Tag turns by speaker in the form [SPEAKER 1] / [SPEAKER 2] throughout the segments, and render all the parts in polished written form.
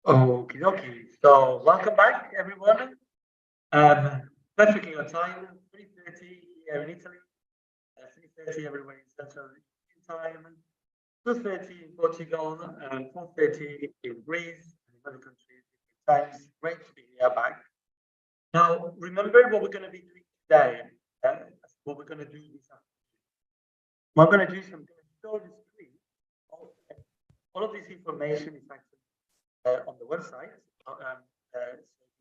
[SPEAKER 1] Okie dokie. So welcome back, everyone. Perfectly on time, 3:30 here in Italy, 3:30 everywhere in Central European time, 2:30 in Portugal, and 4:30 in Greece, and in other countries, different times. Great to be here back. Now, remember what we're going to be doing today, what we're going to do this afternoon. What I'm going to do is I'm going to show the screen. All of this information is actually on the website. So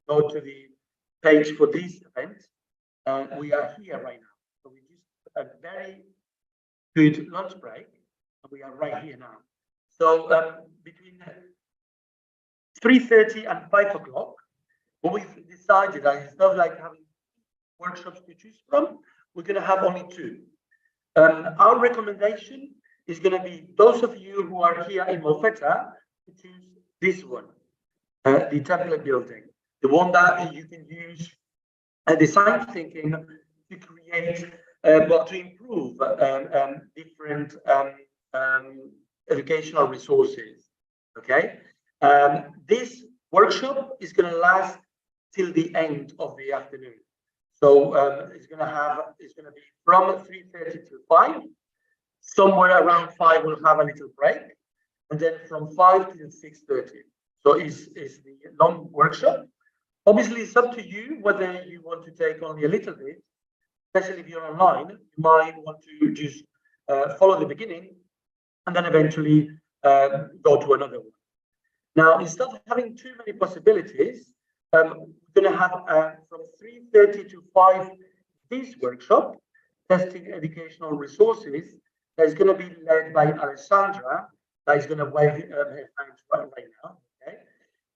[SPEAKER 1] go to the page for this event. We are here right now. So we just a very good lunch break, and we are right here now. So between 3:30 and 5 o'clock, what we've decided that instead of like having workshops to choose from, we're going to have only two. Our recommendation is going to be those of you who are here in Molfetta to choose this one, the template building, the one that you can use design thinking to create, but to improve different educational resources. Okay, this workshop is going to last till the end of the afternoon. So it's going to be from 3:30 to 5. Somewhere around 5 we'll have a little break, and then from 5 to 6:30. So it's the long workshop. Obviously, it's up to you whether you want to take only a little bit, especially if you're online. You might want to just follow the beginning and then eventually go to another one. Now, instead of having too many possibilities, we're going to have from 3:30 to 5 this workshop, testing educational resources, that is going to be led by Alessandra, that is going to wave her hands right now. Okay.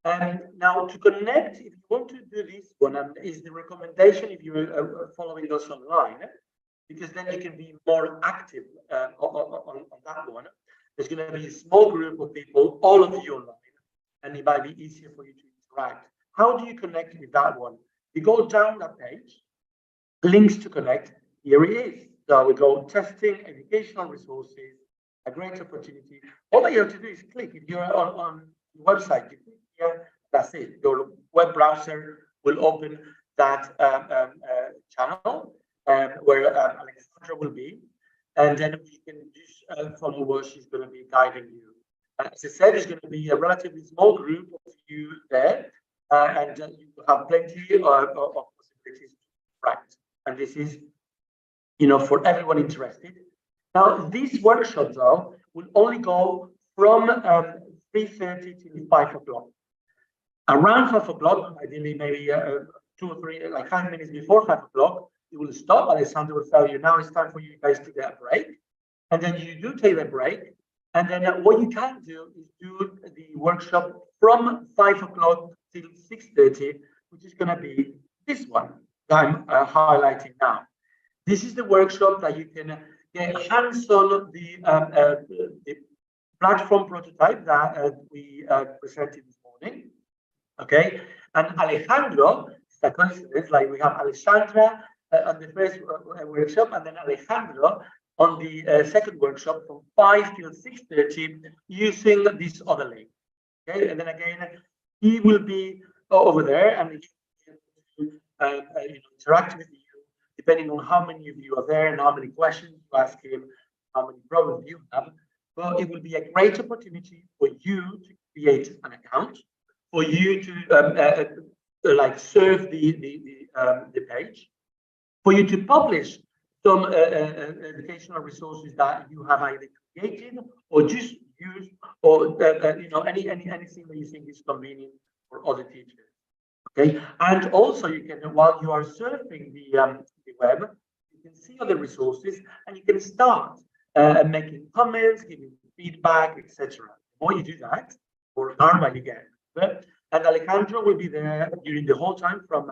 [SPEAKER 1] And now to connect, if you want to do this one, is the recommendation if you're following us online, because then you can be more active on that one. There's going to be a small group of people, all of you online, and it might be easier for you to interact. How do you connect with that one? You go down that page, links to connect, here it is. So we go testing educational resources, a great opportunity. All that you have to do is click. If you're on the website, you click here, that's it. Your web browser will open that channel where Alexandra will be, and then you can just follow where she's going to be guiding you. As I said, there's going to be a relatively small group of you there, and you have plenty of possibilities to interact. And this is, for everyone interested. Now, this workshop, though, will only go from 3:30 to 5 o'clock. Around 5 o'clock, ideally maybe 2 or 3, like 5 minutes before 5 o'clock, it will stop. Alessandro will tell you, now it's time for you guys to get a break. And then you do take a break. And then what you can do is do the workshop from 5 o'clock till 6:30, which is going to be this one that I'm highlighting now. This is the workshop that you can get hands-on the platform prototype that we presented this morning. Okay, and Alejandro, it's a coincidence, like we have Alessandra on the first workshop, and then Alejandro on the second workshop from 5 till 6:30 using this other link. Okay, and then again, he will be over there and he will interact with you depending on how many of you are there and how many questions you ask him, how many problems you have. But it will be a great opportunity for you to create an account, for you to like serve the page, for you to publish some educational resources that you have either created or just used, or anything that you think is convenient for other teachers. Okay, and also you can, while you are surfing the web, you can see other resources and you can start making comments, giving feedback, etc. The more you do that, the more karma you get. And Alejandro will be there during the whole time from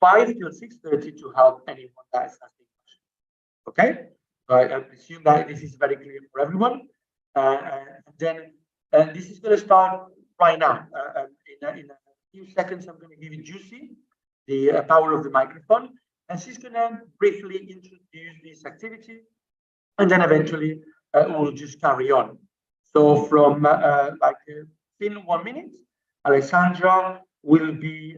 [SPEAKER 1] 5 till 6:30 to help anyone that is asking questions. Okay, I assume that this is very clear for everyone. Then this is going to start right now. In a few seconds, I'm going to give you Juicy the power of the microphone, and she's going to briefly introduce this activity, and then eventually we'll just carry on. So from in 1 minute, Alessandra will be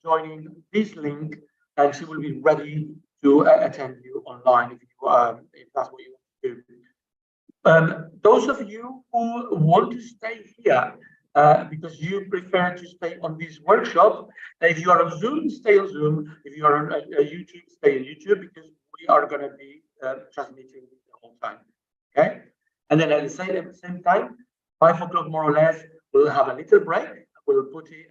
[SPEAKER 1] joining this link, and she will be ready to attend you online if that's what you want to do. Those of you who want to stay here because you prefer to stay on this workshop, if you are on Zoom, stay on Zoom. If you are on YouTube, stay on YouTube, because we are going to be transmitting the whole time. Okay, and then at the same time, 5 o'clock more or less, we'll have a little break. We'll put it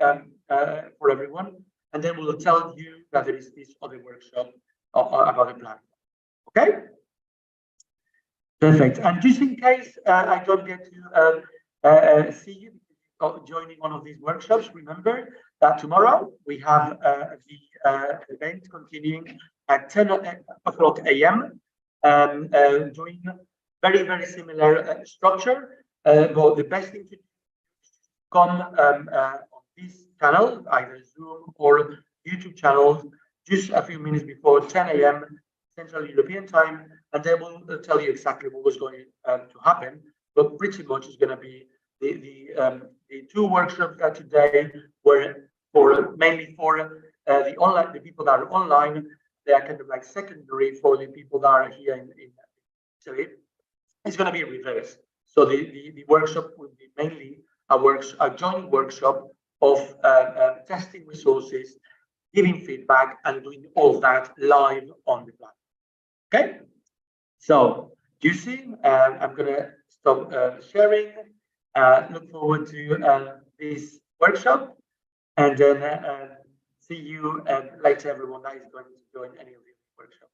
[SPEAKER 1] for everyone, and then we'll tell you that there is this other workshop about the plan. Okay. Perfect. And just in case I don't get to see you joining one of these workshops, remember that tomorrow we have the event continuing at 10 o'clock a.m. Doing very, very similar structure. But the best thing to do is come on this channel, either Zoom or YouTube channel, just a few minutes before 10 a.m. Central European time, and they will tell you exactly what was going to happen. But pretty much it's going to be the 2 workshops today were mainly for the people that are online. They are kind of like secondary for the people that are here in Italy. It's going to be reversed. So the workshop will be mainly a joint workshop of testing resources, giving feedback, and doing all that live on the platform. Okay, so you see, I'm gonna stop sharing. Look forward to this workshop, and then see you later, everyone that is going to join any of these workshops.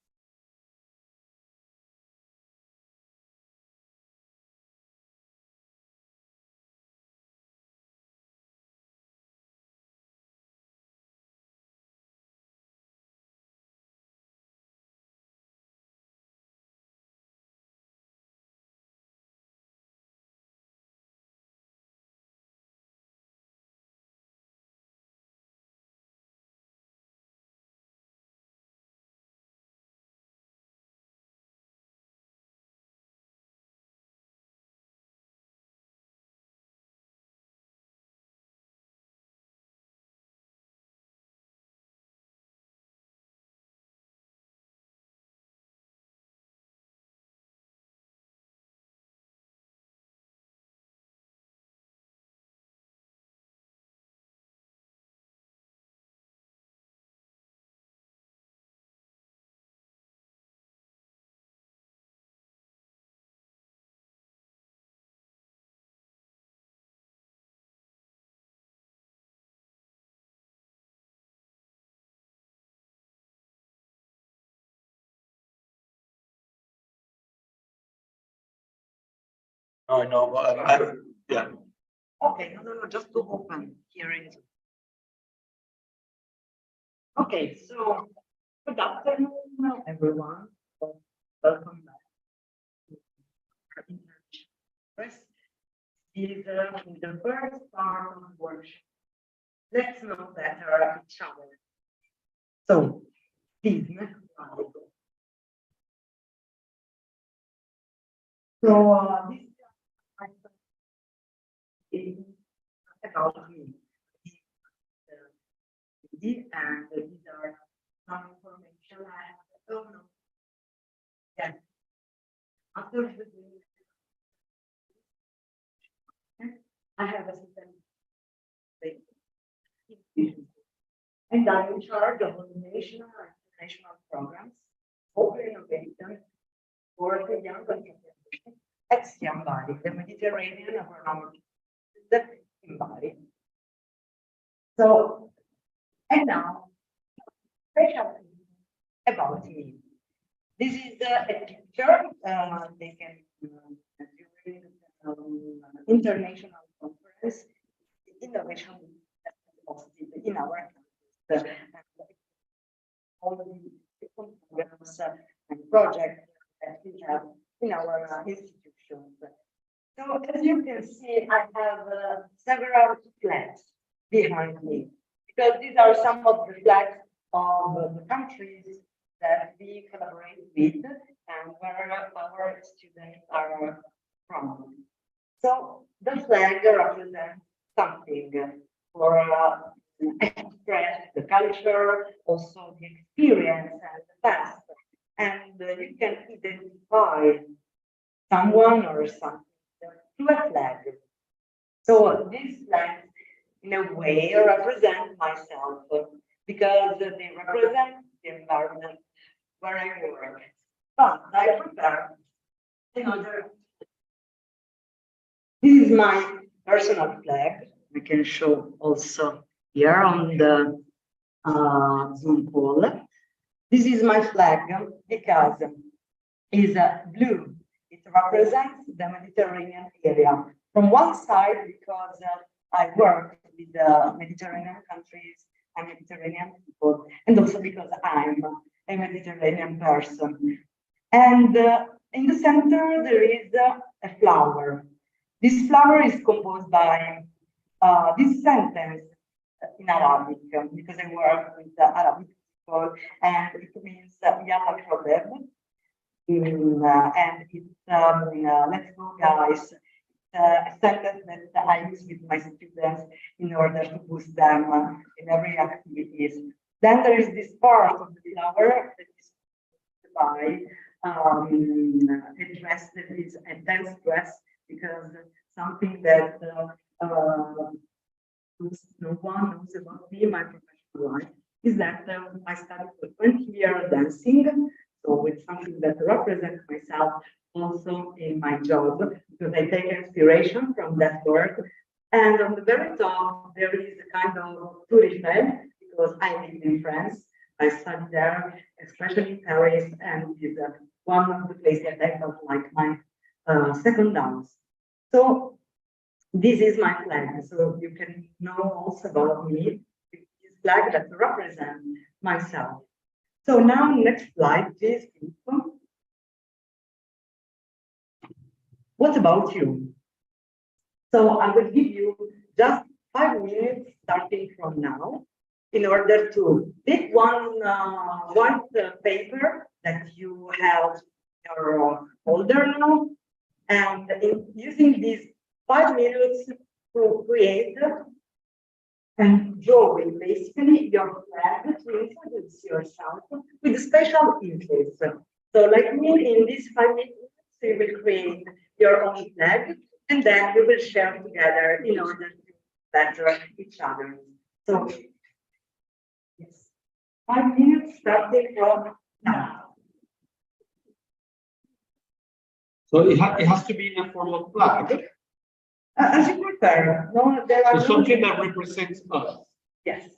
[SPEAKER 1] No, I know, but yeah.
[SPEAKER 2] Okay, no, just to open here is. Okay, so good afternoon, everyone. Welcome back. First is the first part of the workshop. Let's know better each other. So, please, so this is about me. And these are some information I have. Oh no. Yes. After the I have a system and I'm in charge of national and international programs, open innovation for the young generation at Bari, the Mediterranean economic system in Bari. So, and now, special about me. This is a picture taken during international conference, innovation in our country. All the programs and projects that we have in our institutions. So as you can see, I have several flags behind me, because these are some of the flags of the countries that we collaborate with and where our students are from. flag represents something for express the culture, also the experience and the past. And you can identify someone or something through a flag. So these flags, in a way, represent myself because they represent the environment where I work. But I prepare another. This is my personal flag. We can show also here on the Zoom call. This is my flag because it's blue. It represents the Mediterranean area. From one side, because I work with the Mediterranean countries and Mediterranean people, and also because I'm a Mediterranean person. And in the center, there is a flower. This flower is composed by this sentence in Arabic, because I work with the Arabic people, and it means Yalla Shabab. And it's let's go, guys. A sentence that I use with my students in order to boost them in every activities. Then there is this part of the flower that is by a dress that is a dance dress, because something that no one knows about me, my professional life, is that I studied for 20 years dancing. So it's something that represents myself also in my job, because I take inspiration from that work. And on the very top, there is a kind of tour Eiffel, because I live in France. I studied there, especially in Paris, and is one of the places that I felt like my second house. So this is my flag. So you can know also about me, this flag that represents myself. So now next slide, please. What about you? So I will give you just 5 minutes starting from now in order to pick one white paper that you have your folder now, and using these 5 minutes to create and drawing basically your flag to introduce yourself with special interest. So like me, in these 5 minutes, you will create your own flag, and then we will share together in order to better each other. So yes, 5 minutes starting from now.
[SPEAKER 3] So it has to be in a form of flag.
[SPEAKER 2] As you prefer. No, there are
[SPEAKER 3] So something that represents us.
[SPEAKER 2] yes.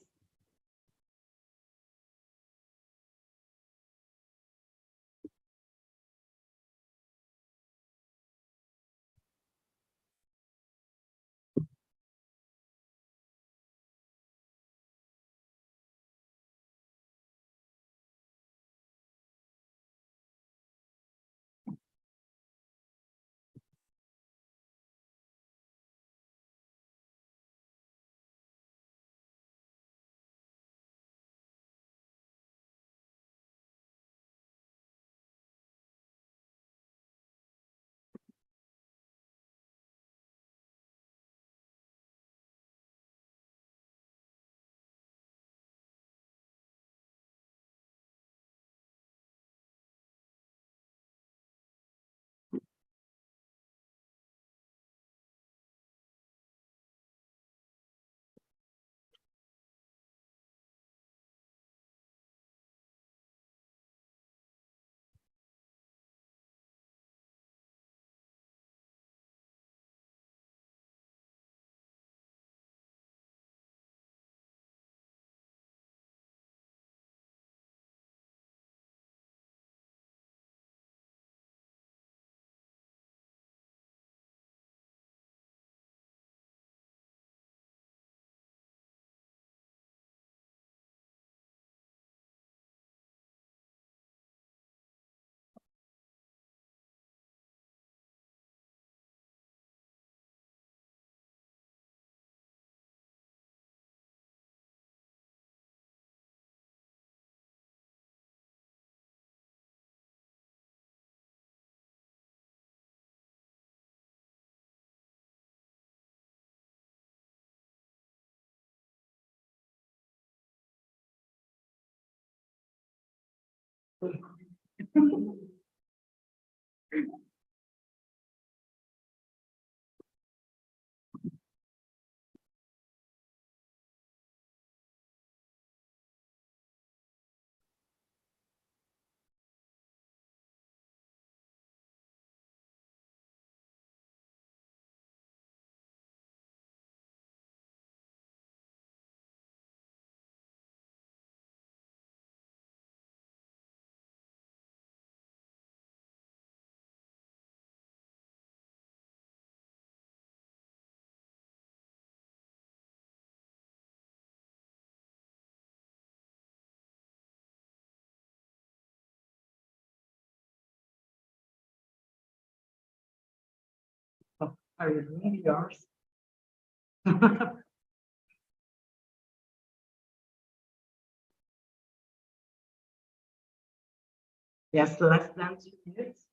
[SPEAKER 2] I read yours. Yes, less than 2 minutes.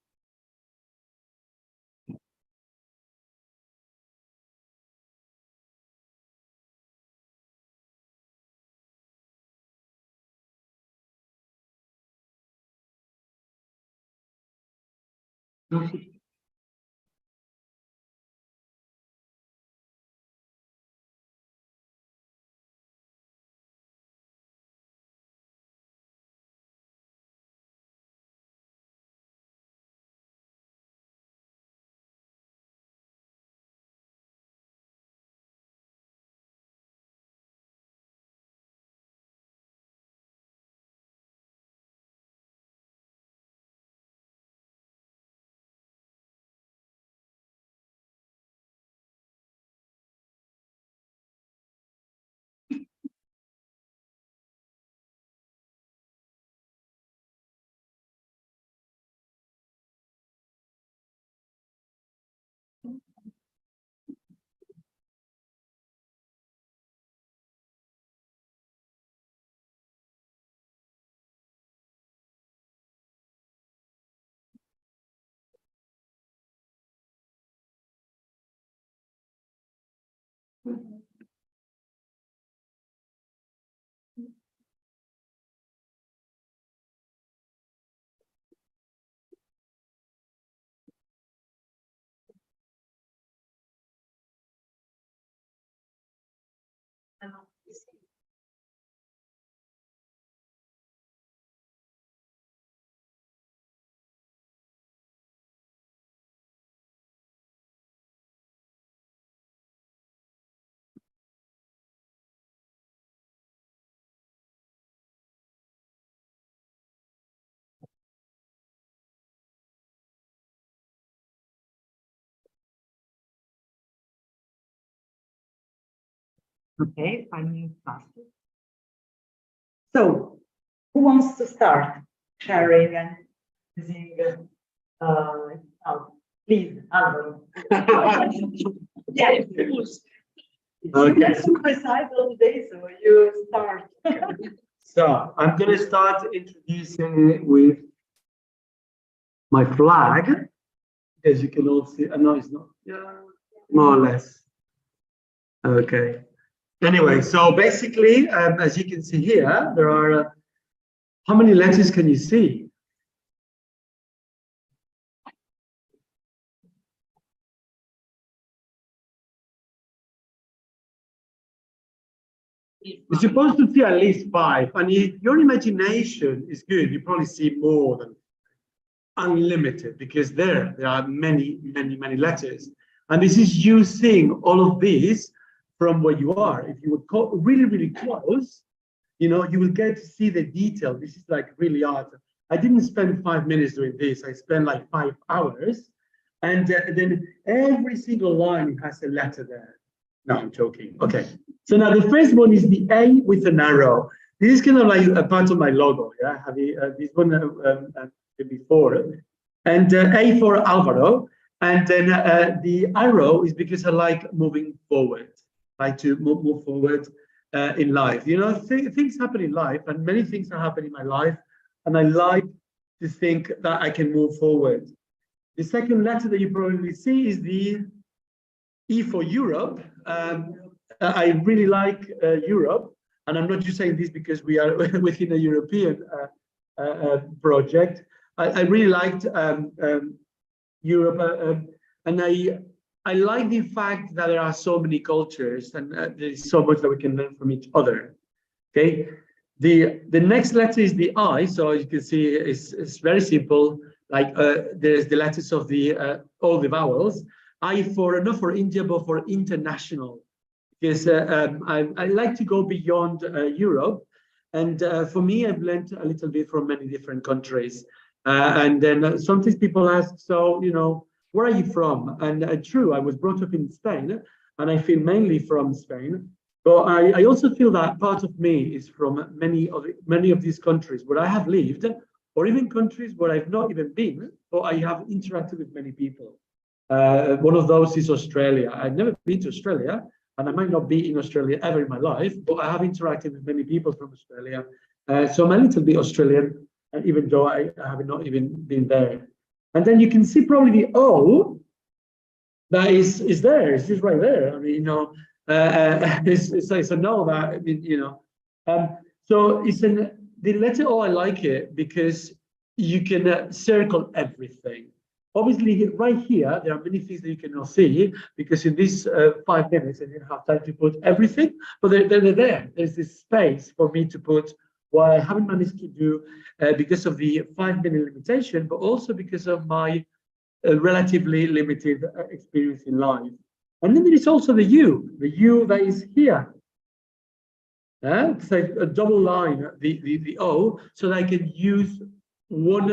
[SPEAKER 2] Okay, 5 minutes faster. So, who wants to start sharing and using? Please, Alvaro. Yes,
[SPEAKER 1] Okay.
[SPEAKER 2] super precise all day, so you start.
[SPEAKER 1] So I'm going to start introducing it with my flag. As you can all see, no, it's not. Yeah, more or less. Okay. Anyway, so basically, as you can see here, there are, how many letters can you see? You're supposed to see at least 5, and if your imagination is good, you probably see more than unlimited, because there are many, many, many letters. And this is you seeing all of these from where you are. If you would go really, really close, you know, you will get to see the detail. This is like really art. I didn't spend 5 minutes doing this. I spent like 5 hours. And then every single line has a letter there. No, I'm joking. Okay. So now the first one is the A with an arrow. This is kind of like a part of my logo. Yeah, have you this one before? And A for Alvaro. And then the arrow is because I like moving forward, like to move forward in life. You know, things happen in life, and many things are happening in my life, and I like to think that I can move forward. The second letter that you probably see is the E for Europe. I really like Europe, and I'm not just saying this because we are within a European project. I really liked Europe, and I like the fact that there are so many cultures and there's so much that we can learn from each other. Okay, the next letter is the I, so you can see it's very simple. Like there's the letters of the all the vowels. I for not for India but for international, because I like to go beyond Europe, and for me I've learned a little bit from many different countries. And then sometimes people ask, so where are you from? And true, I was brought up in Spain, and I feel mainly from Spain. But I also feel that part of me is from many of these countries where I have lived, or even countries where I've not even been, but I have interacted with many people. One of those is Australia. I've never been to Australia, and I might not be in Australia ever in my life, but I have interacted with many people from Australia. So I'm a little bit Australian, even though I have not even been there. And then you can see probably the O that is there. It's just right there. I mean, it's a no that, I mean, so the letter O, I like it because you can circle everything. Obviously, right here, there are many things that you cannot see because in these 5 minutes, I didn't have time to put everything, but they're there. There's this space for me to put what I haven't managed to do because of the 5-minute limitation, but also because of my relatively limited experience in life. And then there is also the U that is here. It's like a double line, the O, so that I can use one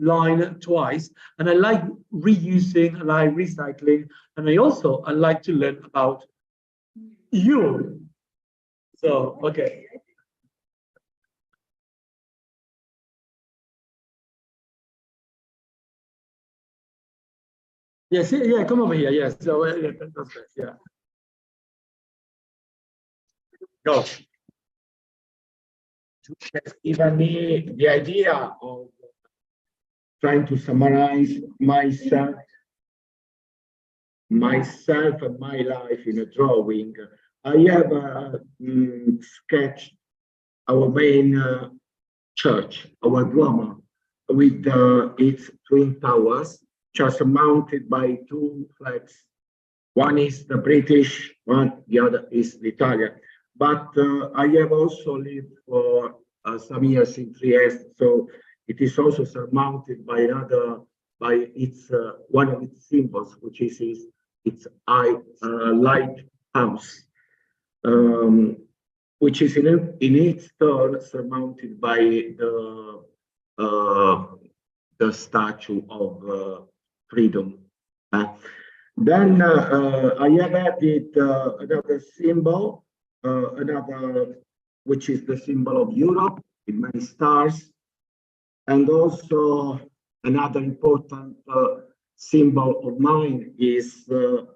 [SPEAKER 1] line twice. And I like reusing, I like recycling, and I like to learn about you. So, okay. Yes, yeah, come over here. Yes, so yeah, that's it. Yeah, go.
[SPEAKER 4] Given me the idea of trying to summarize myself and my life in a drawing. I have sketched our main church, our Duomo, with its twin towers, just surmounted by 2 flags. One is the British, the other is the Italian. But I have also lived for some years in Trieste, so it is also surmounted by its one of its symbols, which is its lighthouse, which is in its turn surmounted by the statue of freedom. Then I have added another symbol, which is the symbol of Europe with many stars, and also another important symbol of mine is the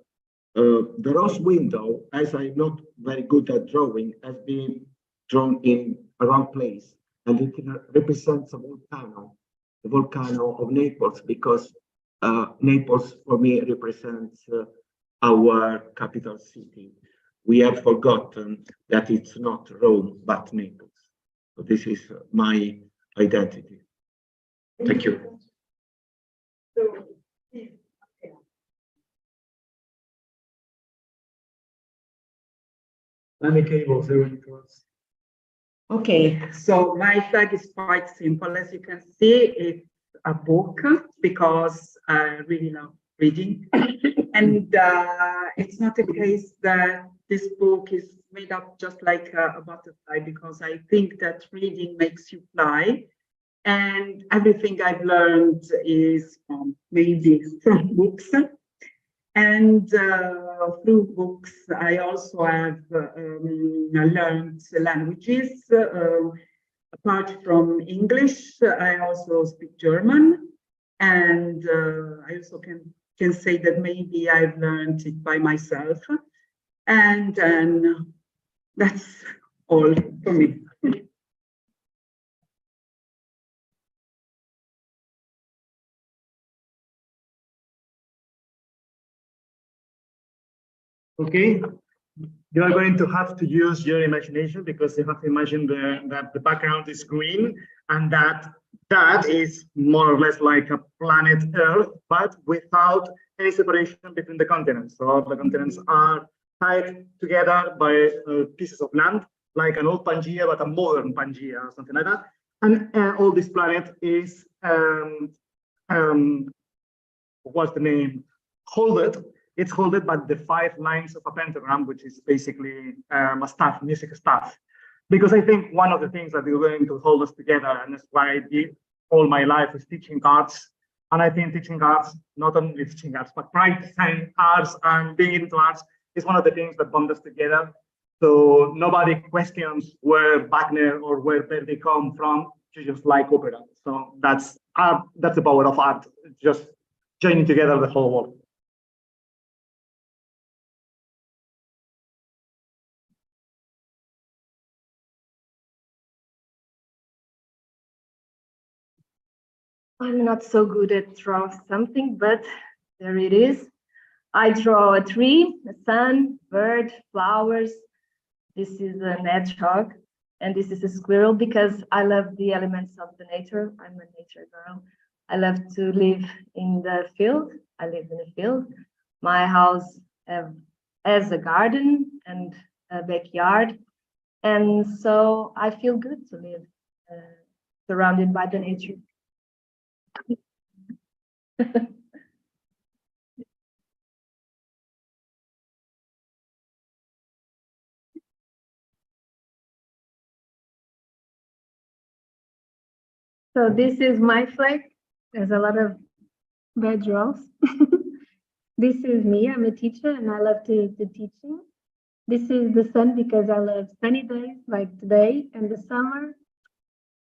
[SPEAKER 4] rose window. As I'm not very good at drawing, has been drawn in a round place, and it represents a volcano, the volcano of Naples, because Naples for me represents our capital city. We have forgotten that it's not Rome, but Naples. So this is my identity. Thank you.
[SPEAKER 1] Any cables there in class?
[SPEAKER 5] Okay, so my flag is quite simple. As you can see, it's a book because I really love reading. And it's not a case that this book is made up just like a butterfly, because I think that reading makes you fly. And everything I've learned is mainly from books. And through books, I also have learned languages. Apart from English, I also speak German. And I also can say that maybe I've learned it by myself. And then that's all for me.
[SPEAKER 1] Okay,
[SPEAKER 6] you are going to have to use your imagination, because you have to imagine that the background is green, and that is more or less like a planet Earth, but without any separation between the continents. So the continents are tied together by pieces of land, like an old Pangea, but a modern Pangea or something like that. And all this planet is, what's the name? It's holded by the 5 lines of a pentagram, which is basically a staff, music staff. Because I think one of the things that is going to hold us together, and that's why I did all my life, is teaching arts. And I think teaching arts, not only teaching arts, but practicing arts and being into arts is one of the things that bond us together. So nobody questions where Wagner or where Verdi come from. You just like opera. So that's the power of art, just joining together the whole world.
[SPEAKER 7] I'm not so good at draw something, but there it is. I draw a tree, a sun, bird, flowers. This is an hedgehog, and this is a squirrel, because I love the elements of the nature. I'm a nature girl. I love to live in the field. I live in a field. My house has a garden and a backyard, and so I feel good to live surrounded by the nature. So this is my flag. There's a lot of bad draws. This is me. I'm a teacher and I love to teaching. This is the sun, because I love sunny days like today and the summer.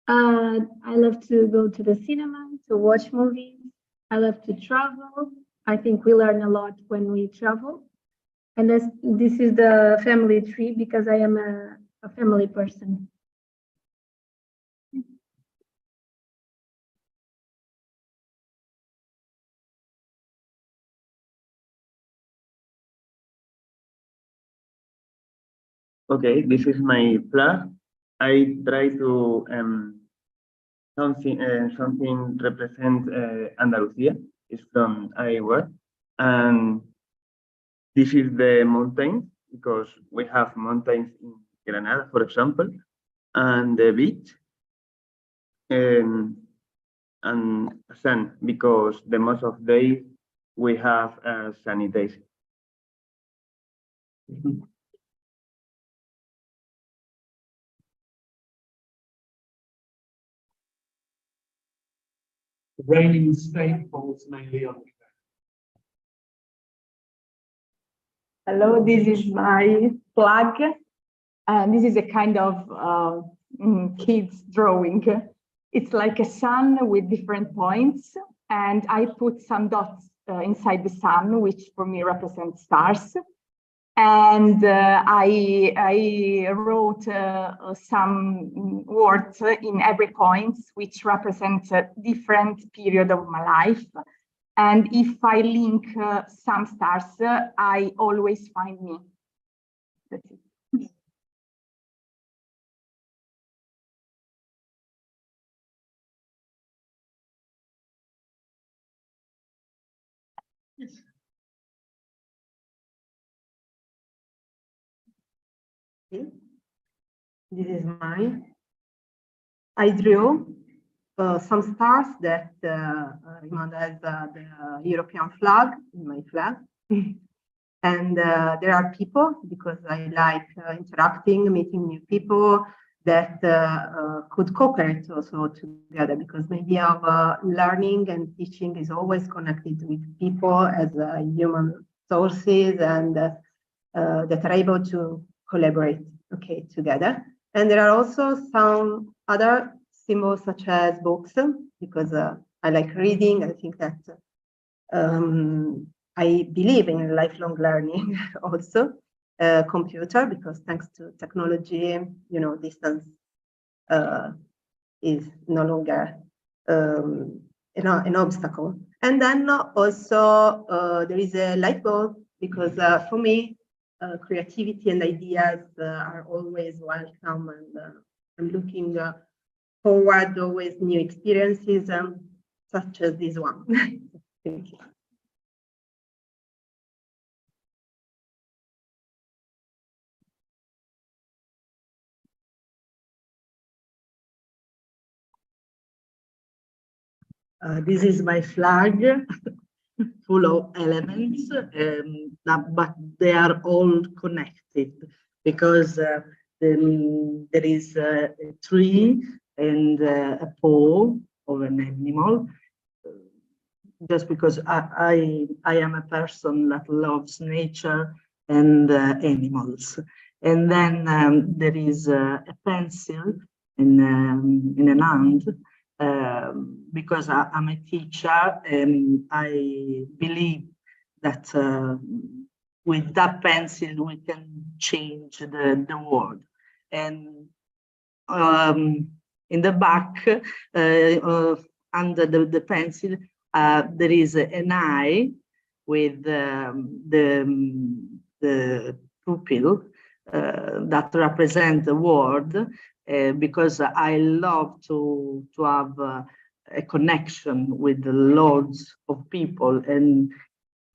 [SPEAKER 7] I love to go to the cinema, to watch movies. I love to travel. I think we learn a lot when we travel. And this is the family tree, because I am a family person.
[SPEAKER 8] Okay, this is my flag. I try to something represent Andalusia. It's from Iowa, and this is the mountain, because we have mountains in Granada, for example, and the beach, and sun, because the most of days we have sunny days.
[SPEAKER 3] The reigning state falls mainly on.
[SPEAKER 9] Hello, this is my flag. And this is a kind of kids drawing. It's like a sun with different points. And I put some dots inside the sun, which for me represent stars. And I wrote some words in every point, which represents a different period of my life. And if I link some stars, I always find me. That's it.
[SPEAKER 2] This is mine. I drew some stars that remind us the European flag, my flag. And there are people, because I like interacting, meeting new people that could cooperate also together, because the idea of learning and teaching is always connected with people as human sources, and that are able to collaborate together. And there are also some other symbols, such as books, because I like reading. I think that I believe in lifelong learning also. Computer, because thanks to technology, distance is no longer an obstacle. And then also there is a light bulb, because for me,
[SPEAKER 7] creativity and ideas are always welcome, and I'm looking forward always new experiences such as this one. Thank you. This is my flag, full of elements, but they are all connected because there is a tree and a paw of an animal. Just because I am a person that loves nature and animals. And then there is a pencil in an hand, because I'm a teacher and I believe that with that pencil we can change the world. And in the back, under the pencil, there is an eye with the pupil that represent the world, because I love to have a connection with loads of people, and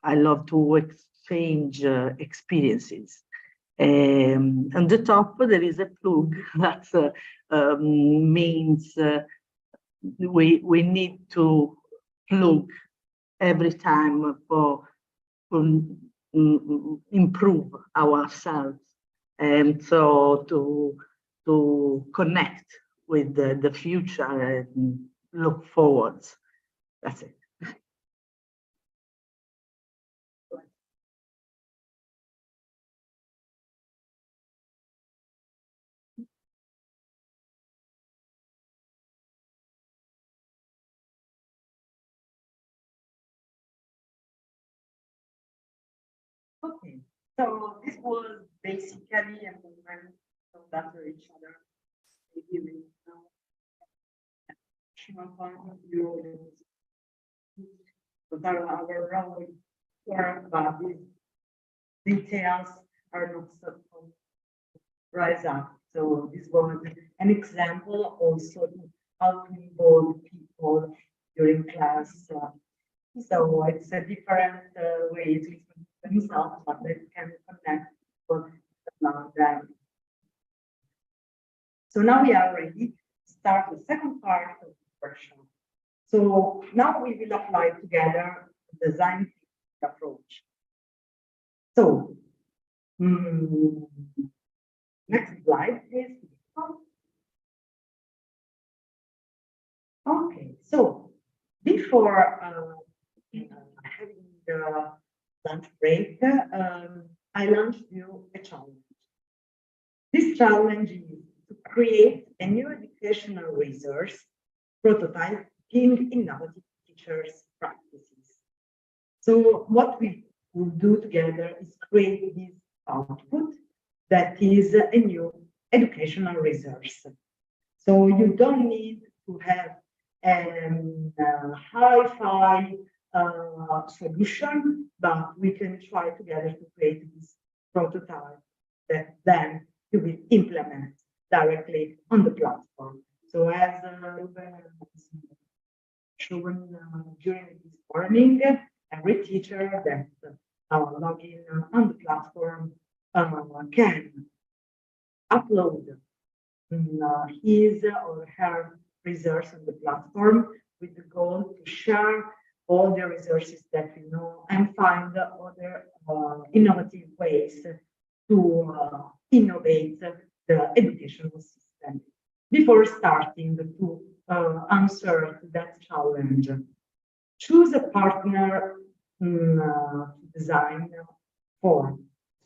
[SPEAKER 7] I love to exchange experiences. On the top, there is a plug that means we need to plug every time for improve ourselves, and so to connect with the future and look forwards. That's it.
[SPEAKER 2] Okay, so this was basically a movement of that for each other. Giving point of view, but our role work, but these details are not so rise up. So this was an example also to how to involve people during class. So it's a different way to express themselves, but they can connect with them. So now we are ready to start the second part of the workshop. So now we will apply together the design approach. So next slide, please. Okay, so before having the lunch break, I launched you a challenge. This challenge is to create a new educational resource prototyping innovative teachers' practices. So what we will do together is create this output that is a new educational resource. So you don't need to have a hi-fi solution, but we can try together to create this prototype that then you will implement directly on the platform. So as shown during this morning, every teacher that log in on the platform can upload his or her resource on the platform with the goal to share all the resources that we know and find other innovative ways to innovate the educational system. Before starting to answer that challenge, choose a partner to design for.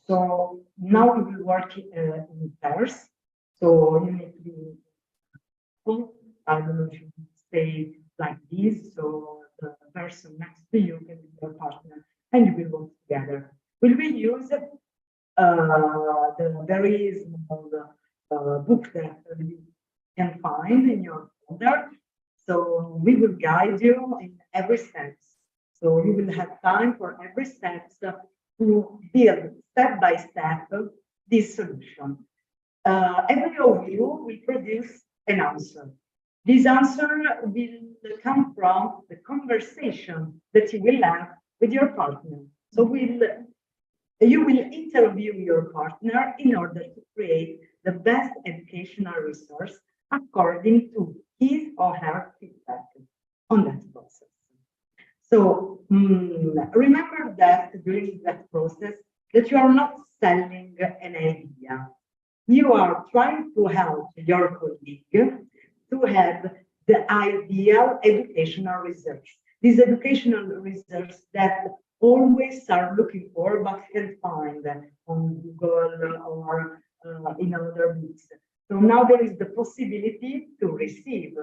[SPEAKER 2] So now we will work in pairs. So you need to be, I don't know if you stay like this, so the person next to you can be your partner and you will work together. We will use the very small book that you can find in your folder. So we will guide you in every step. So you will have time for every step to build step by step this solution. Every of you will produce an answer. This answer will come from the conversation that you will have with your partner. So you will interview your partner in order to create the best educational resource according to his or her feedback on that process. So remember that during that process that you are not selling an idea. You are trying to help your colleague to have the ideal educational research. These educational research that always are looking for but can't find on Google or in other books. So now there is the possibility to receive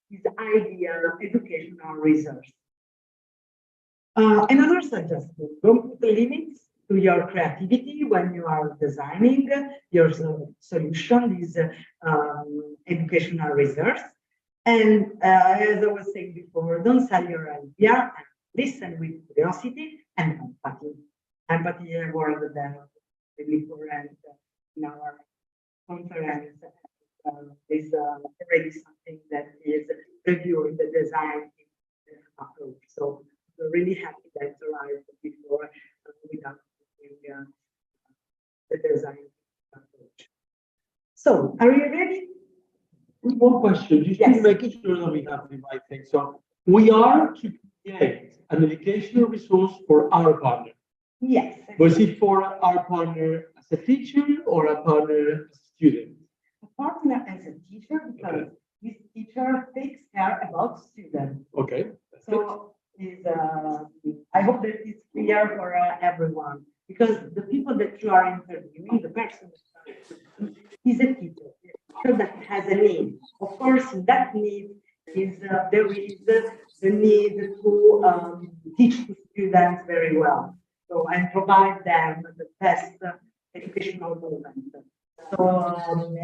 [SPEAKER 2] this ideal educational research. Another suggestion, don't put limits to your creativity when you are designing your solution, this educational research. And as I was saying before, don't sell your idea, listen with curiosity and empathy. Empathy is a word that really current in our conference is already something that is reviewing the design approach. So we're really happy that arrived before without the design approach. So, are you ready?
[SPEAKER 3] One question, just to making sure that we have the right thing. So we are to create an educational resource for our partner.
[SPEAKER 2] Yes.
[SPEAKER 3] Was it for our partner as a teacher or a partner as a student?
[SPEAKER 2] A partner as a teacher, because this teacher takes care about students.
[SPEAKER 3] Okay.
[SPEAKER 2] So I hope that it's clear for everyone, because the people that you are interviewing, the person is a teacher, that has a need. Of course, that need is there is the need to teach the students very well, so and provide them the best educational moment. So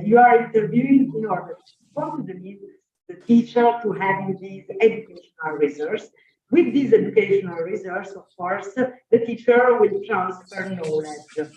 [SPEAKER 2] you are interviewing in order to need the teacher to having these educational resources. With this educational resource, of course, the teacher will transfer knowledge.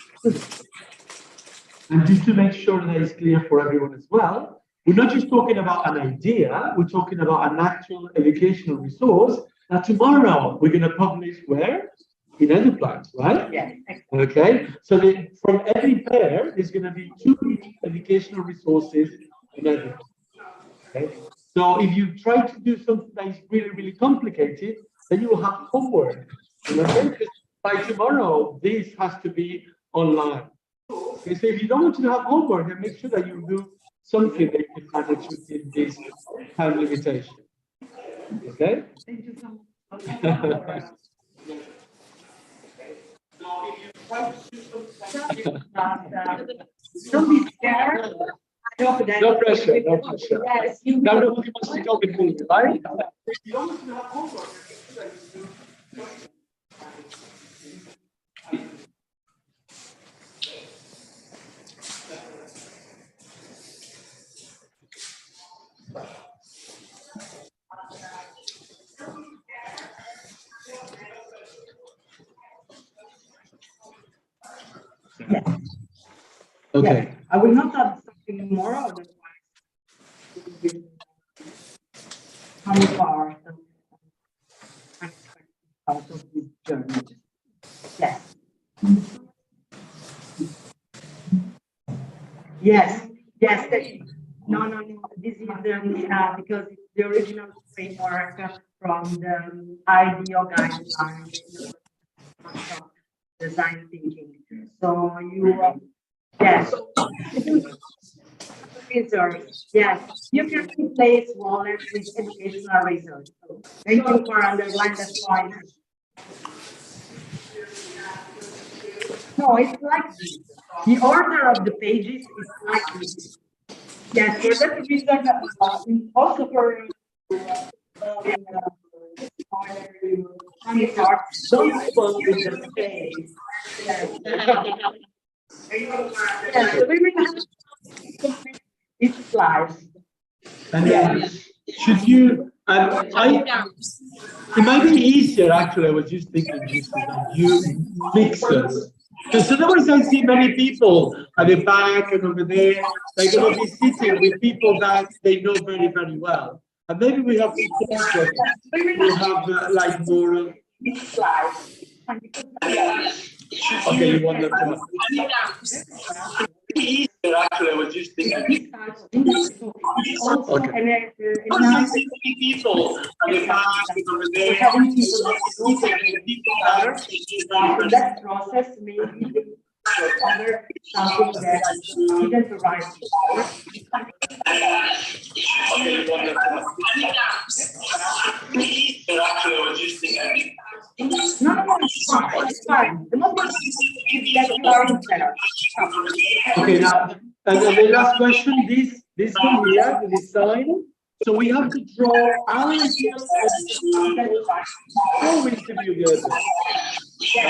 [SPEAKER 3] And just to make sure that it's clear for everyone as well, we're not just talking about an idea, we're talking about an actual educational resource that tomorrow we're going to publish where? In EduPlat, right?
[SPEAKER 2] Yes.
[SPEAKER 3] Okay, so from every pair, there's going to be 2 educational resources in EduPlat. Okay, so if you try to do something that is really, really complicated, then you will have homework. Remember, by tomorrow, this has to be online. Okay, so if you don't want to have homework, then make sure that you do something that you can manage within this time limitation. Okay?
[SPEAKER 2] Thank you so much. Don't be scared.
[SPEAKER 3] No pressure, no pressure.
[SPEAKER 2] Yes,
[SPEAKER 3] Now nobody wants to go with me, right? If you don't want to have homework, then you do.
[SPEAKER 2] Yes.
[SPEAKER 3] Okay.
[SPEAKER 2] Yes. I will not add something more, otherwise some part of this journey. Yes. Yes. Yes. No. This is because it's the original framework from the IDEO guideline design thinking. So you, yes. Research. Yes, you can replace wallet with educational research. So thank you for underlining that point. No, it's like this. The order of the pages is like this. Yes, for that reason, also for don't follow the page. Yes. Yes, so we will have each slide.
[SPEAKER 3] And should you It might be easier, actually. I was just thinking this is like you mixers. Because otherwise I see many people at the back and over there, they're going to be sitting with people that they know very, very well. And maybe we have to force them to have like more. Okay, you want them to have. Actually, I was just thinking.
[SPEAKER 2] Okay.
[SPEAKER 3] People at the back and over there,
[SPEAKER 2] Having people that in that process, maybe discover something that didn't arrive before.
[SPEAKER 3] Okay, you want them to have. Actually, I was just thinking.
[SPEAKER 2] No, it's fine. It's fine. The moment is that you are in there.
[SPEAKER 3] Okay, now, and the last question, this one here, the design. So we have to draw our ideas how is the view the other.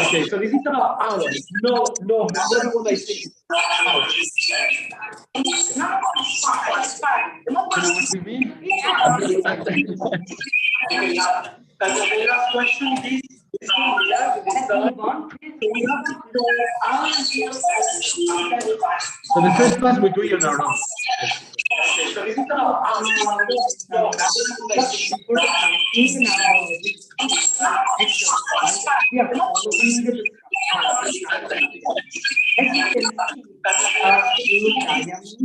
[SPEAKER 3] Okay, so this is about ours. No, not what I think. Ours.
[SPEAKER 2] No, it's fine. The moment
[SPEAKER 3] You know what we mean? Okay, now, and the last question, this one here, the design. So the first class we do it on our own. Okay, so this is about
[SPEAKER 2] we are following the as you can see,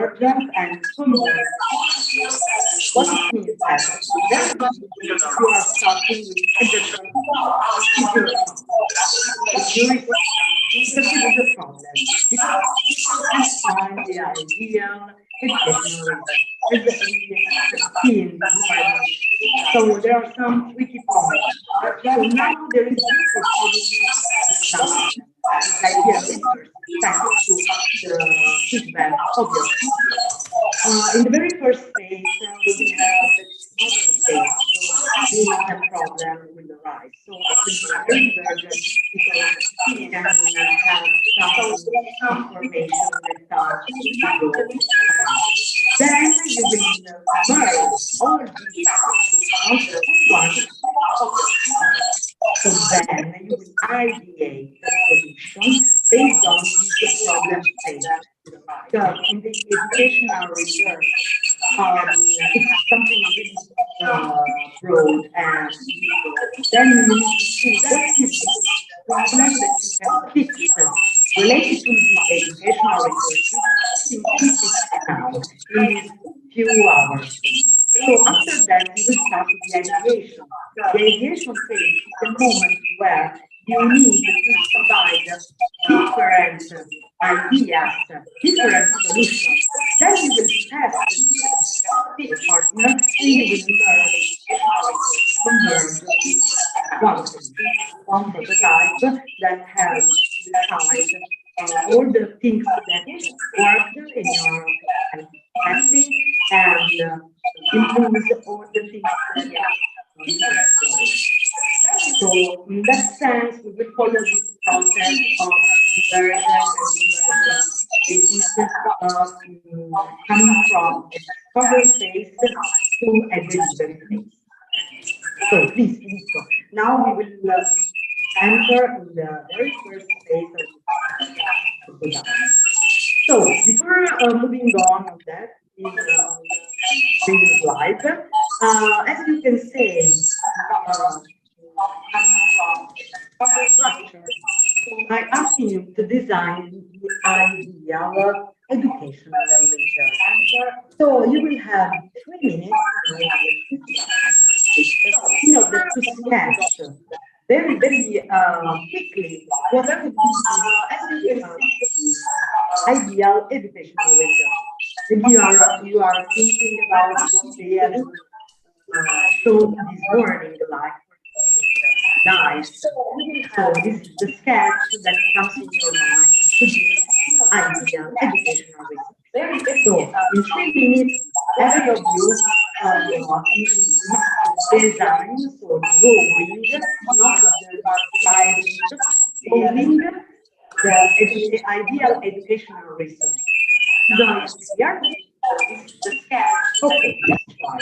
[SPEAKER 2] urgent and convergent. What it means that you are starting with a different is the problem because people can find the ideal educational as the team. So there are some tricky points. So now there is the opportunity thanks to the feedback of your. In the very first phase, we will have the model phase. So the problem will arise. So it will be very urgent because you can have some information that then you will merge all these once. So then you will ideate the solution based on the problem state. So in the educational research, it's something really broad and then you need to see what is the problem that you can fix related to the educational research in these few hours. So after that, you will start with the ideation. The ideation phase is the moment where you need to provide different ideas, different solutions. Then you will test the partner and you will merge one prototype that has all the things that worked in your testing and improves all the things that so in that sense, we will follow this process of convergence and coming from a discovery phase to a delivery phase. So please, now we will enter in the very first phase of the design. So before moving on that, previous slide, as you can see, structure, I asked you to design the ideal educational research. So you will have 3 minutes in order to sketch very quickly what would be, as you can see, ideal educational research. If you are thinking about what they have shown this morning, like nice. So this is the sketch that comes in your mind to be ideal educational research. So in 3 minutes, every of you design, so drawing, not the sliding, drawing the ideal educational research. So here, this is the sketch. Okay, let's try.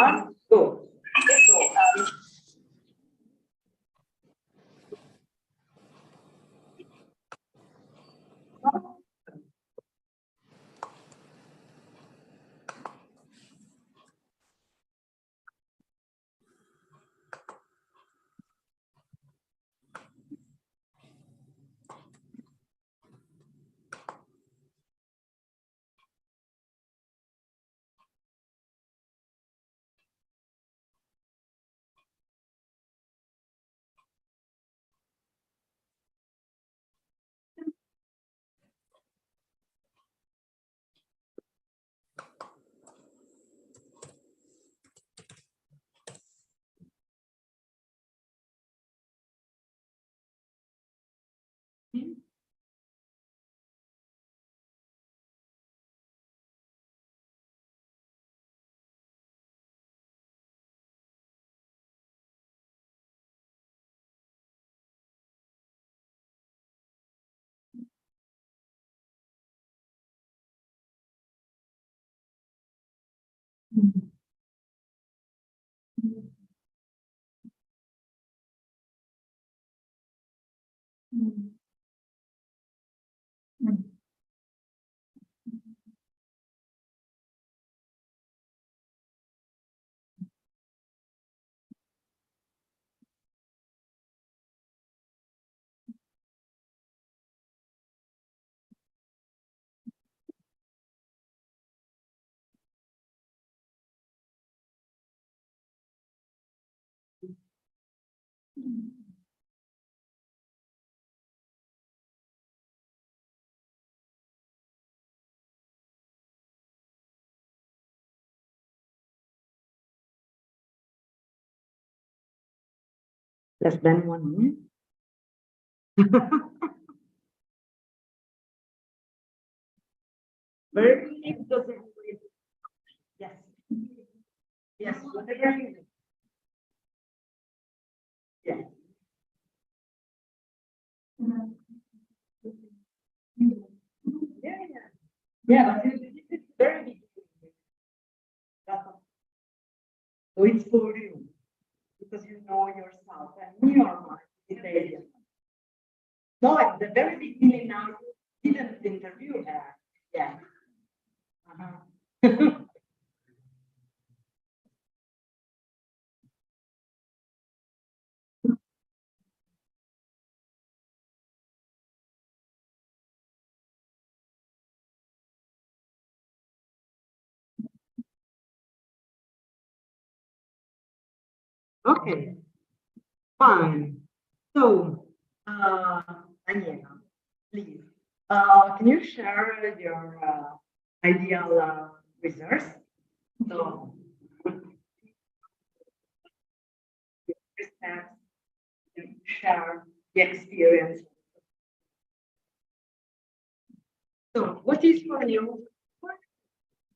[SPEAKER 2] start? Go.
[SPEAKER 5] Less than 1 minute. Very it doesn't yes. Yes, whatever you do. Yes. Yeah, yeah. Yeah, but it's very big. That's all. So it's for you because you know yourself and your mind is area. No, at the very beginning now you didn't interview her. Yeah. Okay, fine. So, Daniela, please, can you share your ideal resource? So, steps, share the experience. So, what is for you?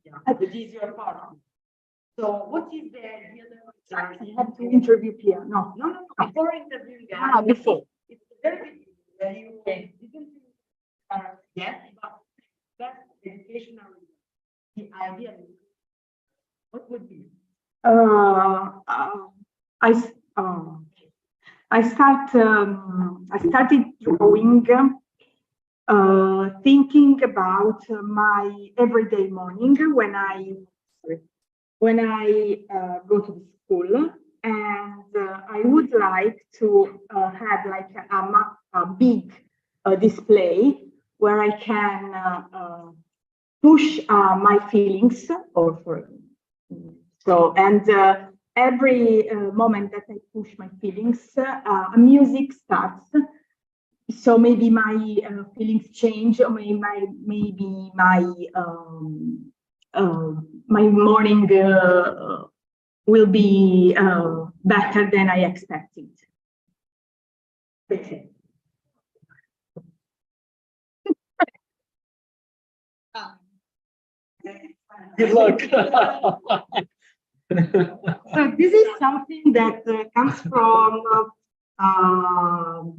[SPEAKER 5] Yeah, what is your partner? So, what is the ideal resource?
[SPEAKER 9] I have to interview Pia. No.
[SPEAKER 5] No. Before interviewing,
[SPEAKER 9] Before.
[SPEAKER 5] it's very you didn't yet, but that's educational. The idea, what would be?
[SPEAKER 9] I s- I started drawing, thinking about my everyday morning when I go to the school, and I would like to have like a big display where I can push my feelings or for so and every moment that I push my feelings, music starts. So maybe my feelings change, or maybe my morning will be better than I expected.
[SPEAKER 5] Okay.
[SPEAKER 3] Good luck.
[SPEAKER 5] So this is something that comes from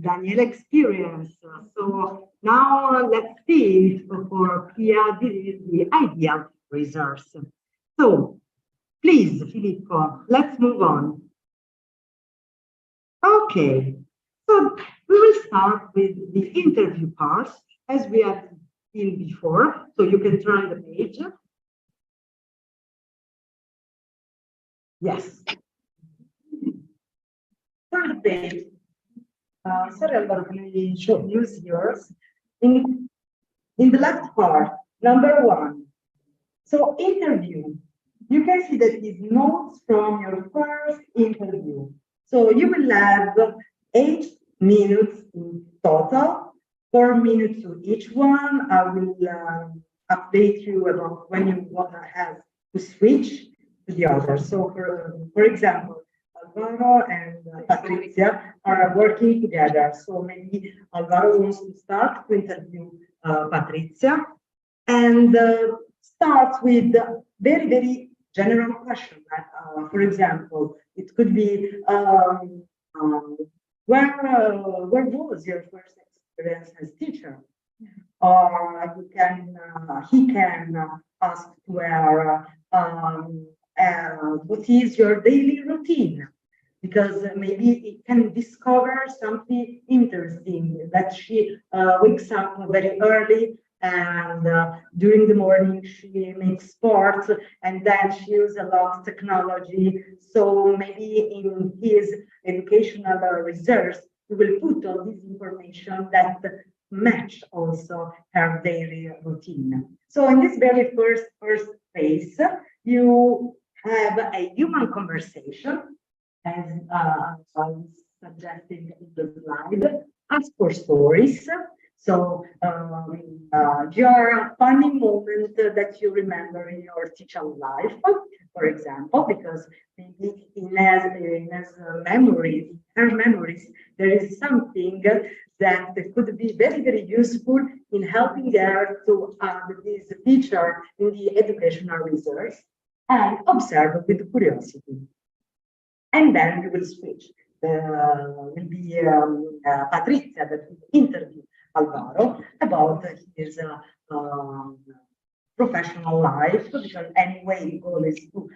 [SPEAKER 5] Daniel experience. So now let's see for Pia, this is the ideal resource. So
[SPEAKER 2] Please, Filippo, let's move on. Okay, so we will start with the interview part, as we have seen before. So you can turn the page. Yes. Turn the page. Sorry, Alvaro, can I use yours? In the left part, number 1. So interview. You can see that is notes from your first interview. So you will have 8 minutes in total, 4 minutes to each one. I will update you about when you have to switch to the other. So for example, Alvaro and Patrizia are working together. So maybe Alvaro wants to start to interview Patrizia and start with very, very general question. For example, it could be where was your first experience as teacher? Or you can he can ask where what is your daily routine? Because maybe it can discover something interesting that she wakes up very early and during the morning she makes sports and then she uses a lot of technology. So maybe in his educational research, we will put all this information that match also her daily routine. So in this very first phase, you have a human conversation, as I was suggesting in the slide. Ask for stories. So your funny moment that you remember in your teacher life, for example, because maybe in her memories, there is something that could be very, very useful in helping her to add this feature in the educational research, and observe with curiosity. And then we will switch. Will be Patrizia that will interview Alvaro about his professional life, because anyway the goal is to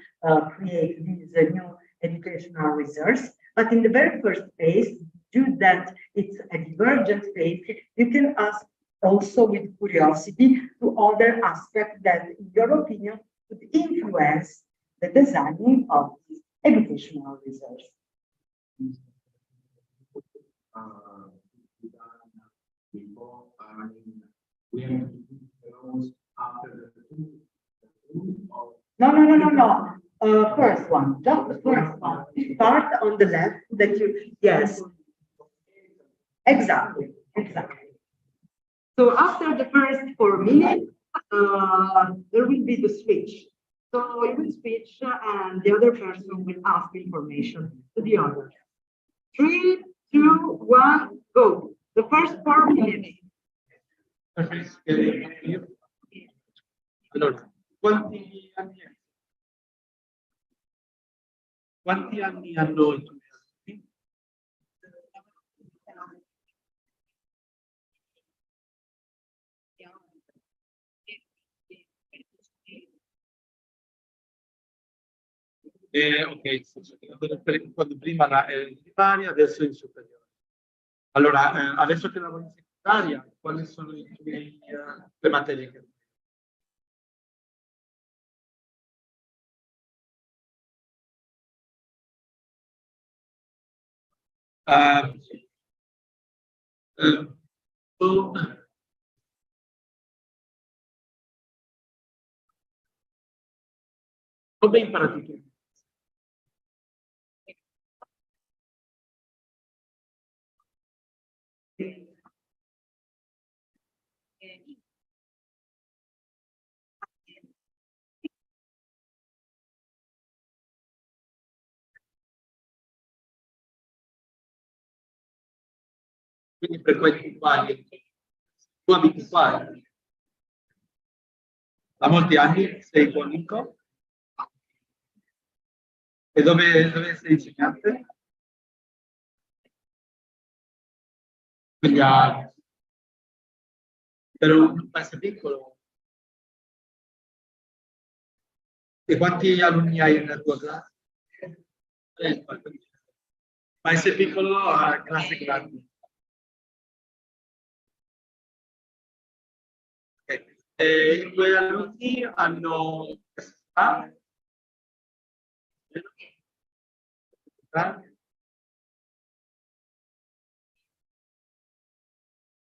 [SPEAKER 2] create these new educational research. But in the very first phase, due that it's a divergent phase, you can ask also with curiosity to other aspects that, in your opinion, could influence the designing of this educational research.
[SPEAKER 3] Before, we have to do those after the two or
[SPEAKER 2] No. First one, just the first one. Part on the left that you, yes. Exactly. So after the first 4 minutes, there will be the switch. So you will switch and the other person will ask information to the other. 3, 2, 1, go. The first 4 minutes.
[SPEAKER 3] Allora, quanti anni hanno i tuoi ragazzi? Ok, quando prima era in primaria, adesso è in superiore. Allora, adesso che lavori in secondaria, quali sono le materie che come imparati tu? Quindi frequenti quali? Tu abiti qua? Da molti anni sei tuo amico? E dove sei insegnante? Quindi per un paese piccolo. E quanti alunni hai nella tua classe? Paese piccolo, classe grande. Okay. I tuoi alunni hanno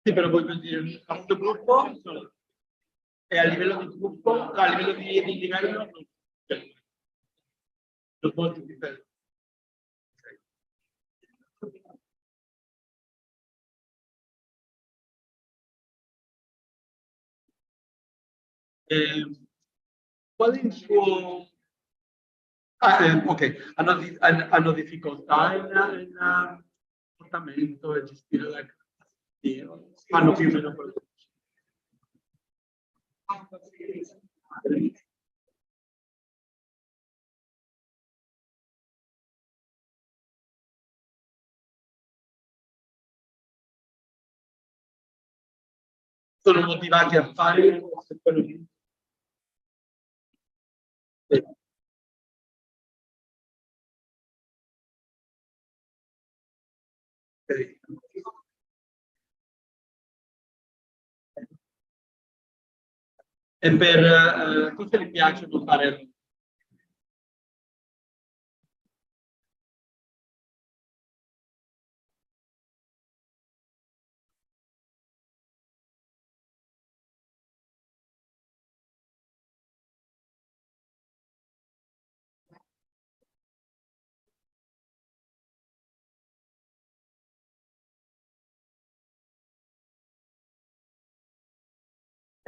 [SPEAKER 3] sì, però voglio dire, il nostro gruppo e a livello di gruppo, a livello di livello, non molto differente. Qual è il suo... ok, hanno difficoltà in comportamento e gestire la classe, fanno più o meno quello che sono motivati a fare quello lì. E per tutti gli piacciono fare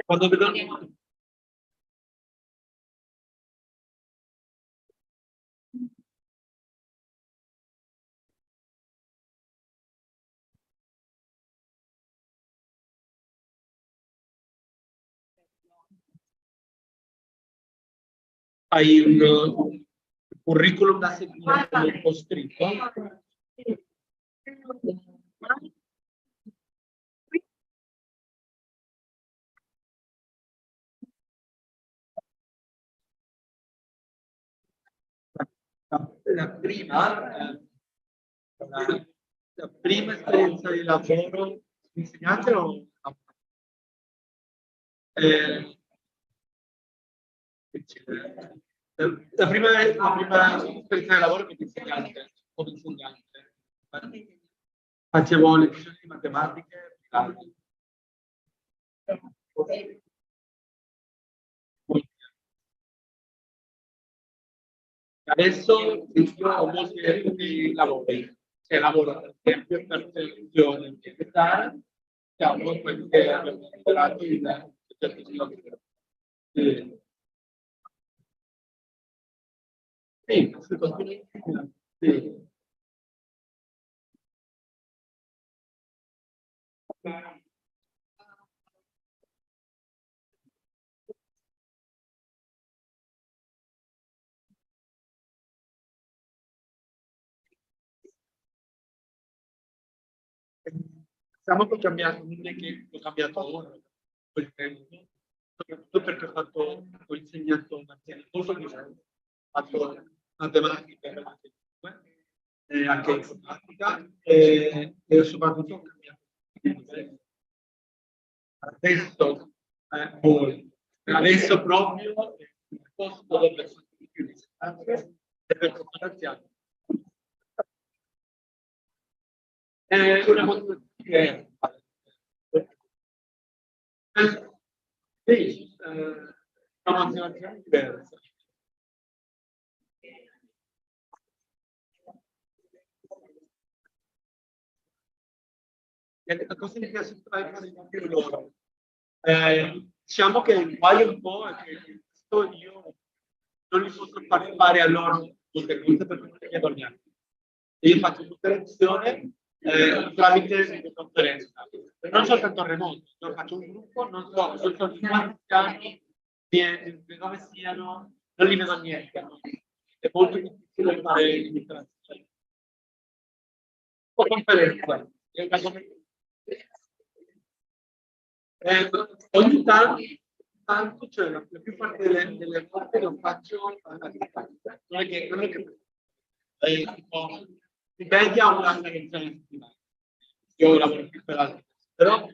[SPEAKER 3] quando vedono hai un curriculum da seguire un po' stretto. La prima esperienza di lavoro insegnante o eh, la prima esperienza di lavoro come insegnante. Facevo lezioni di matematiche. Adesso io ho molti lavori, cioè lavoro per esempio per televisione ambientale, siamo quelli che abbiamo superato il certificato. Sì, sì. Diciamo che non è che ho cambiato ora, quel tempo, soprattutto perché ho insegnato materie molto diverse, ho fatto matematica, anche informatica e soprattutto ho cambiato. Adesso, adesso proprio il posto dove sono più distanze è per comparazione. È una motivazione sì, una motivazione diversa. Cosa mi piace fare più loro? Diciamo che il guaio un po' è che io non li posso far fare a loro molte cose perché non chiedo niente. Io faccio tutte le lezioni tramite videoconferenza. Non soltanto remoto, io faccio un gruppo, non so, sono di quanti anni, dove siano, non li vedo niente. È molto difficile fare l'interazione. O conferenza. Ogni tanto tanto, cioè la più parte delle volte lo faccio a distanza. Non è che tipo, in media un'altra lezione a settimana. Io lavoro più per altri, però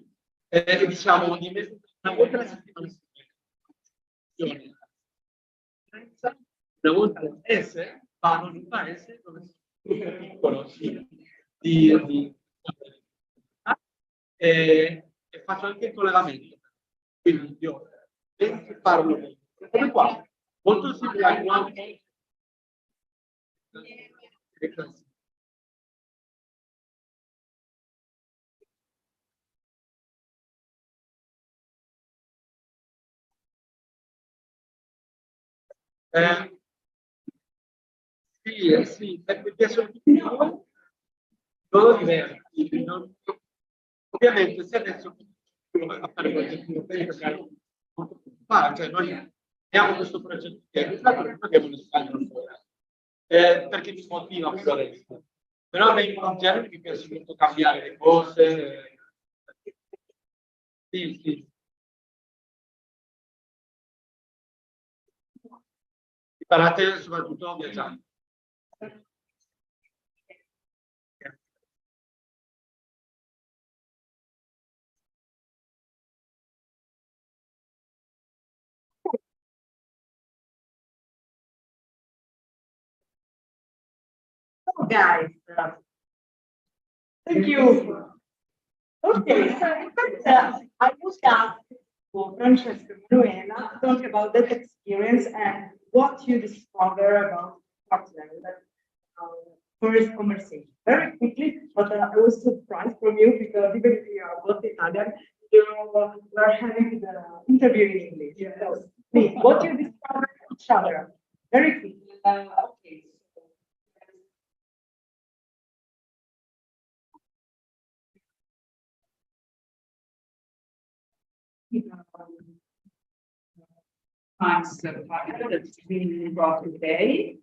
[SPEAKER 3] diciamo una volta alla settimana. Una volta al mese vado in un paese dove sono super piccolo e faccio anche il collegamento. Quindi io parlo come qua, molto simile a nuovi. Sì, mi piacciono tutti e due, sono diversi. Ovviamente se adesso a fare qualche penso cioè noi abbiamo questo progetto che è abbiamo un stadio ancora, perché mi motiva a fare. Però a me in genere mi piace molto cambiare le cose. Sì. Imparate soprattutto viaggiando.
[SPEAKER 2] So guys, thank you. Okay, so in fact, I was asked for Francesca Manuela to talk about that experience and what you discover about partner, that first conversation. Very quickly, but I was surprised from you because even if you are both Italian, you were having the interview in English. Yeah. So, please, what you discover each other? Very quickly. Okay.
[SPEAKER 5] Times partner that's been brought today,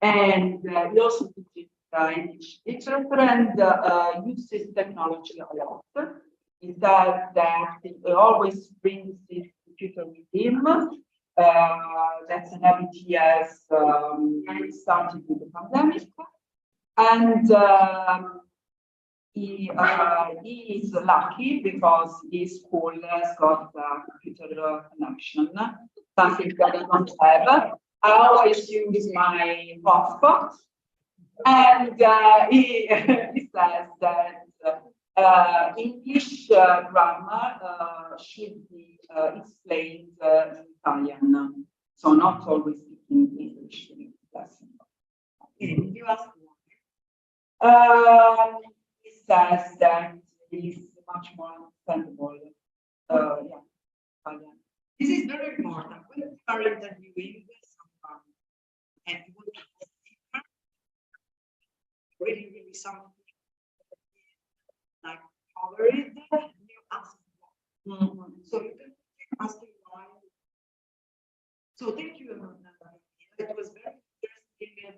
[SPEAKER 5] and he also teaches English literature and uses technology a lot. He said that he always brings his computer with him. That's an habit he has started with the pandemic, and he is lucky because his school has got a computer connection, something that I don't have. I always use my hotspot, and he says that English grammar should be explained in Italian, so not always speaking English in lesson.
[SPEAKER 2] Did you ask
[SPEAKER 5] He says that he's much more understandable. Italian.
[SPEAKER 2] This is very important. When you are interviewing someone and you want to really something like cover it, you ask what. So you can ask why. So thank you. It was very interesting and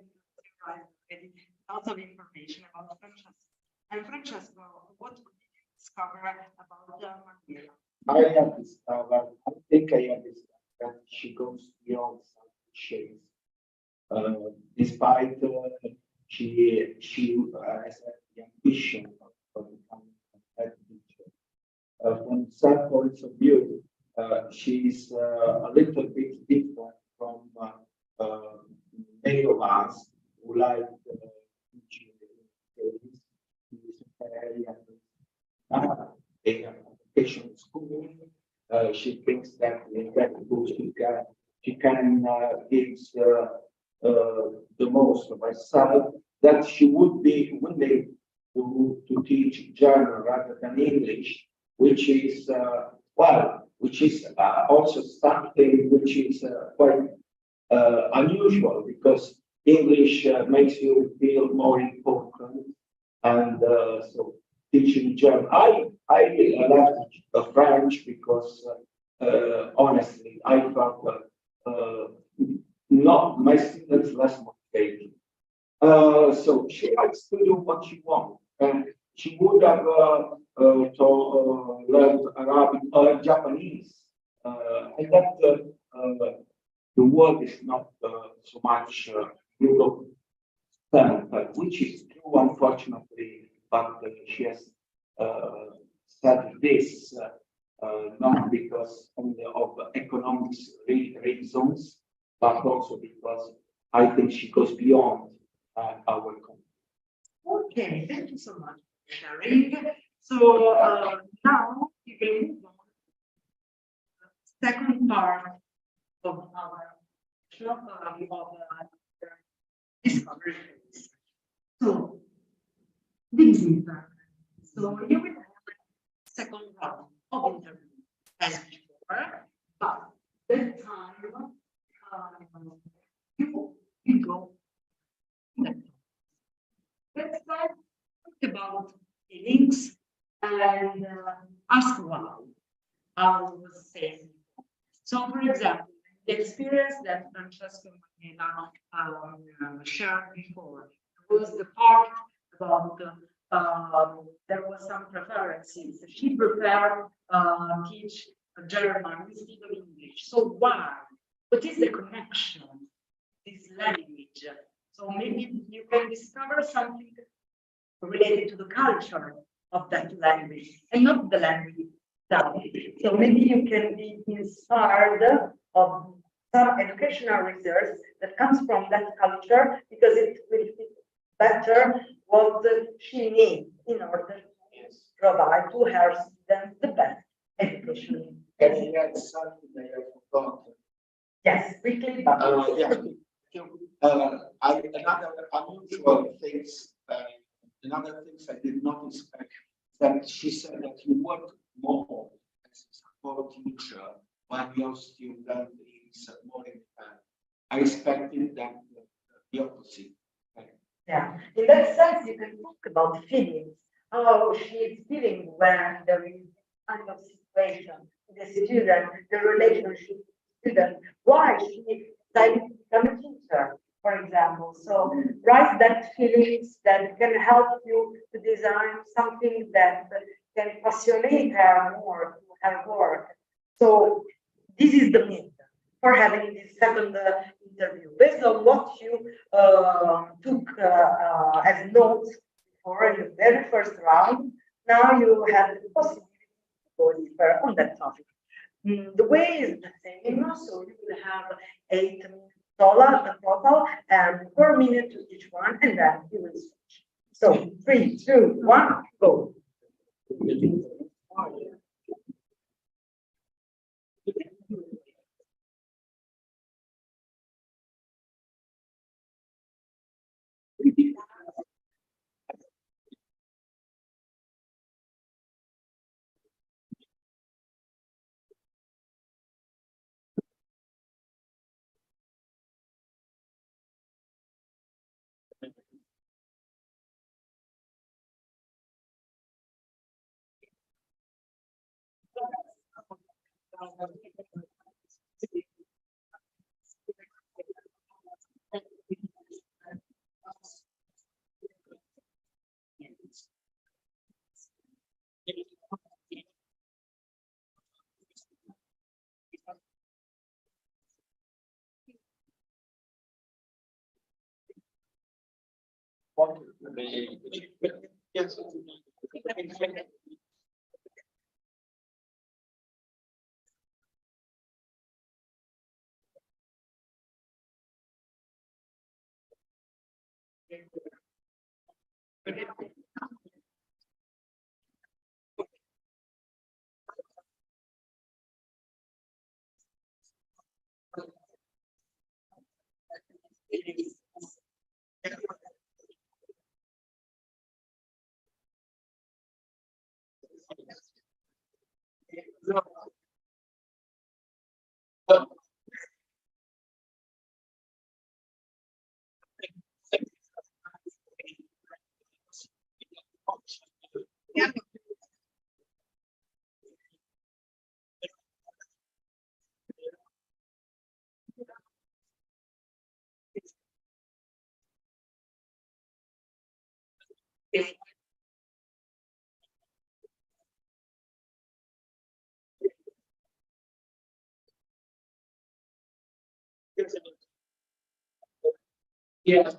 [SPEAKER 2] lots of information about Francesca. And Francesca, what did you discover about Manuela?
[SPEAKER 4] I have discovered, I think I have discovered that she goes beyond some shades. Despite she has the ambition of becoming a head teacher. From some points of view, she's a little bit different from many of us who like teaching in education school. She thinks that in that book she can give the most of herself, that she would be willing to teach German rather than English, which is also something which is quite unusual, because English makes you feel more important, and so teaching German. I left French because honestly I felt not my students less motivated. So she likes to do what she wants, and she would have learned Arabic or Japanese
[SPEAKER 10] and that the world is not so much Europe which is true, unfortunately, but she has said this not because only of economics reasons, but also because I think she goes beyond our country.
[SPEAKER 2] Okay, thank you so much for sharing. So now we will move on to the second part of our discovery phase. So this is so you will have a second round of interview as before, but this time you go. Let's start about feelings and ask why. I was saying. So, for example, the experience that Francesco Manella shared before was the part about there was some preferences. She prepared teach German instead of English. So why? What is the connection? This language. So maybe you can discover something related to the culture of that language and not the language itself. So maybe you can be inspired of some educational research that comes from that culture because it will fit better what she needs in order to provide to her students the best education.
[SPEAKER 10] Yes, something I forgot.
[SPEAKER 2] Yes, quickly. But
[SPEAKER 10] another unusual things, another things I did not expect, that she said that you work more as a support teacher when your student is more independent. I expected that the opposite.
[SPEAKER 2] yeah, in that sense, you can talk about feelings, how she is feeling when there is kind of situation, the student, the relationship student, why she decided to become a teacher, for example. So write that feelings that can help you to design something that can passionate her more to her work. So this is the need for having this second interview. Based on what you took as notes for in the very first round, now you have the possibility to go deeper on that topic. The way is the same, so you will have 8 minutes total and 4 minutes to each one, and then you will switch. So 3, 2, 1, go.
[SPEAKER 10] Yes.
[SPEAKER 1] Yeah.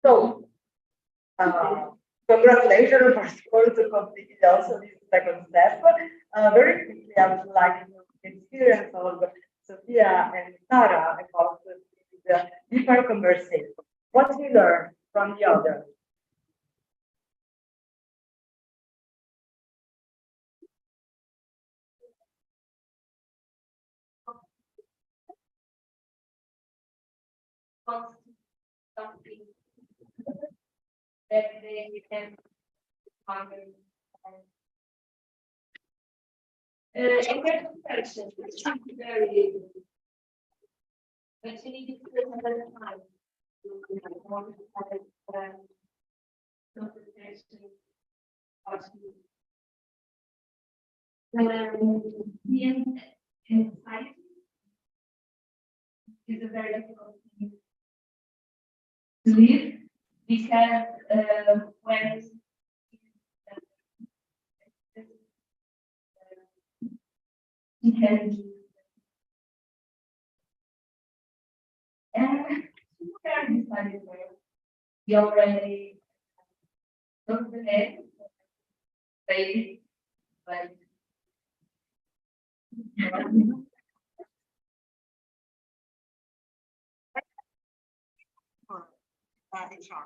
[SPEAKER 2] So, congratulations for school to complete also this second step. Very quickly, I would like to experience of Sophia and Sarah about the different conversation. What we learn from the other.
[SPEAKER 7] Something that they can find. And their comparison is very, but you need to put another time. In society is a very difficult thing to live because when he can and we decided where we already took the head, baby, but
[SPEAKER 2] HR.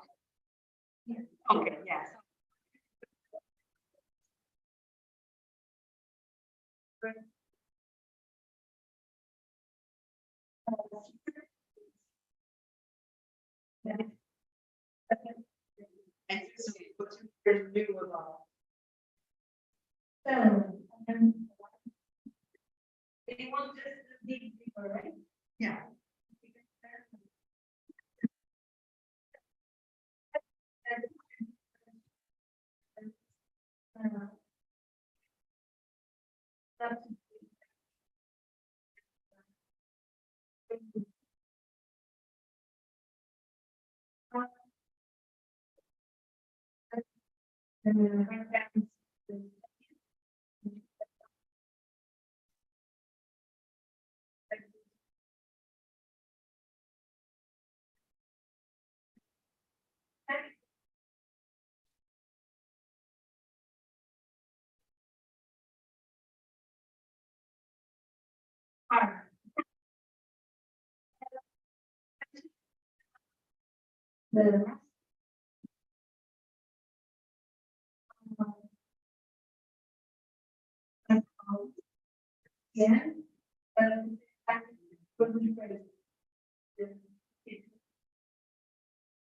[SPEAKER 2] Okay, yes. And so what's your new about?
[SPEAKER 7] they want just to dig deeper, right?
[SPEAKER 2] Yeah.
[SPEAKER 7] Yeah.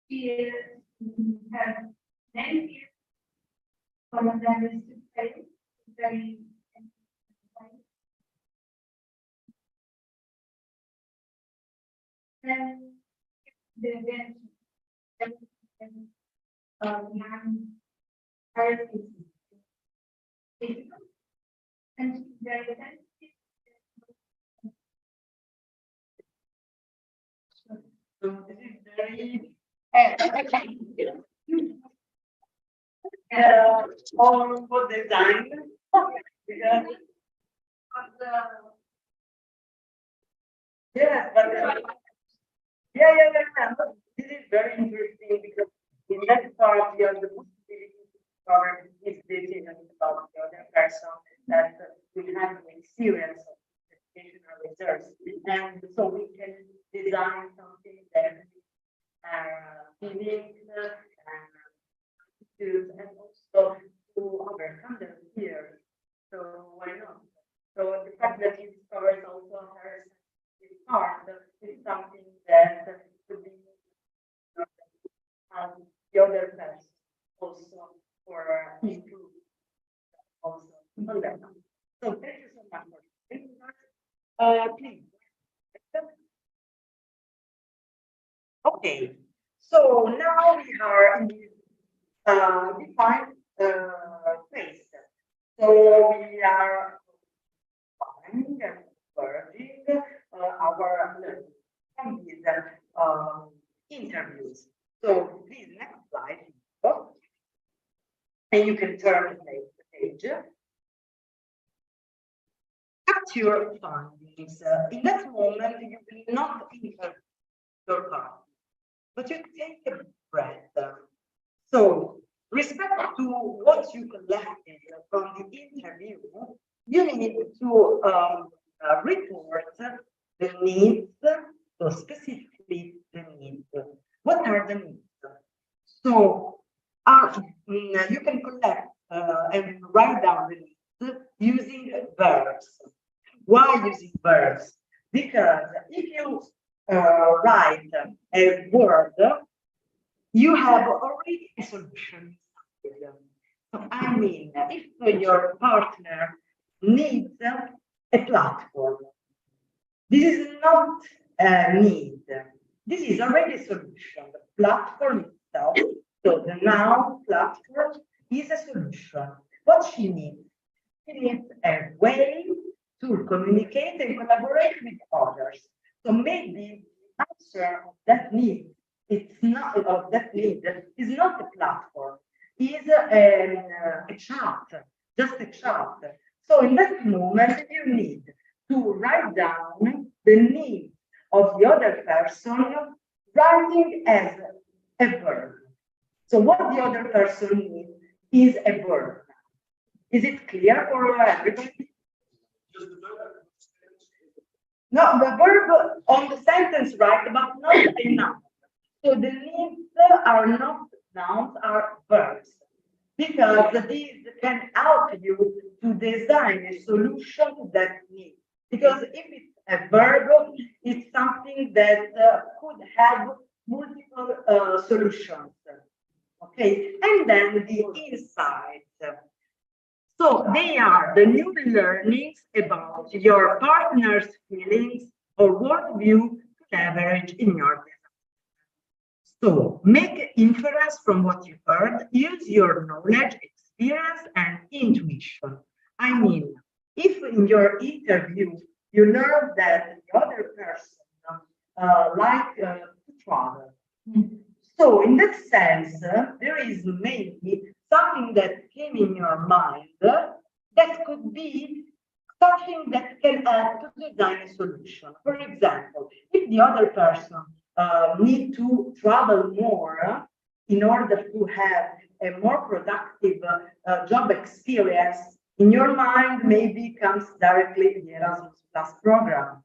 [SPEAKER 7] Here we have many years. Some of them is to fail, very and the event young artists and very sensitive.
[SPEAKER 2] So this is very all for design. Yeah. Yes, but yeah. This is very interesting because in that part you have the possibility to discover this decision about the other person that we have the experience of educational research, and so we can design something that unique and also to overcome their fears. So why not? So the fact that you other person also for improve also on that. So thank you so much for being here. Please. Okay, so now we are in this defined phase. So we are defining and converging our learning from these interviews. So please, next slide. Oh, and you can turn the page. Capture your findings. In that moment, you will not interview your partner, but you take a breath. So, respect to what you collected from the interview, you need to report the needs, so specifically the needs. What are the needs? So, you can collect and write down the needs using verbs. Why using verbs? Because if you write a word, you have already a solution. So I mean, if your partner needs a platform, this is not a need. This is already a solution. The platform itself, so the noun platform is a solution. What she needs? She needs a way to communicate and collaborate with others. So maybe the answer of that need, it's not of that need, is not a platform, is a chat, just a chat. So in that moment, you need to write down the need of the other person, writing as a verb. So what the other person needs is a verb. Is it clear for everybody? No, the verb on the sentence, right, but not a noun. So the needs are not nouns, are verbs. Because these can help you to design a solution to that need. Because if it's a verb, it's something that could have multiple solutions. Okay, and then the insights. So they are the new learnings about your partner's feelings or worldview to leverage in your business. So make inference from what you heard, use your knowledge, experience, and intuition. I mean, if in your interview you learn that the other person like to travel, so in that sense, there is maybe something that came in your mind that could be something that can help to design a solution. For example, if the other person need to travel more in order to have a more productive job experience, in your mind maybe comes directly the Erasmus Plus program.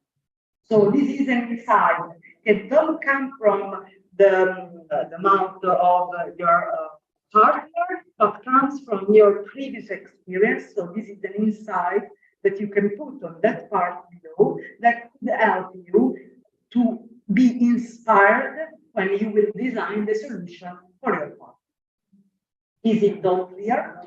[SPEAKER 2] So this is an insight. It don't come from the mouth of your partner, but comes from your previous experience. So this is an insight that you can put on that part below that could help you to be inspired when you will design the solution for your partner. Is it all clear?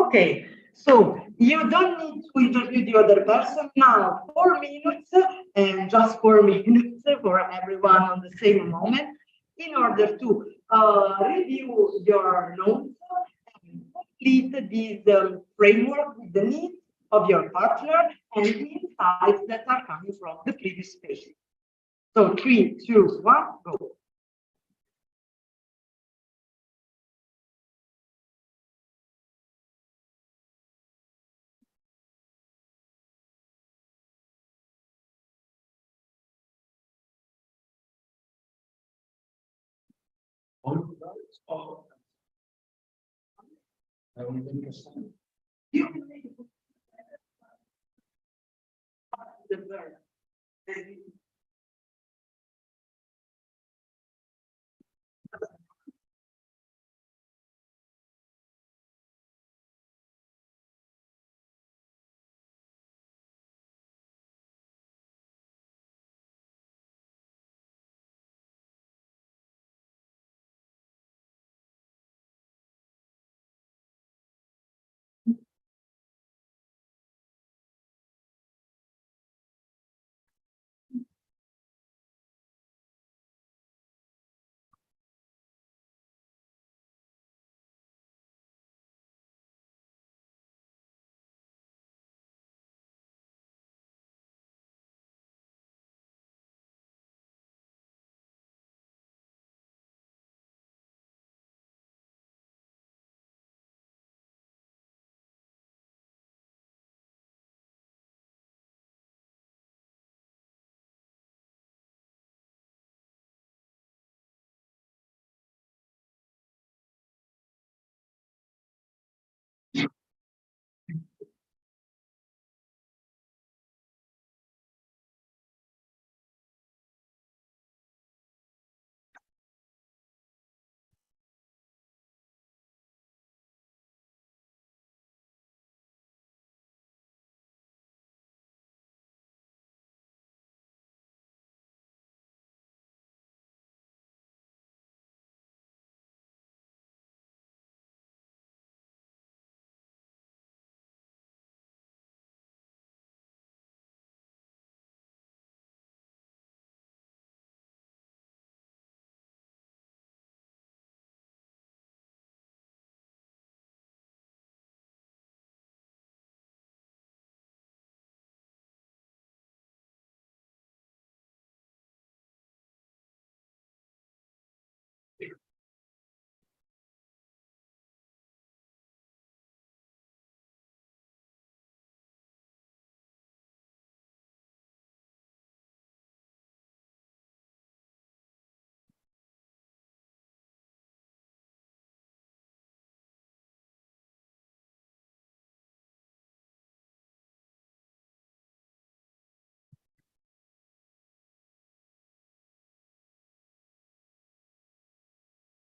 [SPEAKER 2] Okay, so you don't need to interview the other person now. 4 minutes and just 4 minutes for everyone on the same moment in order to review your notes and complete this framework with the needs of your partner and the insights that are coming from the previous page. So 3, 2, 1, go. You can make the verb.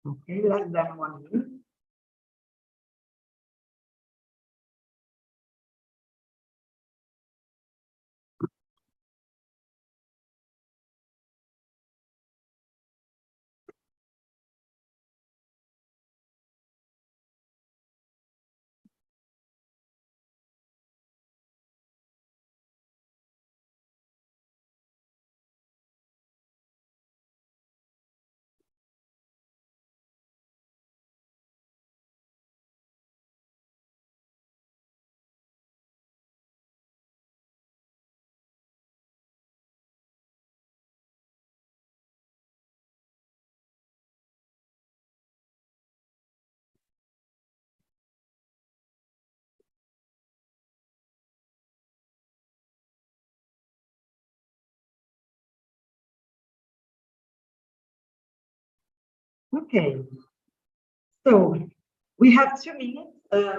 [SPEAKER 2] Okay, less than 1 minute. Okay, so we have 2 minutes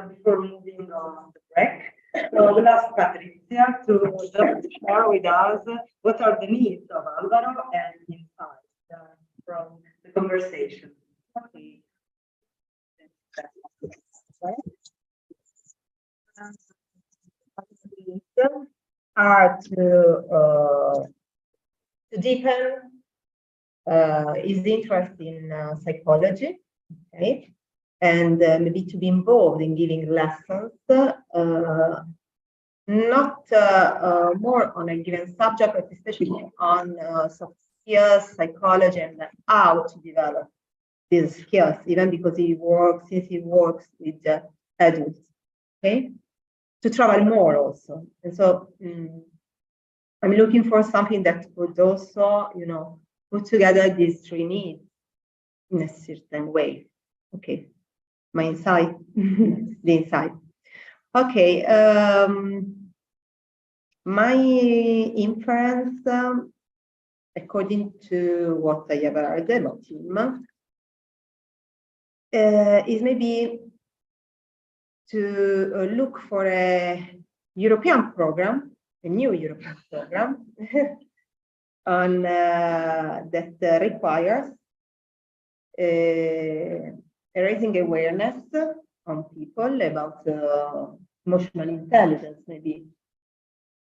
[SPEAKER 2] before moving on the break. So we'll ask Patrizia to just share with us what are the needs of Alvaro and insights from the conversation. Okay. Are to deepen his interest in psychology, okay, and maybe to be involved in giving lessons, not more on a given subject, but especially on soft skills, psychology, and how to develop these skills, even because since he works with adults, okay, to travel more also. And so I'm looking for something that would also, put together these three needs in a certain way. Okay, my insight, the insight. Okay, my inference, according to what I have heard about him, is maybe to look for a European program, a new European program, on that requires raising awareness on people about emotional intelligence, maybe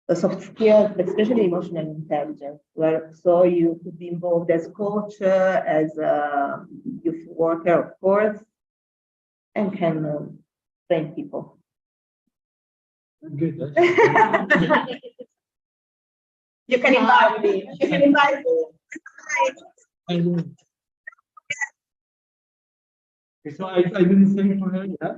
[SPEAKER 2] the soft skills, but especially emotional intelligence, where so you could be involved as coach, as a youth worker, of course, and can train people.
[SPEAKER 3] Good.
[SPEAKER 2] You can invite me. You can invite me.
[SPEAKER 3] So I didn't say for her, yeah?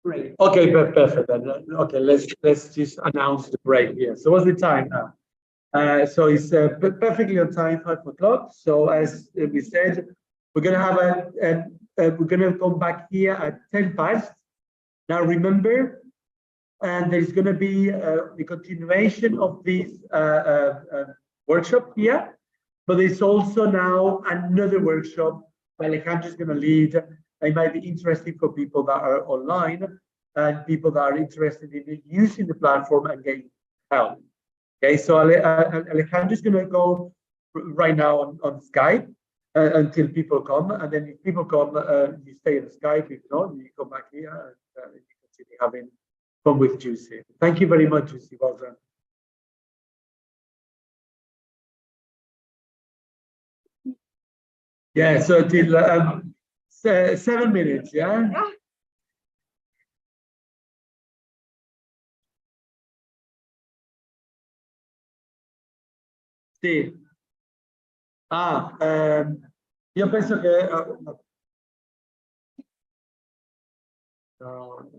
[SPEAKER 3] Great. Okay, perfect. Okay, let's just announce the break here. So what's the time now? So it's perfectly on time, 5 o'clock. So as we said, we're gonna have we're gonna come back here at 10 past. Now remember, and there's gonna be the continuation of this workshop here, but there's also now another workshop where Alejandro is gonna lead. It might be interesting for people that are online and people that are interested in using the platform and getting help. Okay, so Alejandro is going to go right now on Skype until people come, and then if people come, you stay on Skype. If not, you come back here and you continue having fun with Juicy. Thank you very much, Juicy. Well done. Yeah, so till 7 minutes, yeah? Sì. Io penso che... no.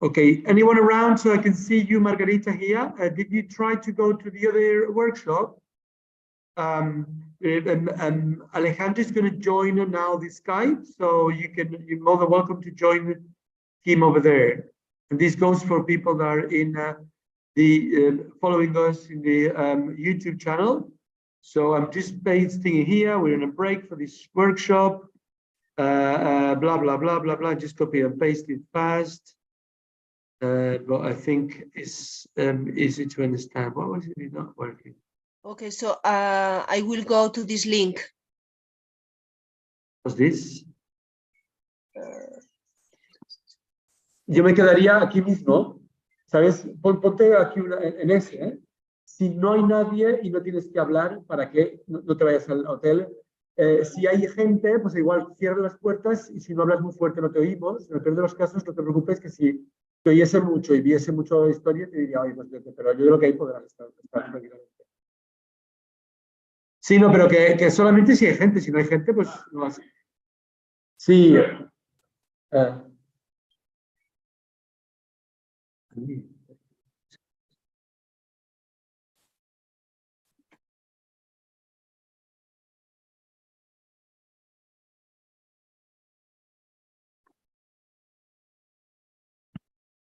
[SPEAKER 3] Okay, anyone around so I can see you, Margarita, here? Did you try to go to the other workshop? Alejandro is going to join now the Skype, so you're more than welcome to join him over there. And this goes for people that are in following us in the YouTube channel. So I'm just pasting here. We're in a break for this workshop. Blah blah blah blah blah. Just copy and paste it fast. But I think it's easy to understand. Why was it not working?
[SPEAKER 11] Okay, so I will go to this link.
[SPEAKER 3] What's this? Yo me quedaría aquí mismo, ¿sabes? Ponte aquí en ese, ¿eh? Si no hay nadie y no tienes que hablar, ¿para qué? No te vayas al hotel. Si hay gente, pues igual cierra las puertas y si no hablas muy fuerte no te oímos. En el peor de los casos, no te preocupes que si te oyese mucho y viese mucho historia, te diría, oye, pues pero yo creo que ahí podrás estar tranquilamente. Sí, no, pero que solamente si hay gente. Si no hay gente, pues no hace. Sí.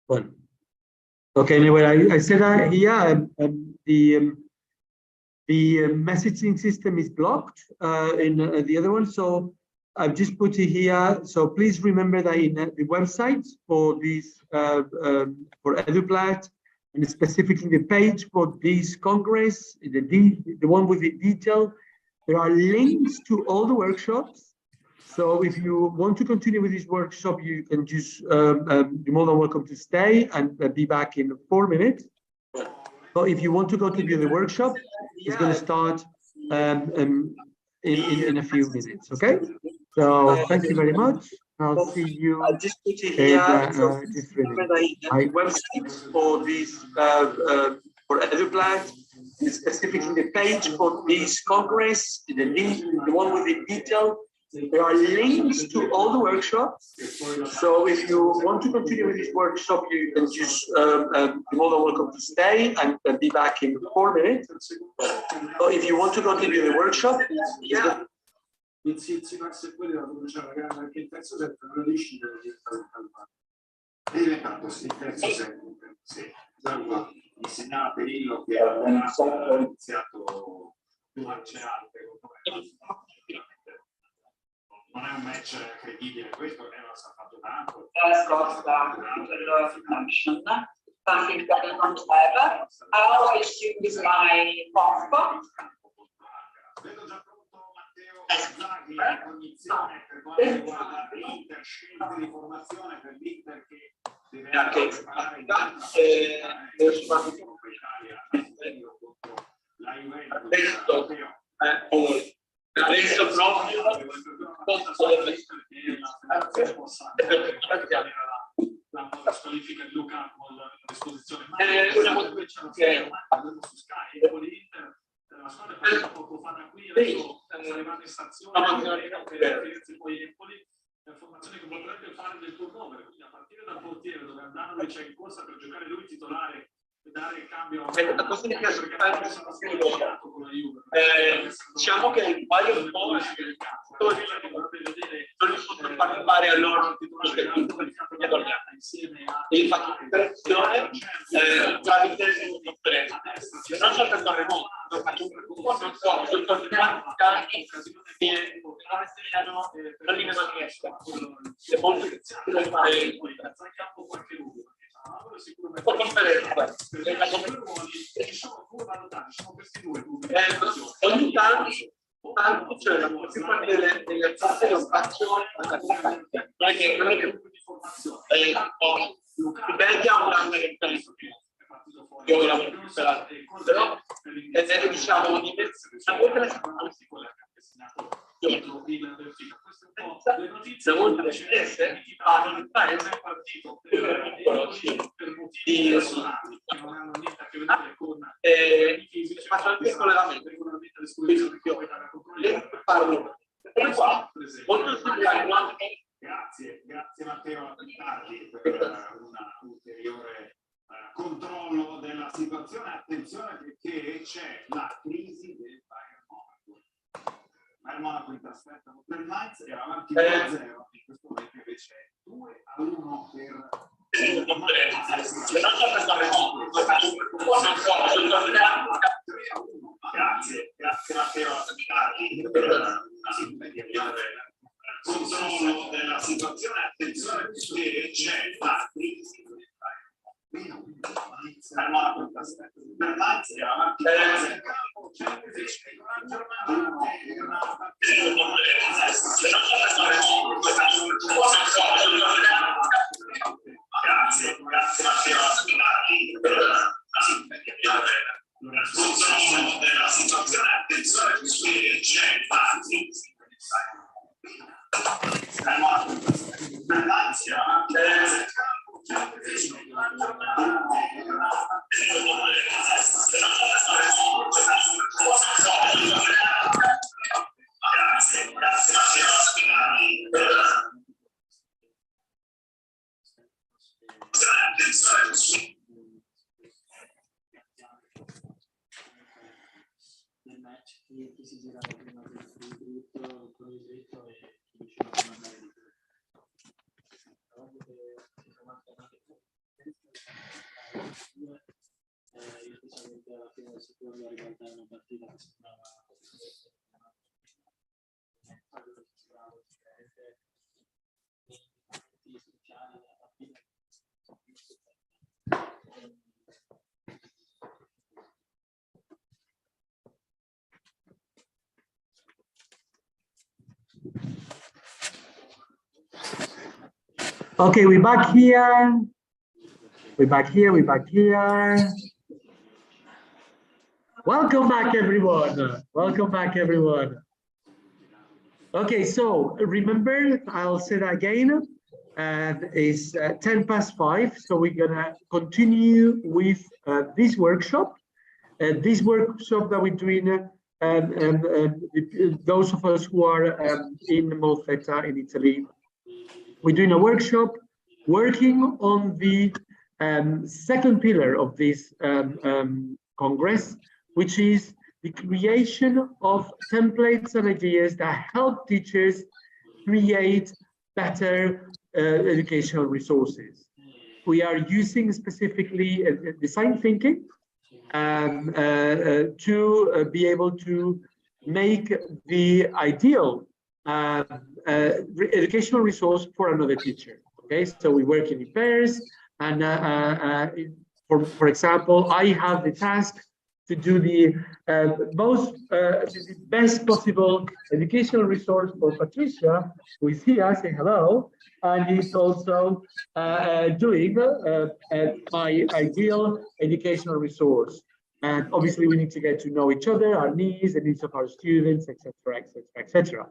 [SPEAKER 3] Well, okay, anyway, I said here the messaging system is blocked in the other one, so I've just put it here. So please remember that in the website for this for EduPlat, and specifically the page for this Congress, the one with the detail, there are links to all the workshops. So if you want to continue with this workshop, you can just, you're more than welcome to stay and be back in 4 minutes. But if you want to go to the workshop, it's going to start in a few minutes, okay? So thank you very much. I'll see you in just 3 minutes. My website for this, for EduPlat, specifically the page for this Congress, the link, the one with the detail. There are links to all the workshops. So if you want to continue with this workshop, you can just, you're more than welcome to stay and be back in 4 minutes. But if you want to continue the workshop,
[SPEAKER 10] non è un match credibile, questo è lo sta fatto tanto.
[SPEAKER 2] Something that I don't have. I always use my passport.
[SPEAKER 10] Vedo già pronto Matteo Zaghi in cognizione per quanto riguarda l'Inter, scelte di formazione per l'Inter che deve anche preparare in la Juventus. Adesso proprio la squalifica di Lukaku all'esposizione su Sky la squadra è partita poco fa da qui, adesso sta arrivando in stazione per poi Empoli, la formazione che potrebbe fare del turnover, quindi a partire dal portiere dove Andanovic è in corsa per giocare lui titolare e dare il cambio
[SPEAKER 1] la cosa mi piace con la Juve. Diciamo che il paio un po' non li posso far fare a loro e fa interazione tramite conferenza, non soltanto a remoto, lo faccio non so, soltanto non li vedo riesco, è molto difficile fare ogni tanto c'è la possibilità delle cose lo faccio non è che in Belgio ha un anno che penso io lavoro più per altri però è diciamo una volta la settimana la volta le stesse fanno il paese partito per motivi personali che non hanno niente a che vedere con faccio anche il collegamento parlo molto similare
[SPEAKER 12] Grazie Matteo per un ulteriore controllo della situazione. Attenzione perché c'è la crisi del Bayern Monaco. Bayern Monaco in trasferta contro il Mainz era avanti 2-0, in questo momento invece è 2-1 per grazie Matteo per controllo della situazione. Attenzione perché c'è la crisi del Bayern Monaco in trasferta contro il Mainz era avanti 2-0 in campo, c'è invece una giornata grazie Matteo per controllo della situazione. Attenzione perché c'è la crisi
[SPEAKER 13] nel match che si girava prima con il dritto, con il dritto e chi diceva di mandare di io specialmente alla fine del secondo ribaltare una partita che sembrava sociali della partita.
[SPEAKER 3] Okay, we're back here. We're back here. We're back here. Welcome back, everyone. Welcome back, everyone. Okay, so remember, I'll say that again. It's 5:10, so we're gonna continue with this workshop. This workshop that we're doing, those of us who are in Molfetta in Italy, we're doing a workshop working on the second pillar of this Congress, which is the creation of templates and ideas that help teachers create better educational resources. We are using specifically design thinking to be able to make the ideal educational resource for another teacher. Okay, so we work in pairs, and for example, I have the task to do the best possible educational resource for Patricia, who is here. Say hello, and he's also doing my ideal educational resource. And obviously, we need to get to know each other, our needs, the needs of our students, etc., etc., etc.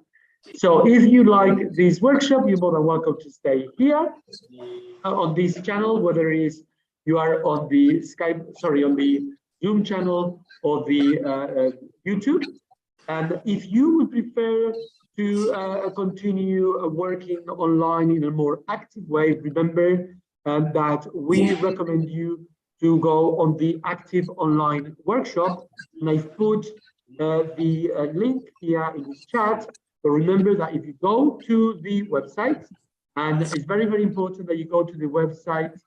[SPEAKER 3] So if you like this workshop, you're more than welcome to stay here on this channel, whether it is you are on the on the Zoom channel or the YouTube. And if you would prefer to continue working online in a more active way, remember that we recommend you to go on the active online workshop. And I've put the link here in this chat. So remember that if you go to the website, and it's very, very important that you go to the website,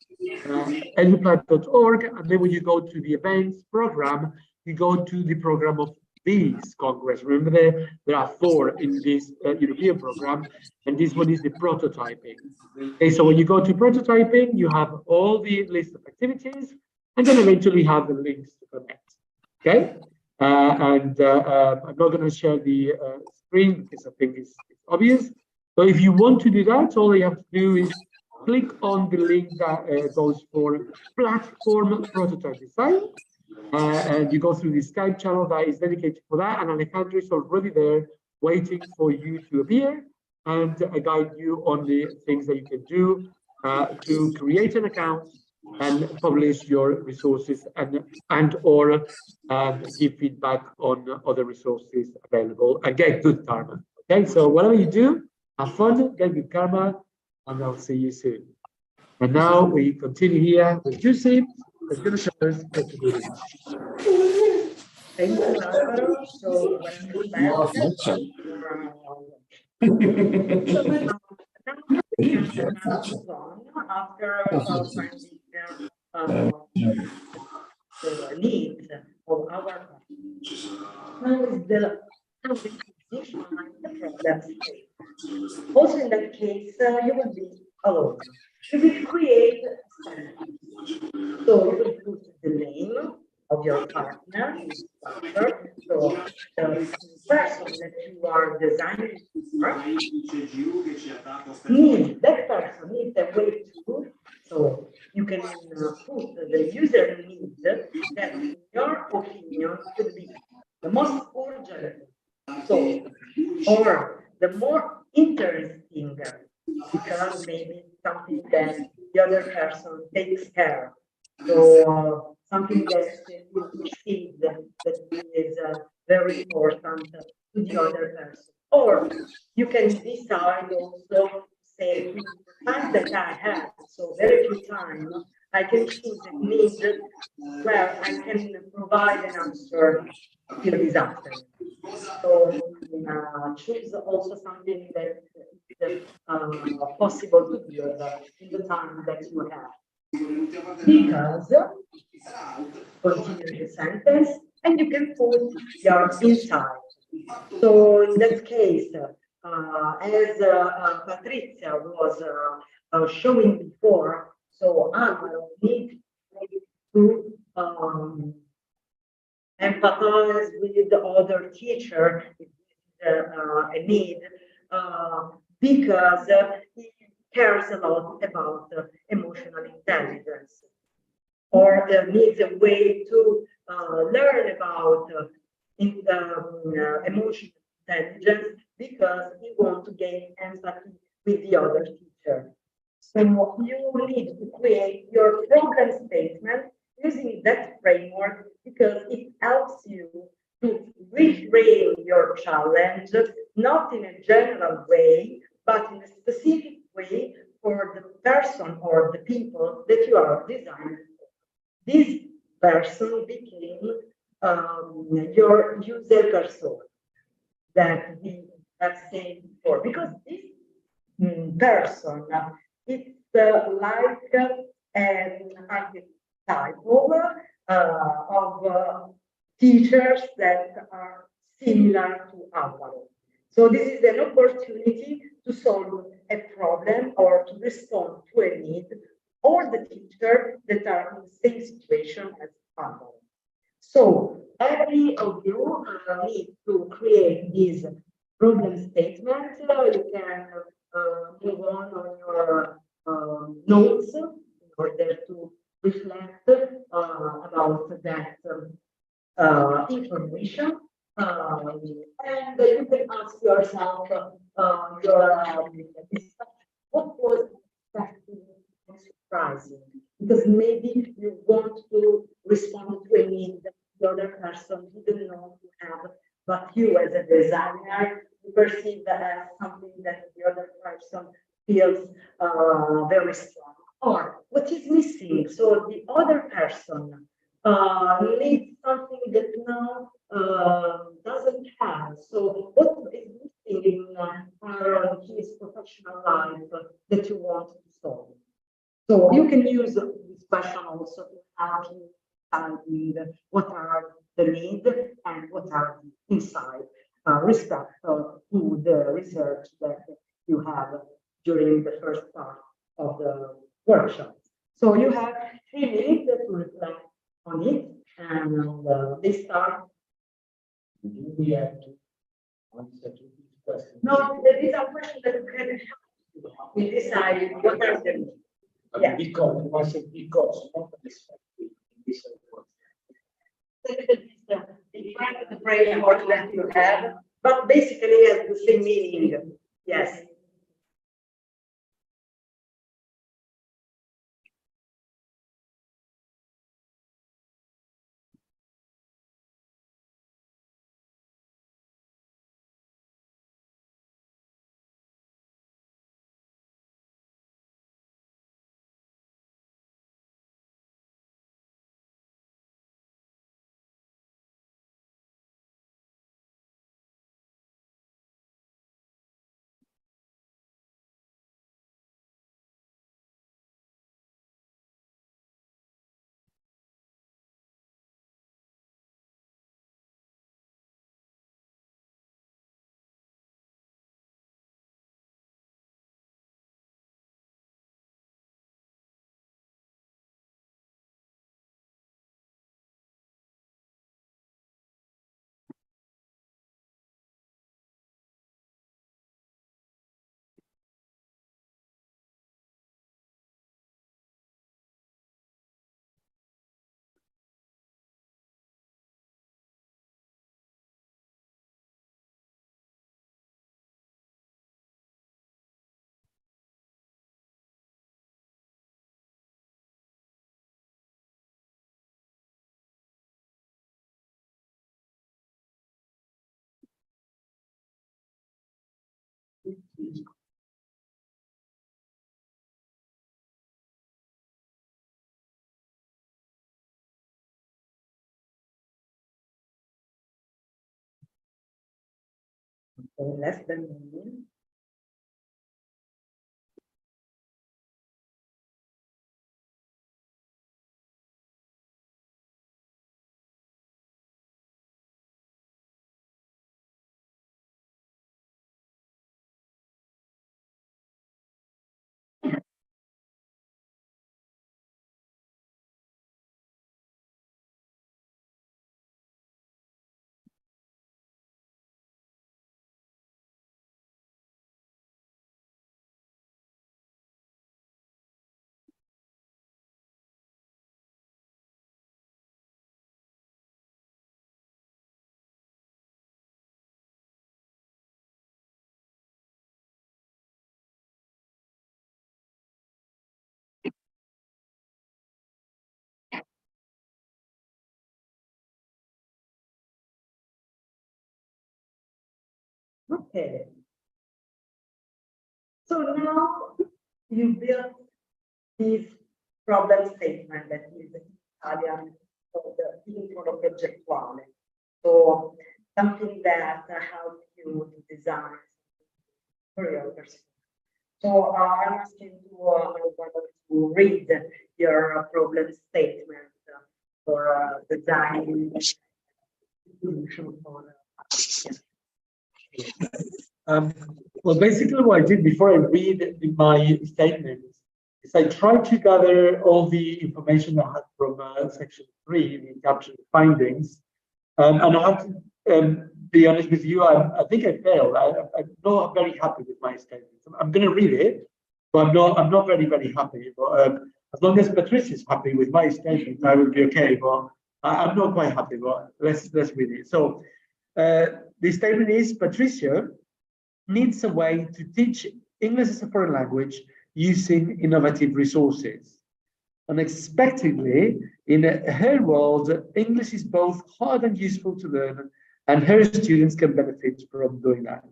[SPEAKER 3] EduPlat-E1-IT-4, and then when you go to the events program, you go to the program of this Congress. Remember, there are 4 in this European program, and this one is the prototyping. Okay, so when you go to prototyping, you have all the list of activities, and then eventually have the links to connect. Okay, I'm not going to share the screen because I think it's obvious. So if you want to do that, all you have to do is click on the link that goes for platform prototype design, and you go through the Skype channel that is dedicated for that, and Alejandro is already there waiting for you to appear and guide you on the things that you can do to create an account and publish your resources and or give feedback on other resources available and get good karma. Okay, so whatever you do, Have fun, get good karma, and I'll see you soon. And now we continue here with Jussi, who's going to show us what to do.
[SPEAKER 2] Thank you, Alvaro. So welcome back. After finding the needs of our customers. Now is the how we define the problem state. Also in that case, you will be alone. You will create a sentence. So you will put the name of your partner in the structure. So the person that you are designing for needs, that person needs a way to, so you can put the user needs that in your opinion could be the most urgent, so, or the more interesting, because maybe something that the other person takes care. So something that you perceive that is very important to the other person. Or you can decide also to say, with the time that I have, so very few time, I can choose a need where I can provide an answer till this afternoon. So choose also something that is possible to do in the time that you have. Because continue the sentence and you can put your insight. So in that case, as Patrizia was showing before, so Alvaro needs to empathize with the other teacher, a need, because he cares a lot about emotional intelligence, or needs a way to learn about emotional intelligence because he wants to gain empathy with the other teacher. So you need to create your problem statement using that framework because it helps you to reframe your challenge, not in a general way, but in a specific way for the person or the people that you are designing for. This person became your user persona that we have said before, because this person, it's like an archetype of teachers that are similar to Alvaro. So this is an opportunity to solve a problem or to respond to a need, all the teachers that are in the same situation as Alvaro. So every of you need to create this problem statement. You can move on your notes in order to reflect about that information. And you can ask yourself what was exactly surprising, because maybe you want to respond to a need that the other person didn't know you have, but you as a designer, you perceive that as something that the other person feels very strong. Or what is missing? So the other person needs something that now doesn't have. So what is missing in his professional life that you want to solve? So you can use this question also to help you understand what are the needs and what are the inside respect to the research that you have during the first part of the workshop. So you have 3 minutes to reflect on it, and they start.
[SPEAKER 3] Do we have to answer to these questions?
[SPEAKER 2] No, these are questions that we can help. We decide what are the needs. Yeah.
[SPEAKER 3] Because, not the
[SPEAKER 2] the framework that you have, but basically has the same meaning. Yes. So less than mean. Okay. So now you build this problem statement that is Italian for the intro progettuale. So something that helps you to design for your person. So I'm asking to read your problem statement for designing solution for
[SPEAKER 3] Well, basically what I did before I read my statement is I tried to gather all the information I had from section 3, the caption findings, and I have to be honest with you, I think I failed. I'm not very happy with my statement. I'm going to read it, but I'm not very happy. But as long as Patricia is happy with my statement, I will be okay. But I'm not quite happy. But let's read it. So the statement is Patricia needs a way to teach English as a foreign language using innovative resources. Unexpectedly, in her world, English is both hard and useful to learn, and her students can benefit from doing that.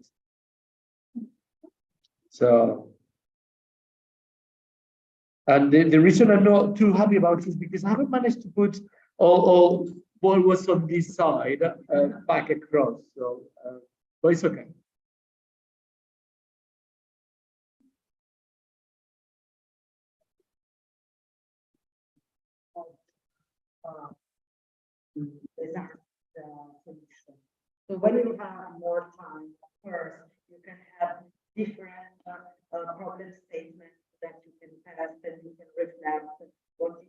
[SPEAKER 3] So, and the reason I'm not too happy about it is because I haven't managed to put all what was on this side back across. So, but it's okay.
[SPEAKER 2] design the solution. So when you have more time, of course, you can have different problem statements that you can test and you can reflect what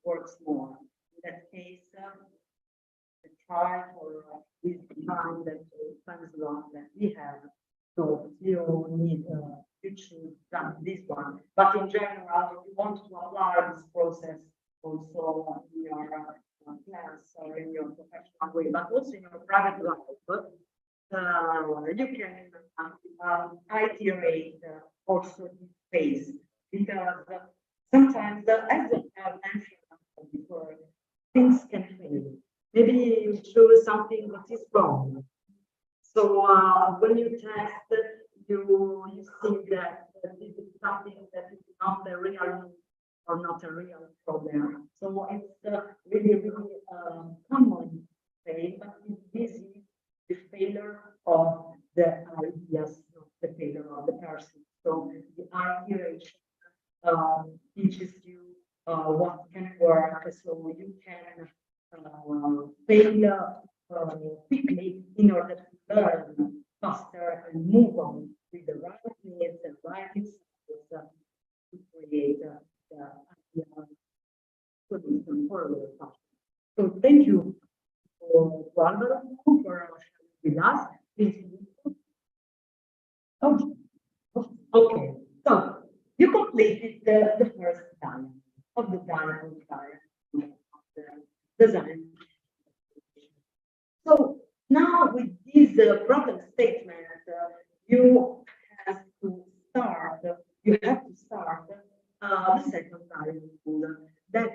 [SPEAKER 2] works more. In that case, the try for this time that times long that we have. So you need you choose this one. But in general, if you want to apply this process also in your class or in your professional way, but also in your private life, you can iterate also this phase because sometimes, as I mentioned before, things can fail. Maybe you choose something that is wrong. So when you test, you see that this is something that is not a real or not a real problem. So it's really common fail, but this is the failure of the ideas, not the failure of the person. So the iteration teaches you what can work, so you can fail quickly in order to learn faster and move on with the right needs and right insights to create the ideal solution for your problem. So thank you for Alvaro for sharing with us. Please. Okay. So you completed the first diagram of the diagram of the design. So now with this problem statement, you have to start the second diagram that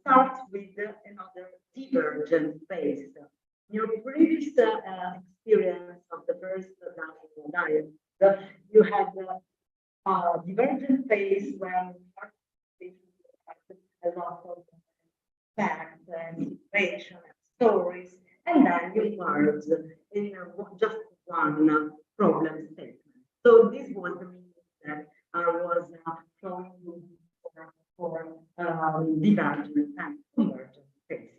[SPEAKER 2] starts with another divergent phase. Your previous experience of the first diagram, you had a divergent phase when a lot of facts and information and stories, and then you merge in just one problem statement. So this was the meaning that I was showing you for divergent and convergent case.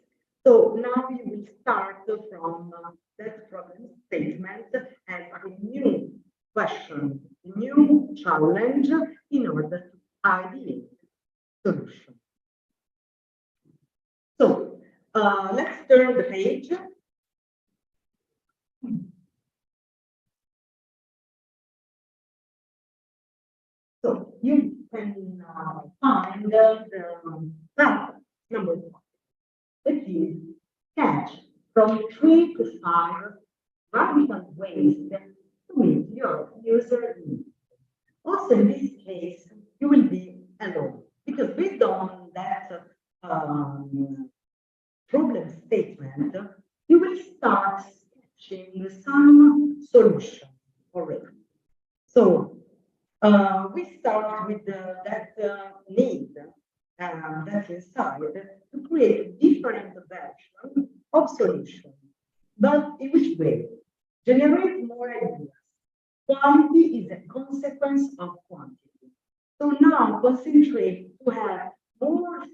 [SPEAKER 2] So now you will start from that problem statement as a new question, new challenge in order to ideate solution. So let's turn the page. So you can find the path number 1. It is sketch from 3 to 5 radical ways to meet your user needs. Also, in this case, you will be alone because based on that problem statement, you will start sketching some solution already. So we start with that need that's inside to create different versions of solution. But in which way? Generate more ideas. Quality is a consequence of quantity. So now concentrate to have more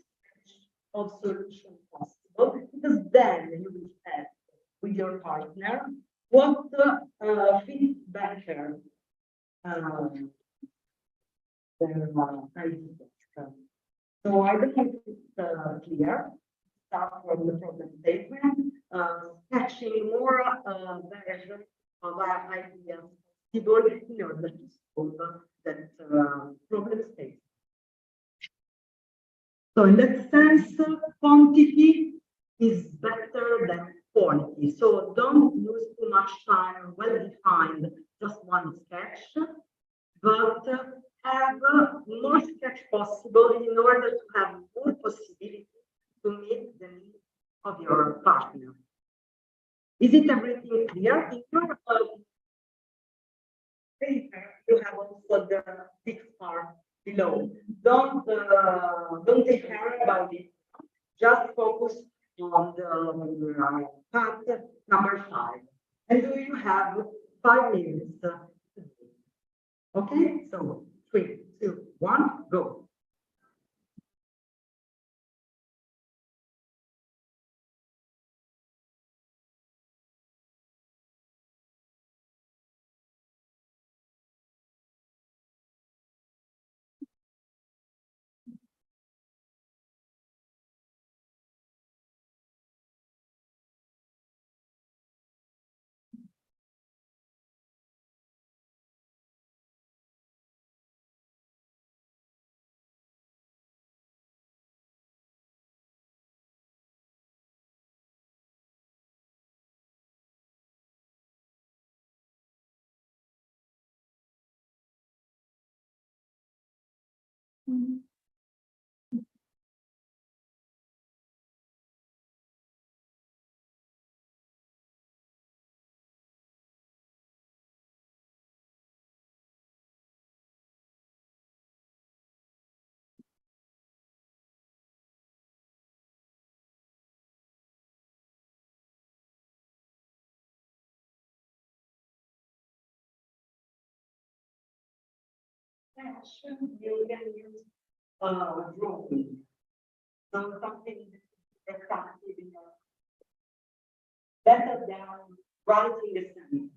[SPEAKER 2] of solution possible, because then you will test with your partner what fits better their ideas. So I don't think it's clear. Start from the problem statement, sketching more versions of our ideas possible in order to solve that problem statement. So in that sense, quantity is better than quality. So don't use too much time, well-defined, just one sketch, but have more sketch possible in order to have more possibility to meet the needs of your partner. Is it everything clear? In your paper, you have also the 6 part below. Don't take care about it. Just focus on the part number 5. And you have 5 minutes. Okay, so 3, 2, 1, go. You can use drawing. So something attractive in your better than writing a sentence.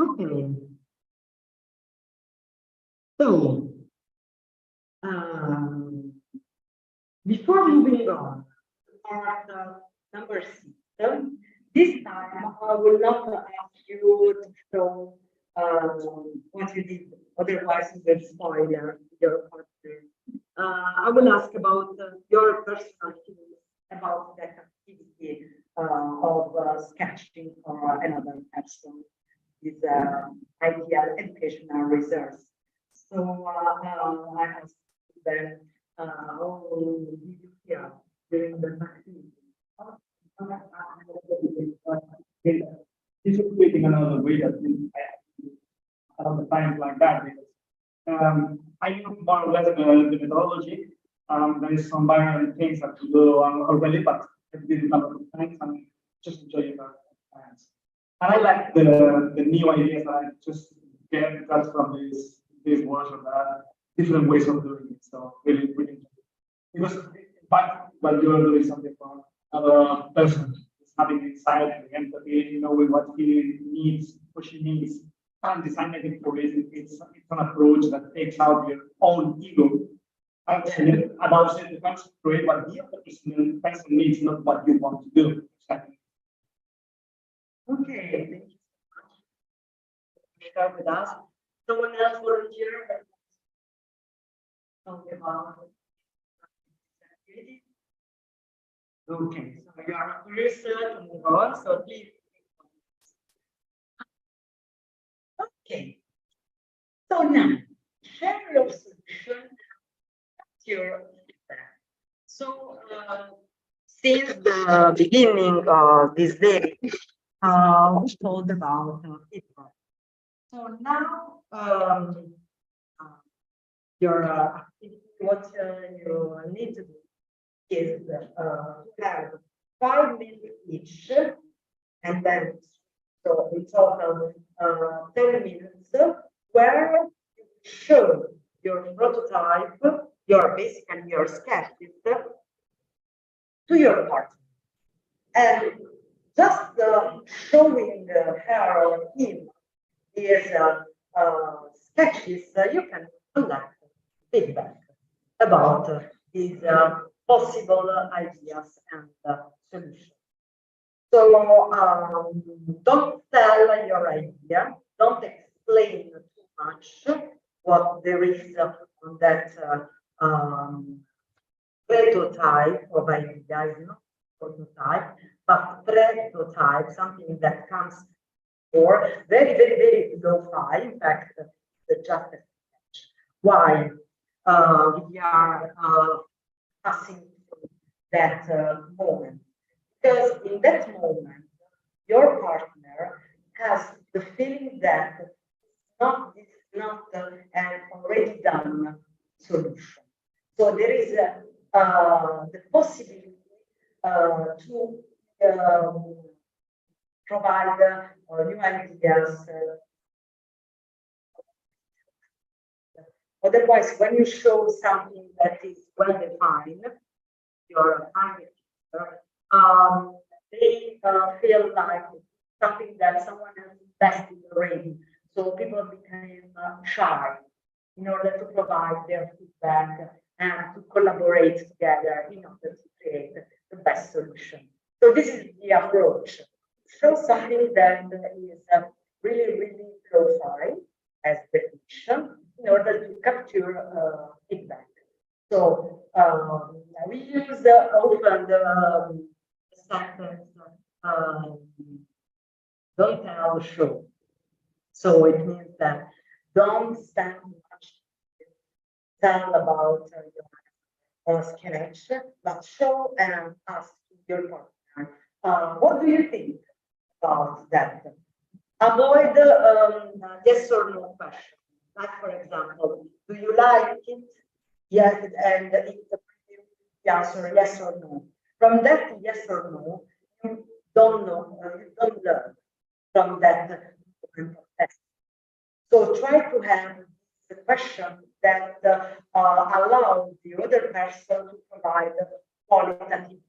[SPEAKER 2] Okay. So, before moving on, part number 6, this time I will not ask you to show what you did, otherwise you will spoil your partner. I will ask about your personal feelings about that activity of sketching for another person with ideal educational resource. So I asked them, how did you feel during the activity?
[SPEAKER 6] This is creating another way that I have the times like that because I know more or less the methodology. There is some binary things that to do already, but I did it a lot of times and just enjoy the clients. And I like the new ideas that I just get got from these workshops that are different ways of doing it. So really, really because in fact, when you're doing something for another person, it's having insight, the empathy, knowing what he needs, what she needs, and designing it for it. It's an approach that takes out your own ego and allows you to concentrate what the other person needs, not what you want to do. Exactly.
[SPEAKER 2] Okay, thank you so much. Start with us. Someone else volunteer? Talk about activity. Okay, so you are curious to move on, so please. Okay, so now share your solution, your feedback. So since the beginning of this day, we told about feedback. So now your activity, what you need to do is have 5 minutes each, and then so in total 10 minutes, where you show your prototype, basically your sketches to your partner, and just showing her or him these sketches, you can collect feedback about these possible ideas and solutions. So don't tell your idea, don't explain too much what there is on that prototype of ideas, not prototype, but prototype, something that comes for very, very, very low-fi. In fact, just a sketch. Why we are passing through that moment? Because in that moment, your partner has the feeling that this is not an already done solution. So there is the possibility to provide new ideas. Otherwise, when you show something that is well defined, your target, they feel like something that someone has invested already. So people became shy in order to provide their feedback and to collaborate together in order to create the best solution. So this is the approach. Show something that is really, really lo-fi as definition in order to capture feedback. So we use often the sentence, don't tell, show. So it means that don't spend much tell about your sketch, but show and ask your partner, what do you think about that? Avoid yes or no question. Like, for example, do you like it? Yes, and if the answer yes or no. From that yes or no, you don't know, you don't learn from that. So try to have the question that allows the other person to provide qualitative.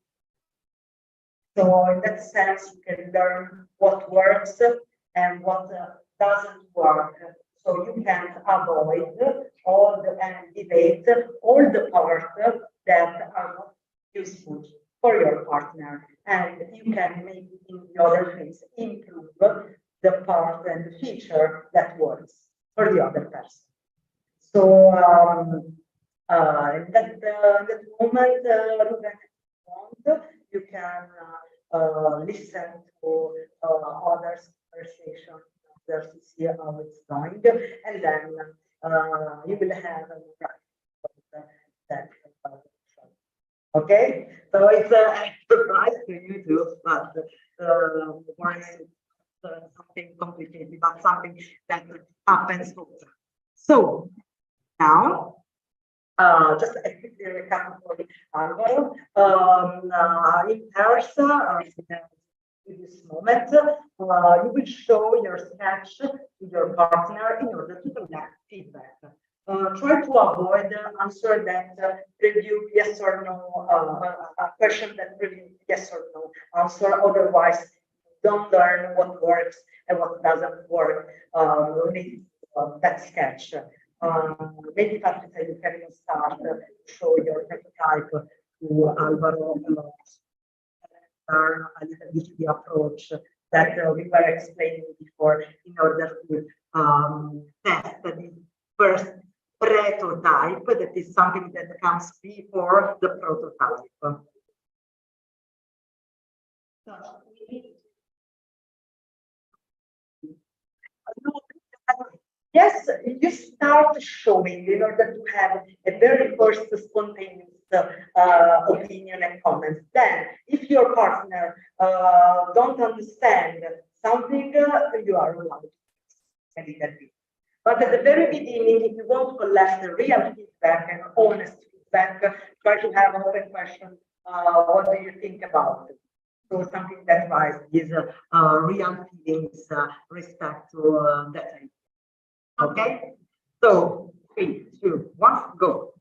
[SPEAKER 2] So in that sense, you can learn what works and what doesn't work. So you can avoid all the and debate all the parts that are not useful for your partner, and you can make in the other case improve the part and the feature that works for the other person. So that moment, Ruben, you can listen to others' conversation, others to see how it's going, and then you will have a practice that. Okay, so it's a surprise to you too, but once it's something complicated, but something that happens often. So now, just a quick recap for Alvaro. In Paris, in this moment, you will show your sketch to your partner in order to collect feedback. Try to avoid answer that review yes or no, a question that review yes or no answer. Otherwise, don't learn what works and what doesn't work. That sketch. Maybe Patricia, you can start to show your prototype to Alvaro, learn a little bit the approach that we were explaining before in order to test the first prototype, that is something that comes before the prototype. Yes, you start showing in order to have a very first spontaneous opinion and comments. Then, if your partner don't understand something, you are allowed a little bit. But at the very beginning, if you want to collect the real feedback and honest feedback, try to have an open question. What do you think about it? So something that drives these real feelings, respect to that. Okay, so 3, 2, 1, go.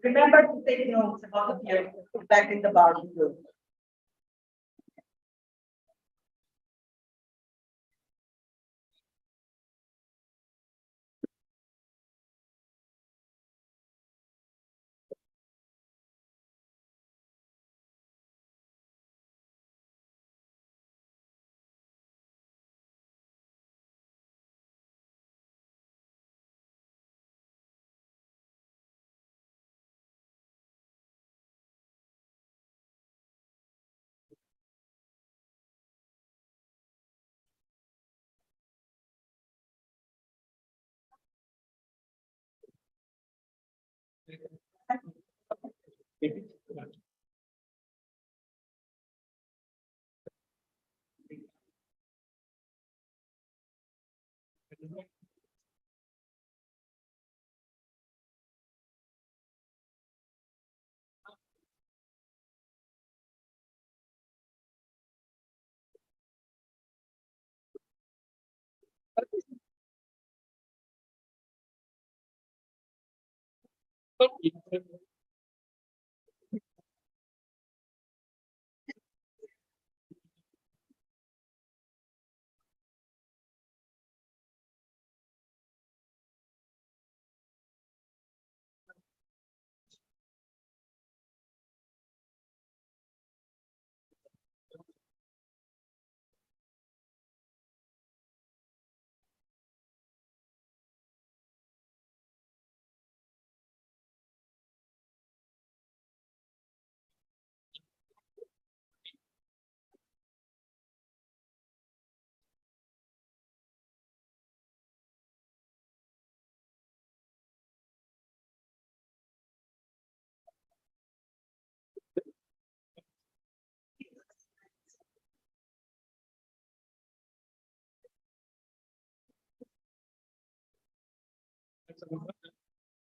[SPEAKER 2] Remember to take notes about your feedback in the bar.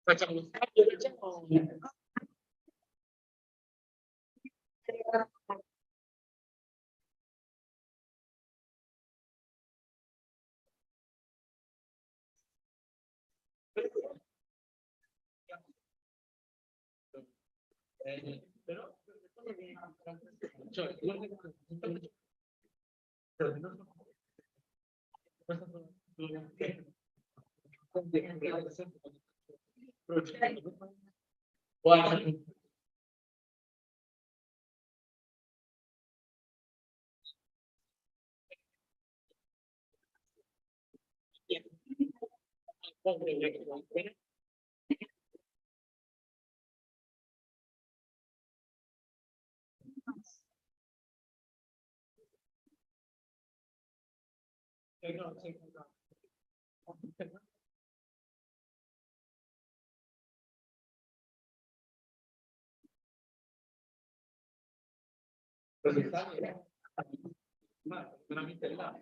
[SPEAKER 3] facciamo lo scambio, facciamo... Però, cioè, veramente là.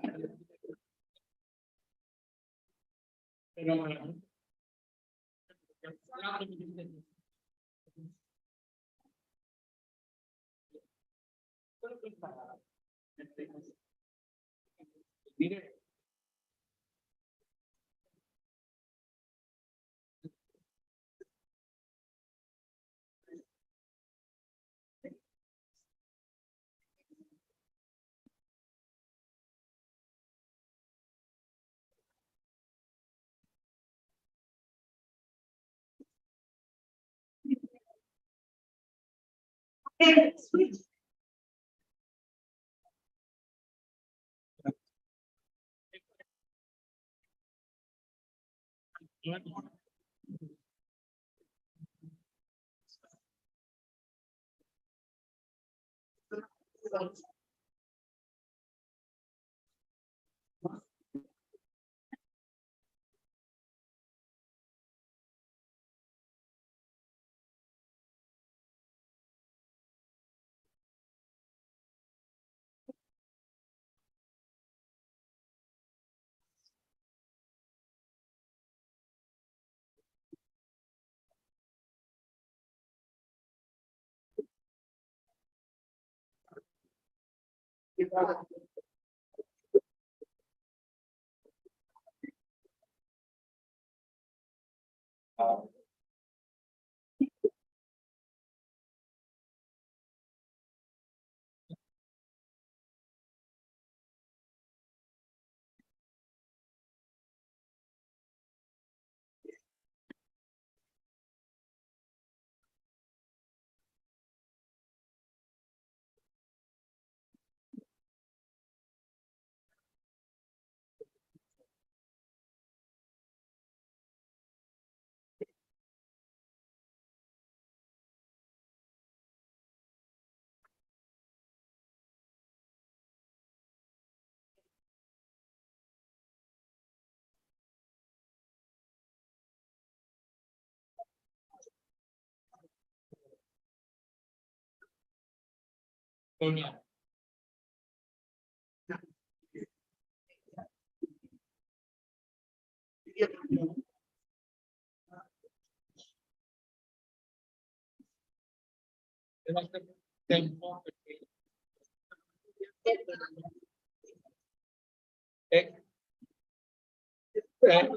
[SPEAKER 3] Tempo perché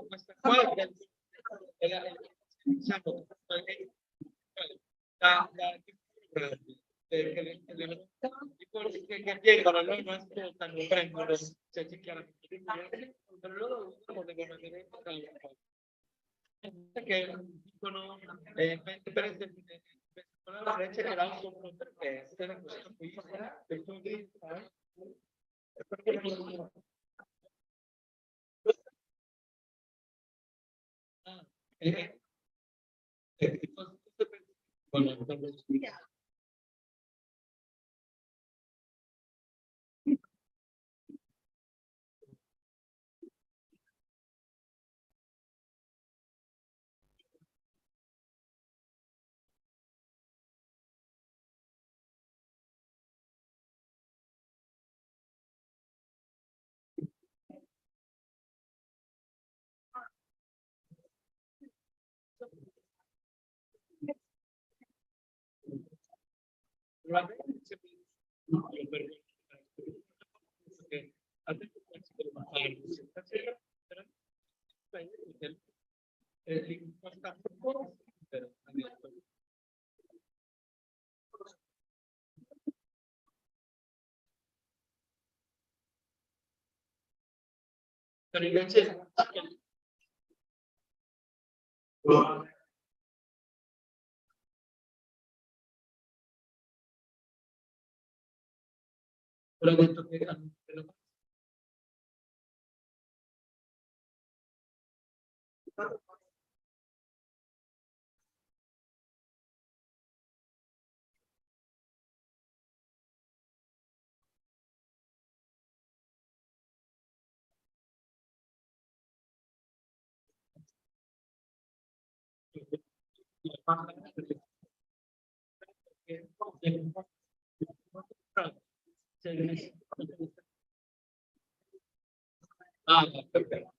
[SPEAKER 3] questa qua diciamo i corsi che chiedono noi non ascoltano, prendono, cioè ci chiaramente per loro devono avere perché dicono per esempio la legge che l'auto non perché essere questo qui per cui Però ho detto che ah, perfetto.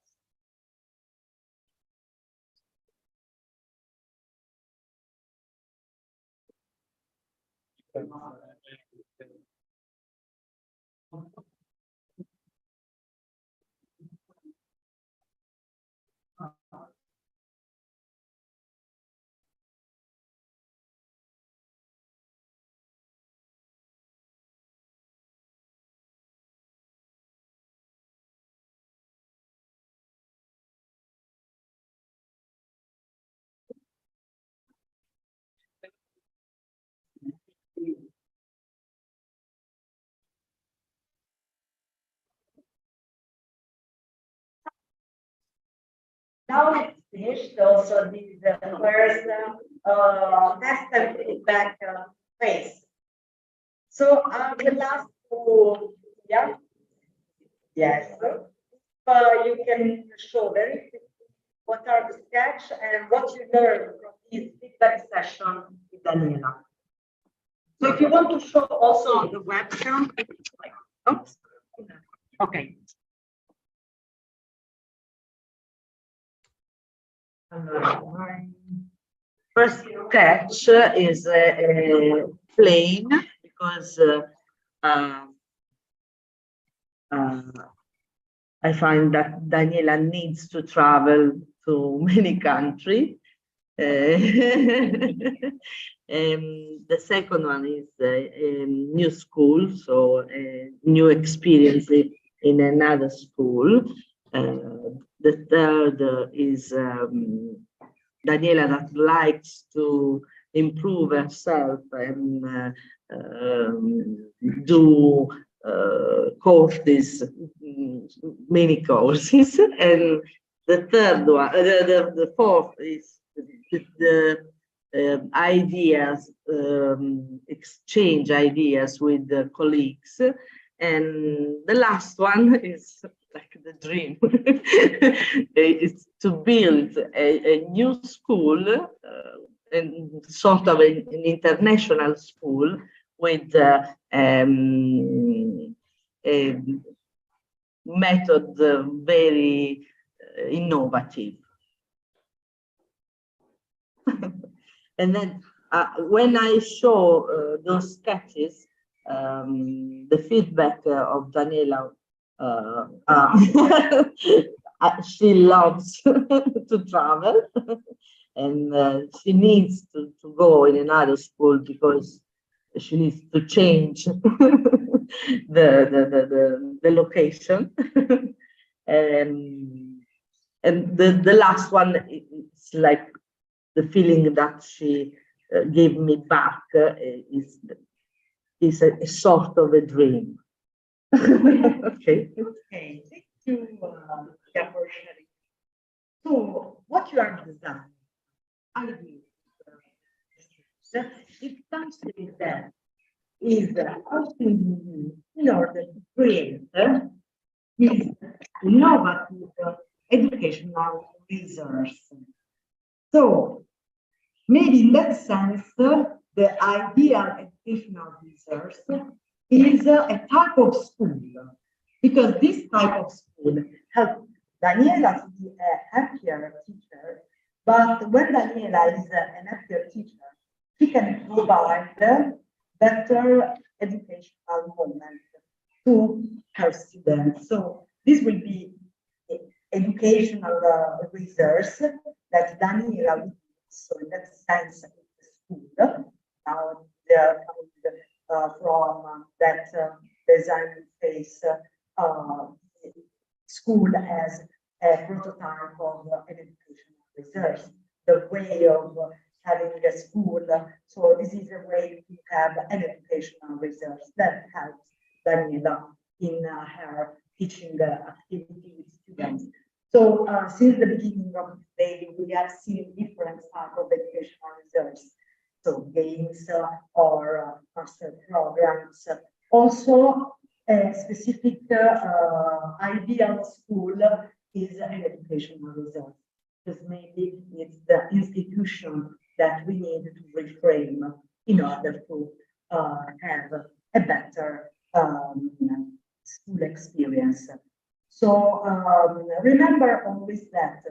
[SPEAKER 2] Now it's finished also this first test and feedback phase. So I will ask you, yeah, yes, you can show very quickly what are the sketch and what you learned from this feedback session with Daniela. So if you want to show also the webcam, oops, okay. First sketch is plain because I find that Daniela needs to travel to many countries. The second one is a new school, so a new experience in another school. The third is Daniela that likes to improve herself and do courses, many courses, and the third one, the fourth is the ideas, exchange ideas with the colleagues, and the last one is like the dream. It's to build a new school, and sort of an international school with a method very innovative. And then when I show those sketches, the feedback of Daniela, she loves to travel, and she needs to go in another school because she needs to change the location. And the last one is like the feeling that she gave me back is a sort of a dream. Okay. Okay, thank you, yeah, for sharing. So, what you are designing, it comes to me that is how to use in order to create this innovative educational resource. So, maybe in that sense, the ideal educational resource is a type of school, because this type of school helps Daniela to be a happier teacher, but when Daniela is an happier teacher, she can provide
[SPEAKER 5] better educational moment to her students. So this will be educational research that Daniela will do. So in that sense, it's a school. Now they're coming from that design phase school as a prototype of an educational research. The way of having a school. So this is a way to have an educational research that helps Daniela in her teaching activity with students. So since the beginning of the day, we have seen different types of educational research. So games or master programs. Also, a specific ideal school is an educational research, because maybe it's the institution that we need to reframe in order to have a better school experience. So remember always that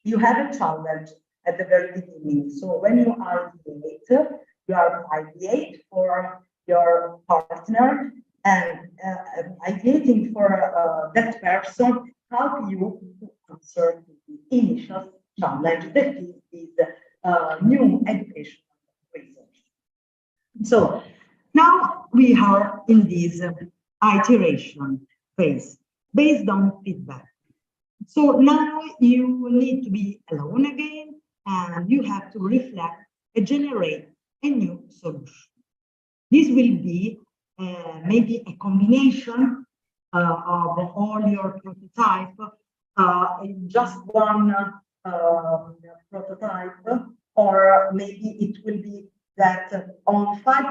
[SPEAKER 5] you have a challenge at the very beginning. So when you ideate for your partner, and ideating for that person help you to answer the initial challenge that is this new educational research. So now we are in this iteration phase based on feedback. So now you need to be alone again, and you have to reflect and generate a new solution. This will be maybe a combination of all your prototype in just one prototype, or maybe it will be that on 5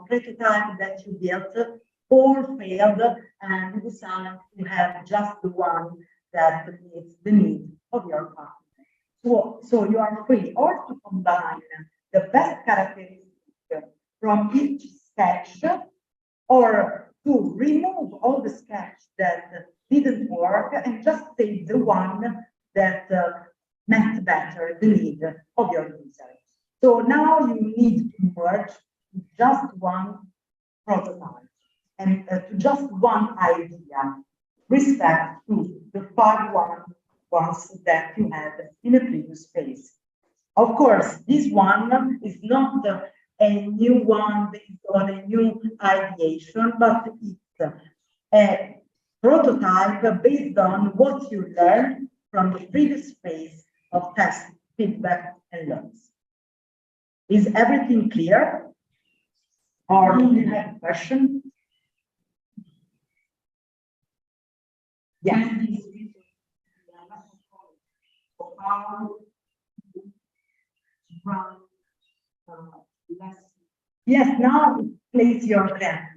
[SPEAKER 5] prototypes that you built, 4 failed, and you decide to have just the one that meets the need of your partner. So you are free or to combine the best characteristics from each sketch, or to remove all the sketches that didn't work and just take the one that met better the need of your user. So now you need to merge just one prototype and to just one idea, respect to the 5 ones that you had in a previous phase. Of course, this one is not a new one based on a new ideation, but it's a prototype based on what you learned from the previous phase of test, feedback, and learns. Is everything clear? Or do you have a question? Yes. Yes, now place your plan.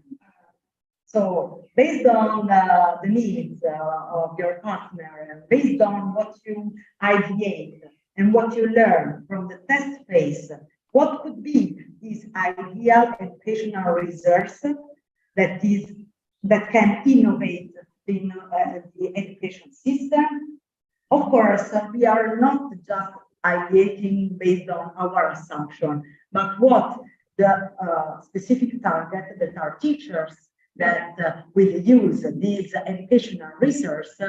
[SPEAKER 5] So based on the needs of your partner, and based on what you ideate and what you learn from the test phase, what could be this ideal educational resource that can innovate the education system? Of course, we are not just ideating based on our assumption, but what the specific target that our teachers that will use this educational resource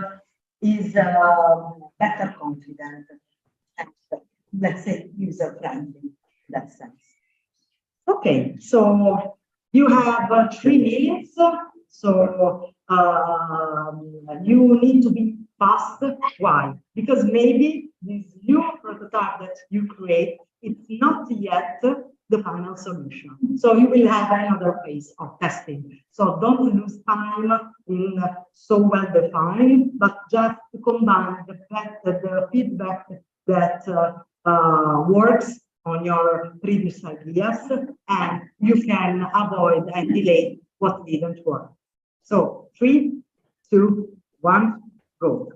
[SPEAKER 5] is better confident and, let's say, user-friendly in that sense. Okay, so you have 3 minutes, so you need to be fast. Why? Because maybe this new prototype that you create, it's not yet the final solution. So you will have another phase of testing. So don't lose time in so well defined, but just to combine the feedback that works on your previous ideas, and you can avoid and delay what didn't work. So 3, 2, 1, go.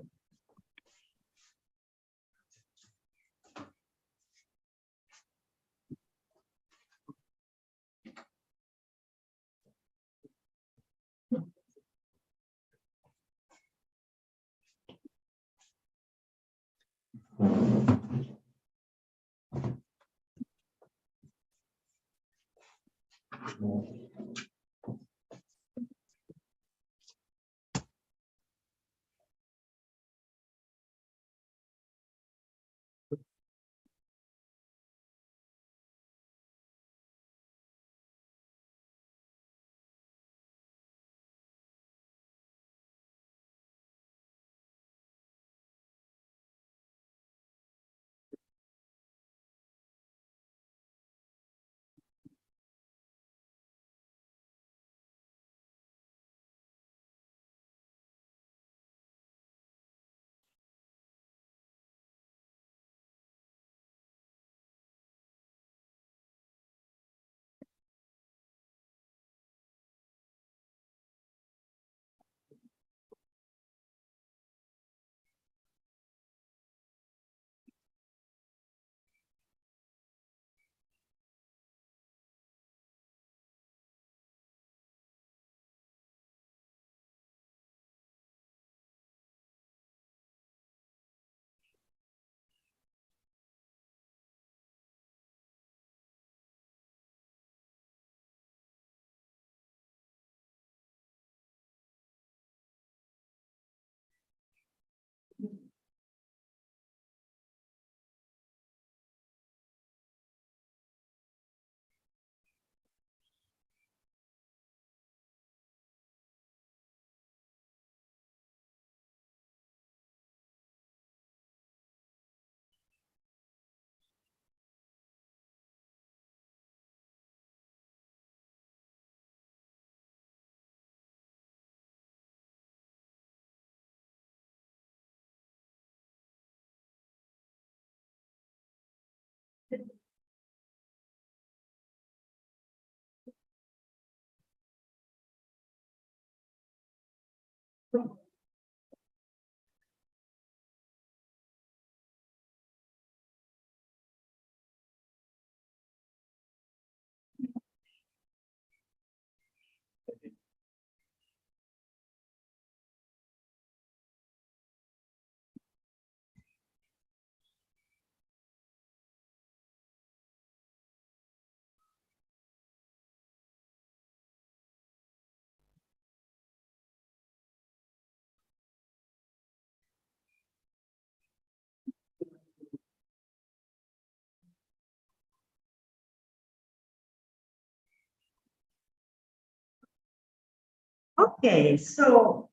[SPEAKER 2] Okay, so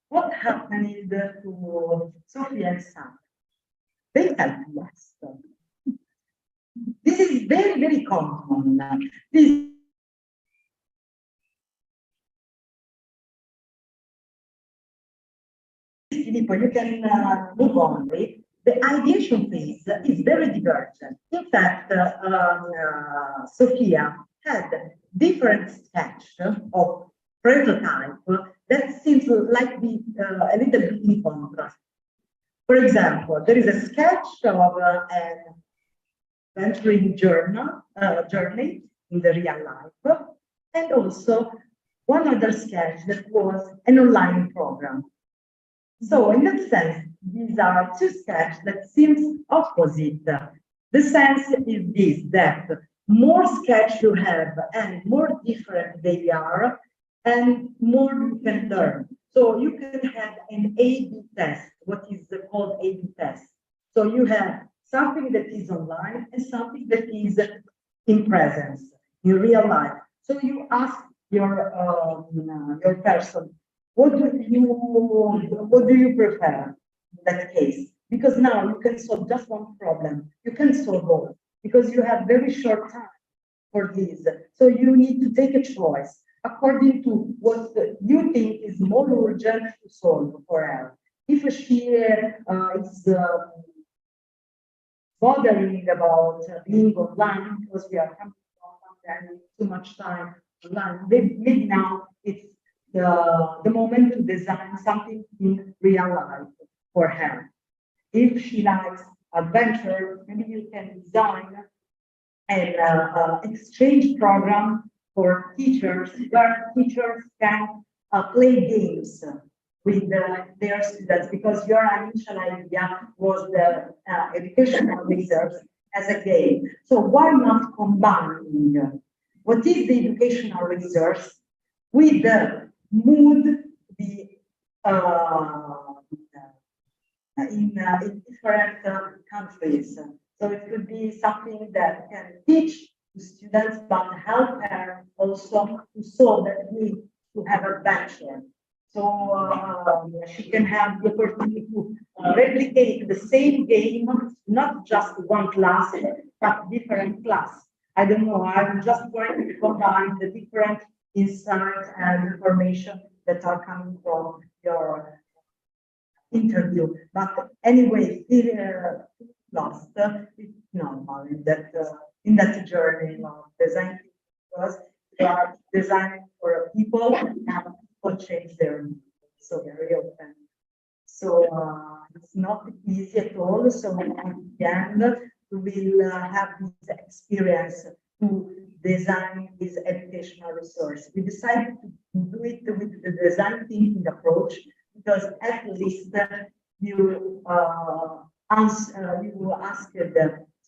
[SPEAKER 2] what happened to Sophie and Sam? They helped us. This is very, very common. This Filippo, you can move on. The ideation phase is very divergent. In fact, Sophia had different sketch of prototype that seems like be a little bit in contrast. For example, there is a sketch of an venturing journey in the real life, and also one other sketch that was an online program. So in that sense, these are two sketches that seems opposite. The sense is this, that more sketch you have and more different they are, and more you can learn. So you can have an A/B test, what is called A/B test. So you have something that is online and something that is in presence, in real life. So you ask your person, what do you prefer in that case? Because now you can solve just one problem. You can solve both because you have very short time for this. So you need to take a choice according to what you think is more urgent to solve for her. If she is bothering about being online because we are coming from spending too much time online, maybe now it's the moment to design something in real life for her. If she likes adventure, maybe you can design an exchange program for teachers where teachers can play games with their students, because your initial idea was the educational research as a game. So why not combining what is the educational research with the mood, the in different countries. So it could be something that can teach the students, but help her also to solve that need to have adventure. So she can have the opportunity to replicate the same game, not just one class, but different class. I don't know, I'm just going to combine the different insights and information that are coming from your interview. But anyway, still lost. It's normal that in that journey of design, because you are designing for people and people change their needs so very often. So it's not easy at all. So at the end, we will have this experience to design this educational resource. We decided to do it with the design thinking approach, because at least you ask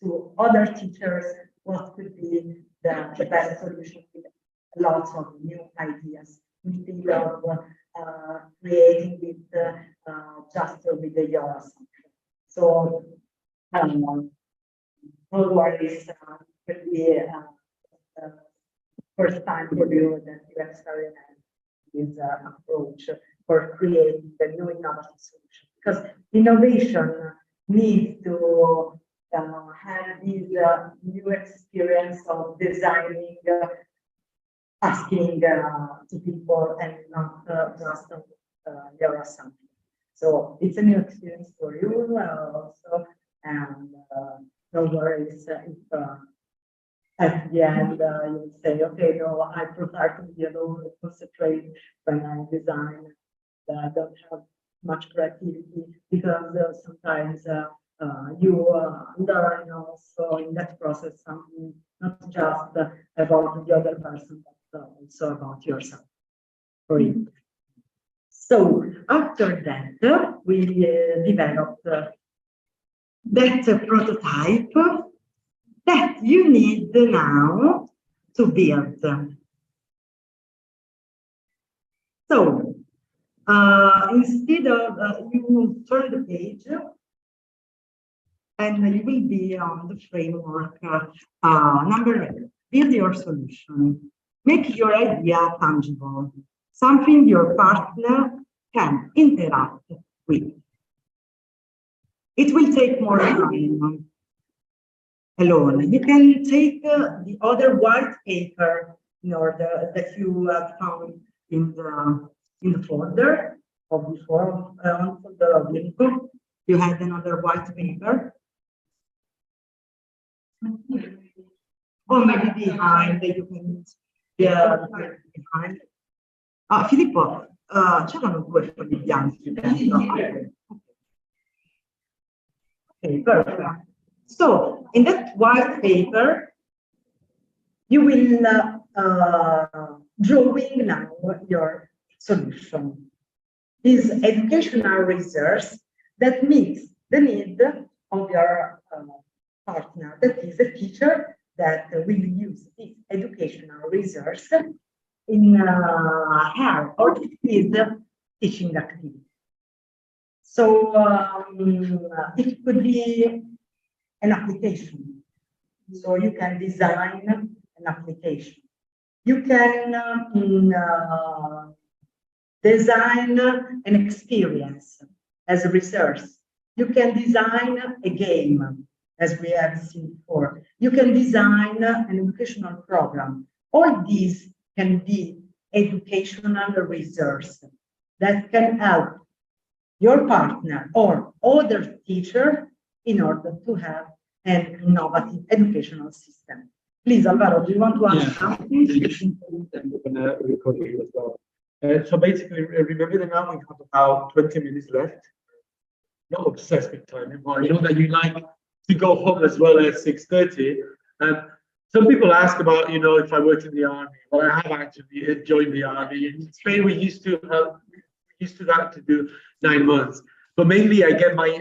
[SPEAKER 2] to other teachers what could be the best solution with lots of new ideas instead of creating it just with the your assumption. So no worries, it could be first time for you that you experiment this approach for creating the new innovative solution, because innovation needs to have this new experience of designing, asking to people and not just your assumption. So it's a new experience for you also, and no worries if at the end you say, okay, no, I prefer to be alone and concentrate when I design don't have much creativity, because sometimes you learn also in that process something not just about the other person, but also about yourself. For you. So after that, we developed that prototype that you need now to build. So instead of you turn the page, and you will be on the framework number 8. Build your solution. Make your idea tangible, something your partner can interact with. It will take more time alone. You can take the other white paper in order that you have found in the folder of before, on folder of info. You had another white paper. Or maybe behind, you can, yeah, behind. Filippo, c'erano due fogli bianchi. Okay, perfect. So, in that white paper, you will drawing now your solution. Is educational resource that meets the need of your partner, that is a teacher that will use this educational resource in her or his teaching activity. So it could be an application. So you can design an application. You can design an experience as a resource. You can design a game, as we have seen before. You can design an educational program. All these can be educational resource that can help your partner or other teacher in order to have an innovative educational system. Please, Alvaro, do you want to add something?
[SPEAKER 3] I'm going to record it as well. So basically, remember that now we have about 20 minutes left. Not obsessed with time, but I know that you like to go home as well at 6:30. Some people ask about, if I worked in the army. Well, I have actually joined the army. In Spain, we used to have to do 9 months. But mainly, I get my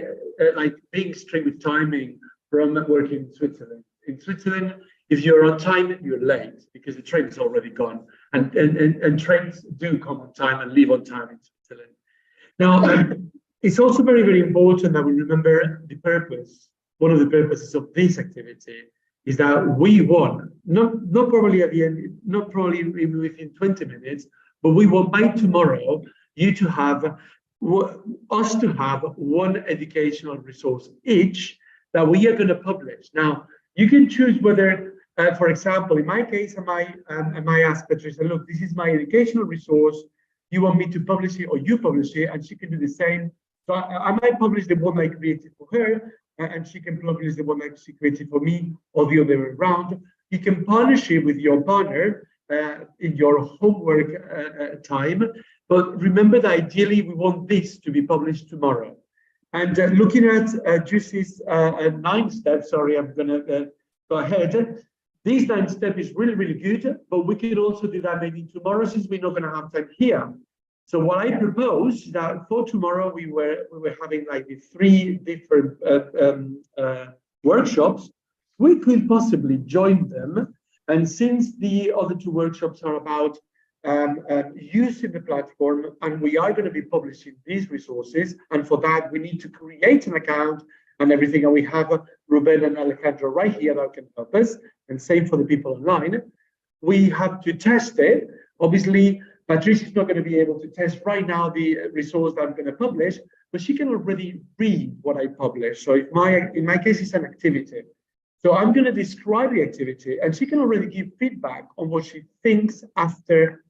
[SPEAKER 3] being strict with timing from working in Switzerland. In Switzerland, if you're on time, you're late because the train is already gone. And trains do come on time and leave on time in Switzerland. Now, it's also very, very important that we remember the purpose. One of the purposes of this activity is that we want, not probably at the end, not probably within 20 minutes, but we want by tomorrow you to have, us to have one educational resource each that we are going to publish. Now, you can choose whether, for example, in my case, I might ask Patricia, look, this is my educational resource. You want me to publish it or you publish it, and she can do the same. So I might publish the one I created for her, and she can publish the one that she created for me, or the other way around. You can publish it with your partner in your homework time. But remember that ideally we want this to be published tomorrow. And looking at Juicy's 9 steps, sorry, I'm going to go ahead. This 9 step is really, really good, but we could also do that maybe tomorrow since we're not going to have time here. So what I propose is that for tomorrow we were having like the 3 different workshops. We could possibly join them, and since the other 2 workshops are about using the platform, and we are going to be publishing these resources, and for that we need to create an account and everything, and we have Ruben and Alejandro right here that can help us, and same for the people online. We have to test it. Obviously, Patricia is not going to be able to test right now the resource that I'm going to publish, but she can already read what I publish. So if in my case, it's an activity. So I'm going to describe the activity, and she can already give feedback on what she thinks after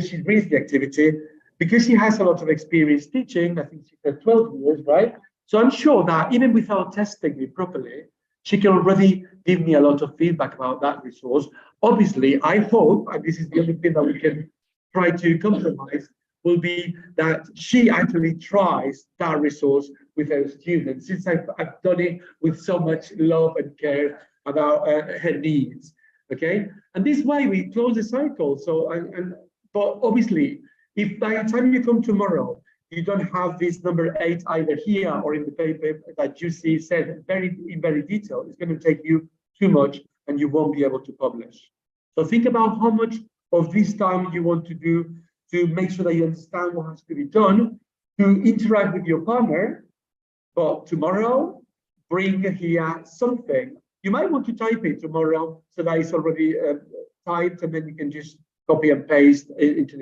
[SPEAKER 3] she reads the activity, because she has a lot of experience teaching. I think she said 12 years, right? So I'm sure that even without testing me properly, she can already give me a lot of feedback about that resource. Obviously, I hope, and this is the only thing that we can try to compromise, will be that she actually tries that resource with her students, since I've done it with so much love and care about her needs. Okay, and this way we close the cycle. So, but obviously, if by the time you come tomorrow, you don't have this number 8 either here or in the paper that you see said in very detail, it's going to take you too much and you won't be able to publish. So think about how much of this time you want to do to make sure that you understand what has to be done, to interact with your partner. But tomorrow, bring here something. You might want to type it tomorrow so that it's already typed, and then you can just copy and paste into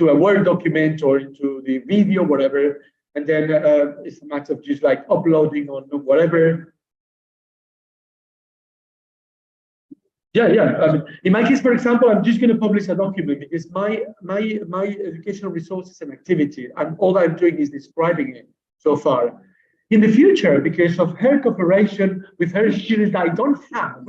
[SPEAKER 3] a Word document or into the video, whatever. And then it's a matter of just like uploading on whatever. Yeah. In my case, for example, I'm just going to publish a document because my educational resource is an activity, and all I'm doing is describing it so far. In the future, because of her cooperation with her students that I don't have,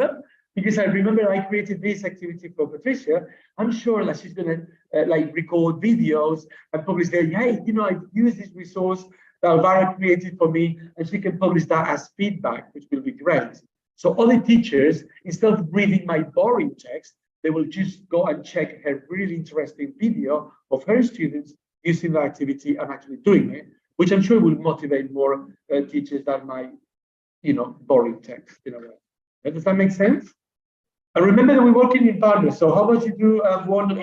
[SPEAKER 3] because I remember I created this activity for Patricia, I'm sure that she's going to like record videos and publish there. Hey, I use this resource that Alvara created for me, and she can publish that as feedback, which will be great. So other teachers, instead of reading my boring text, they will just go and check her really interesting video of her students using the activity and actually doing it, which I'm sure will motivate more teachers than my, boring text in a way. Does that make sense? And remember that we're working in partners. So how about you do one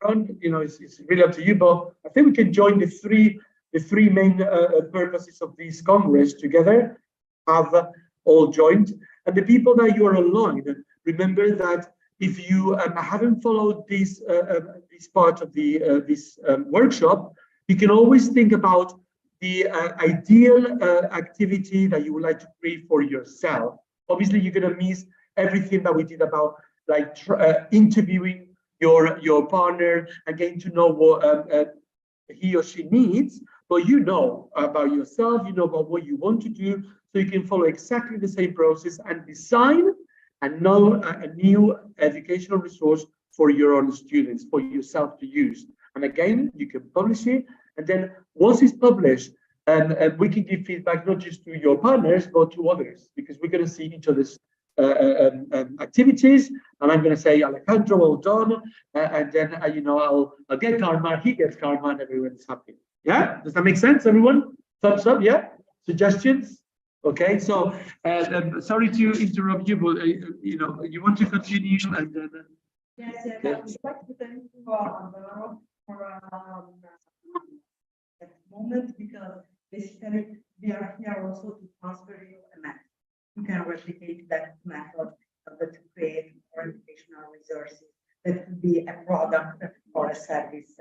[SPEAKER 3] run? It's really up to you, but I think we can join the three main purposes of this Congress together, have all joined. And the people that you are aligned, remember that if you haven't followed this part of this workshop, you can always think about the ideal activity that you would like to create for yourself. Obviously, you're going to miss everything that we did about like interviewing your partner and getting to know what he or she needs, but you know about yourself, you know about what you want to do, so you can follow exactly the same process and design a new educational resource for your own students, for yourself to use. And again, you can publish it, and then once it's published, we can give feedback not just to your partners, but to others, because we're going to see each other's activities, and I'm going to say, Alejandro, well done, and then I'll get karma, he gets karma, and everyone's happy. Yeah, does that make sense, everyone? Thumbs up, yeah? Suggestions? Okay, so sorry to interrupt you, but you want to continue, and then
[SPEAKER 2] yes, I would like to thank you for that moment, because basically we are here also to transfer you a method. You can replicate that method to create more educational resources that could be a product or a service.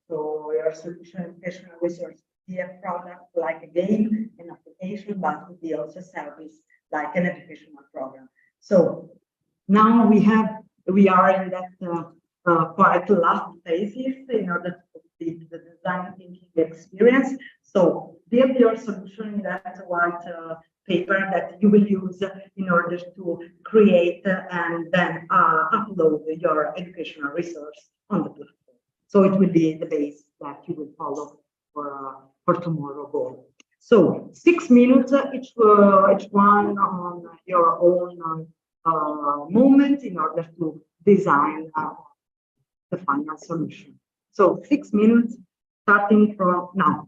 [SPEAKER 2] So your solution educational resource could be a product like a game, an application, but could be also a service like an educational program. So now we are in that quite last phases in order to complete the design thinking experience. So build your solution in that white paper that you will use in order to create and then upload your educational resource on the platform. So it will be the base that you will follow for tomorrow goal. So 6 minutes each one on your own moment in order to design the final solution. So 6 minutes starting from now.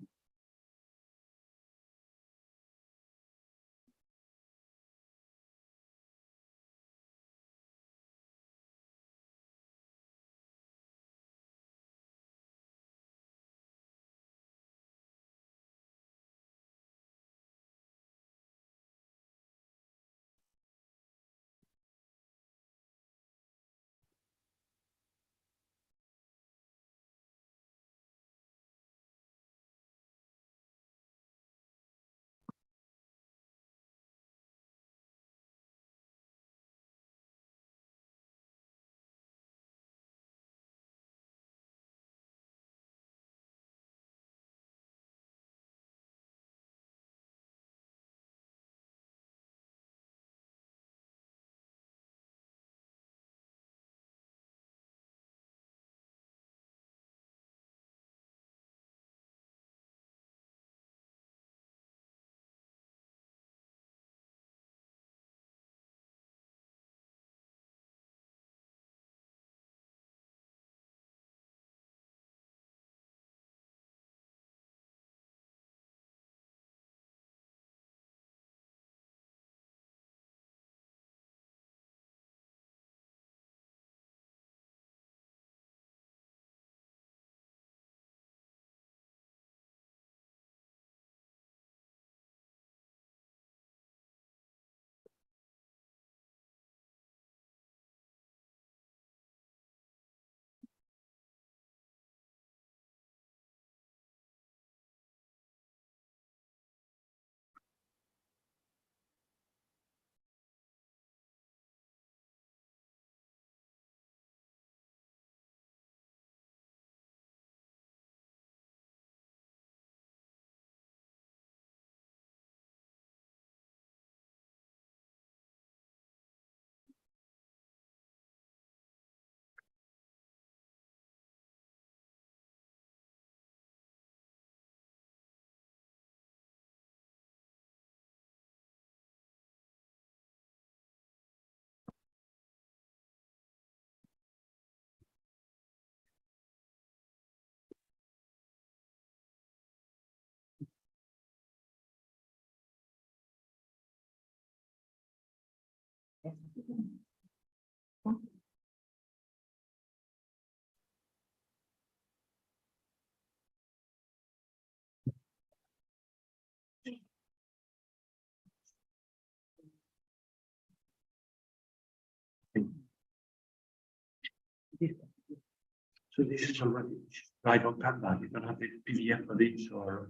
[SPEAKER 3] So this is already live on Canva. You don't have the PDF for this or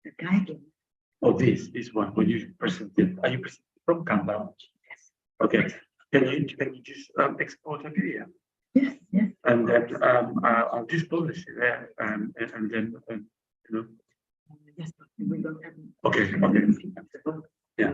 [SPEAKER 5] The guidance.
[SPEAKER 3] oh this one when you present it. Are you presenting from Canva?
[SPEAKER 5] Yes.
[SPEAKER 3] Okay. Can you just export a PDF?
[SPEAKER 5] Yes, yes.
[SPEAKER 3] And then I'll just publish it there and then you know.
[SPEAKER 5] Yes, but we don't have.
[SPEAKER 3] Okay, okay. Yeah.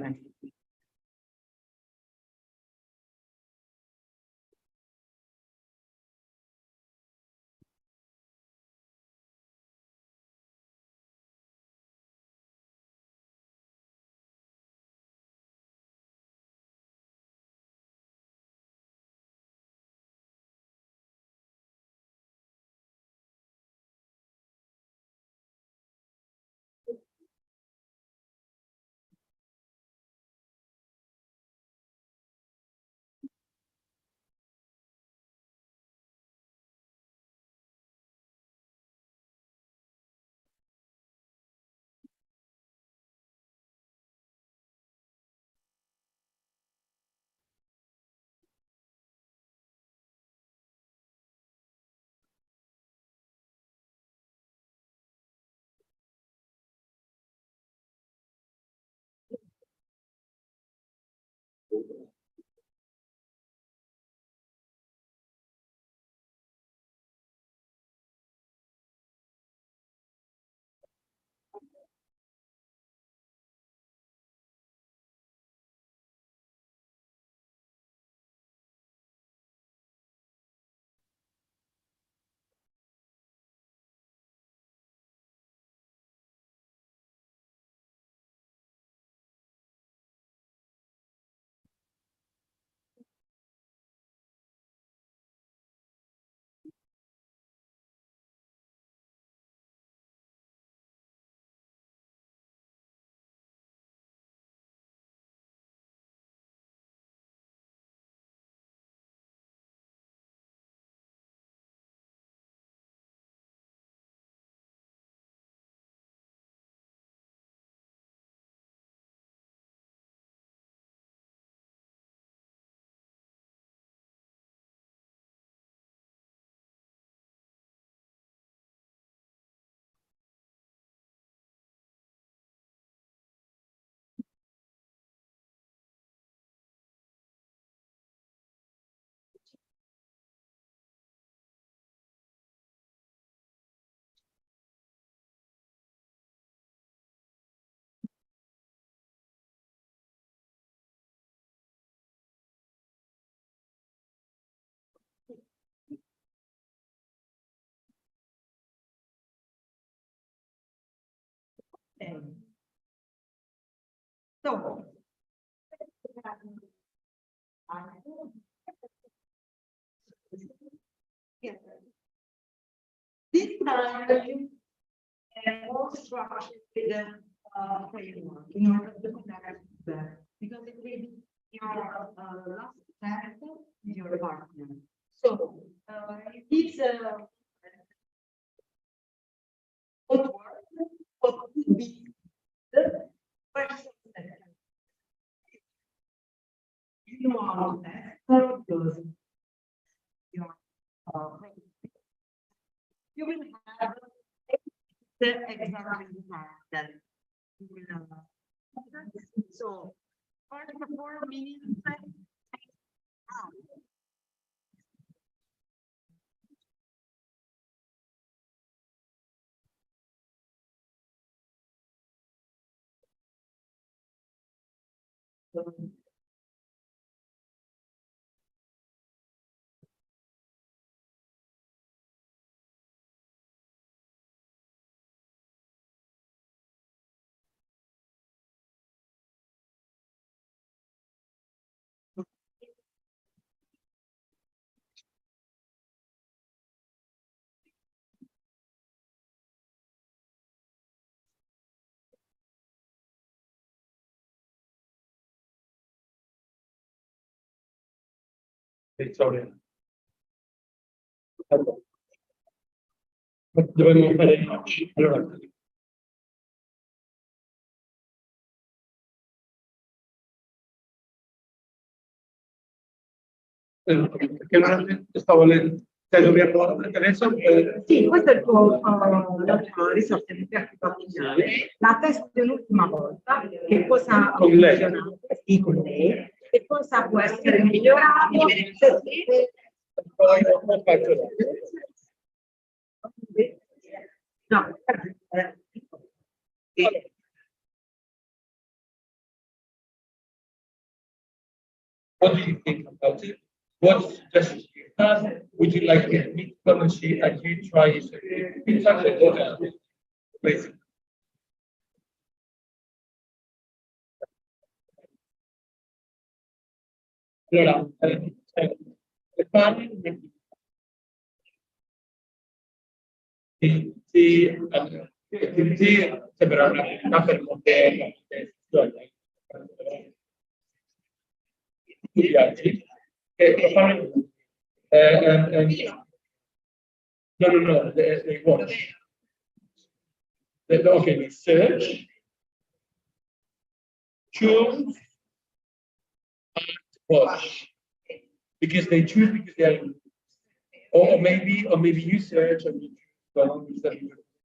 [SPEAKER 2] So. Yes. This time, more structured with the framework in order to connect that because it will be your last step with your partner. So it is what works, what could be the first step. You are that because your you will have the exam that you will so for the 4 minutes
[SPEAKER 3] Sorry. Dovevamo fare allora Perché non stavo adesso
[SPEAKER 5] Sì, questo è il tuo risorsa educativa finale. La test dell'ultima volta, che cosa ha
[SPEAKER 3] Con lei.
[SPEAKER 5] funzionato? Sì, con lei. Che cosa può essere migliorato? Se sì,
[SPEAKER 3] poi ho fatto
[SPEAKER 5] no.
[SPEAKER 3] what do you think about it? What suggestions do you have? Would you like me to come and see and you try it? It's actually basically. Allora, le fare sembra una attività per molte viaggi che fanno no, they watch. Okay, they search, choose, and watch. Because they choose because they are in, or maybe you search and you choose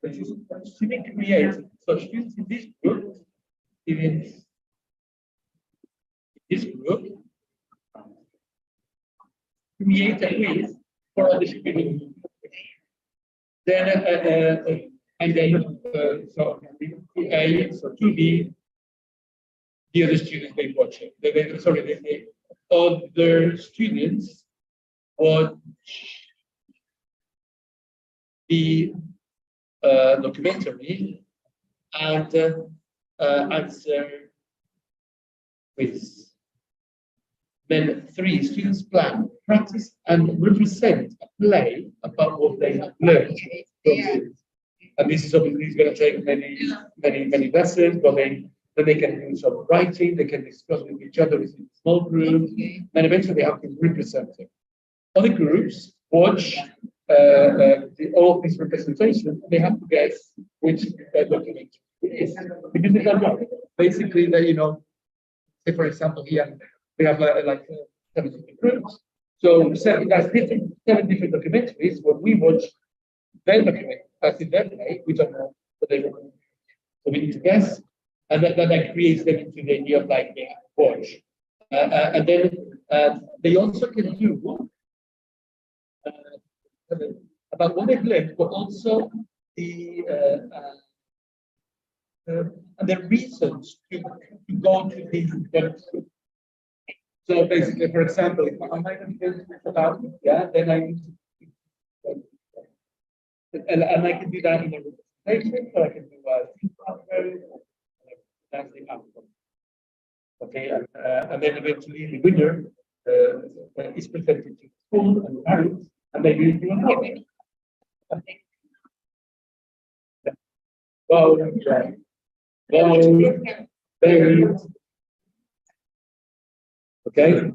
[SPEAKER 3] you need to create. So students in this group, in this group, create a quiz for other students. Then and then so A, so 2B, the other students they watch it. The other students watch the documentary and answer quiz. Then 3 students plan, practice, and represent a play about what they have learned. And this is obviously going to take many lessons, but then they can do some writing, they can discuss with each other in small groups, and eventually they have to represent it. Other groups watch all of these representations, they have to guess which document it is. Because they don't know. Basically, say for example here, we have like 7 different groups. So 7 different documentaries. When we watch their document, as in their way, we don't know what they want. So we need to guess, and that creates them into the idea of like they watch. And then they also can do about what they've learned, but also the reasons to go to these groups. So basically, for example, if I'm not going to about then I need to, and I can do that in a representation, so I can do that's the outcome. Okay, and then eventually the winner is presented to school and parents, and they will do an Well, okay.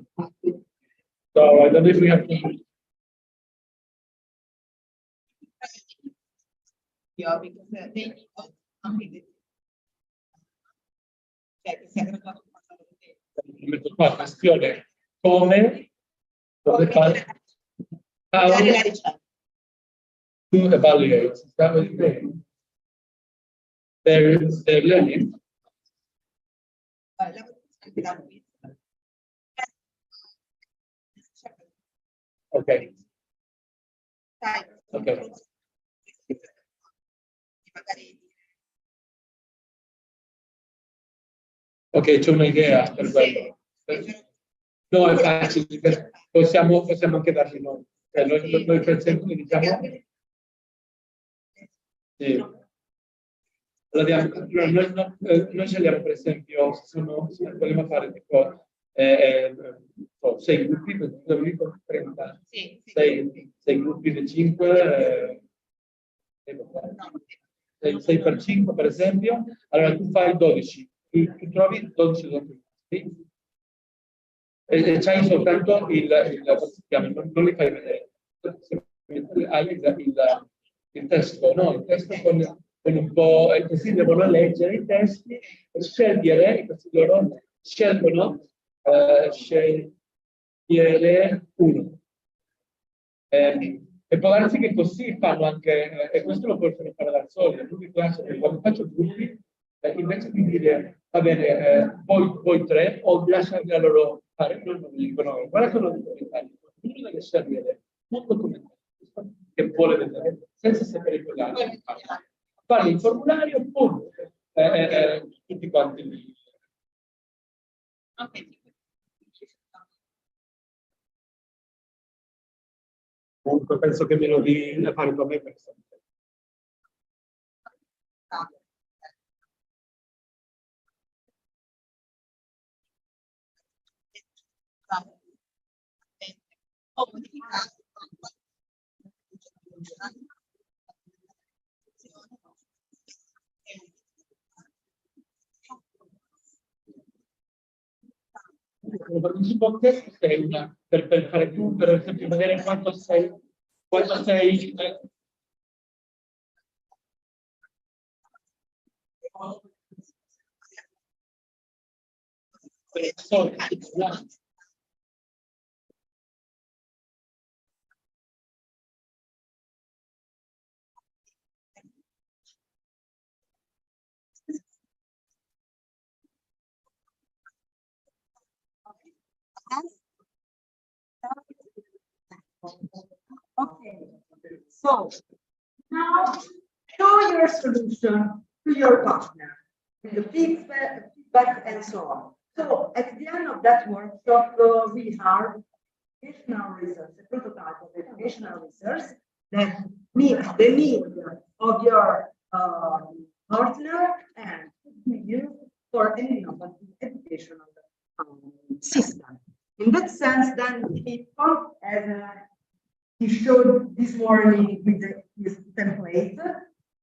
[SPEAKER 3] So I don't know if we have to.
[SPEAKER 5] Yeah, because they need something.
[SPEAKER 3] Metto qua questione come fare how to evaluate. Is that what you're saying? They're learning. Okay. Okay. Ok, c'è un'idea per quello. No, è facile, possiamo anche darci noi. Noi per esempio diciamo. Sì. Noi scegliamo per esempio, se vogliamo fare tipo 6 gruppi, per 30, 6 gruppi di 5, 6 per 5 per esempio, allora tu fai 12, tu trovi 12 documenti e c'hai soltanto non li fai vedere, hai il testo, no? Il testo con un po', così devono leggere i testi e scegliere, così loro scelgono IR1. E può darsi che così fanno anche, e questo lo possono fare da soli, l'unica classe che quando faccio gruppi, invece di dire, va bene, voi tre, o lasciarli a loro fare, non mi dicono, guarda che lo dico in Italia, ognuno deve servire un documento che vuole vedere, senza sapere collarsi. Fare il formulario, punto, tutti quanti lì. Comunque penso che me lo di fare con me per sempre. Un support test sei una, per fare tu, per esempio, vedere quanto sei
[SPEAKER 2] Okay, so now show your solution to your partner with the feedback and so on. So at the end of that workshop, we have educational research, a prototype of educational research that meets the need of your partner and be used for an innovative educational system. In that sense, then people, as he showed this morning with this template,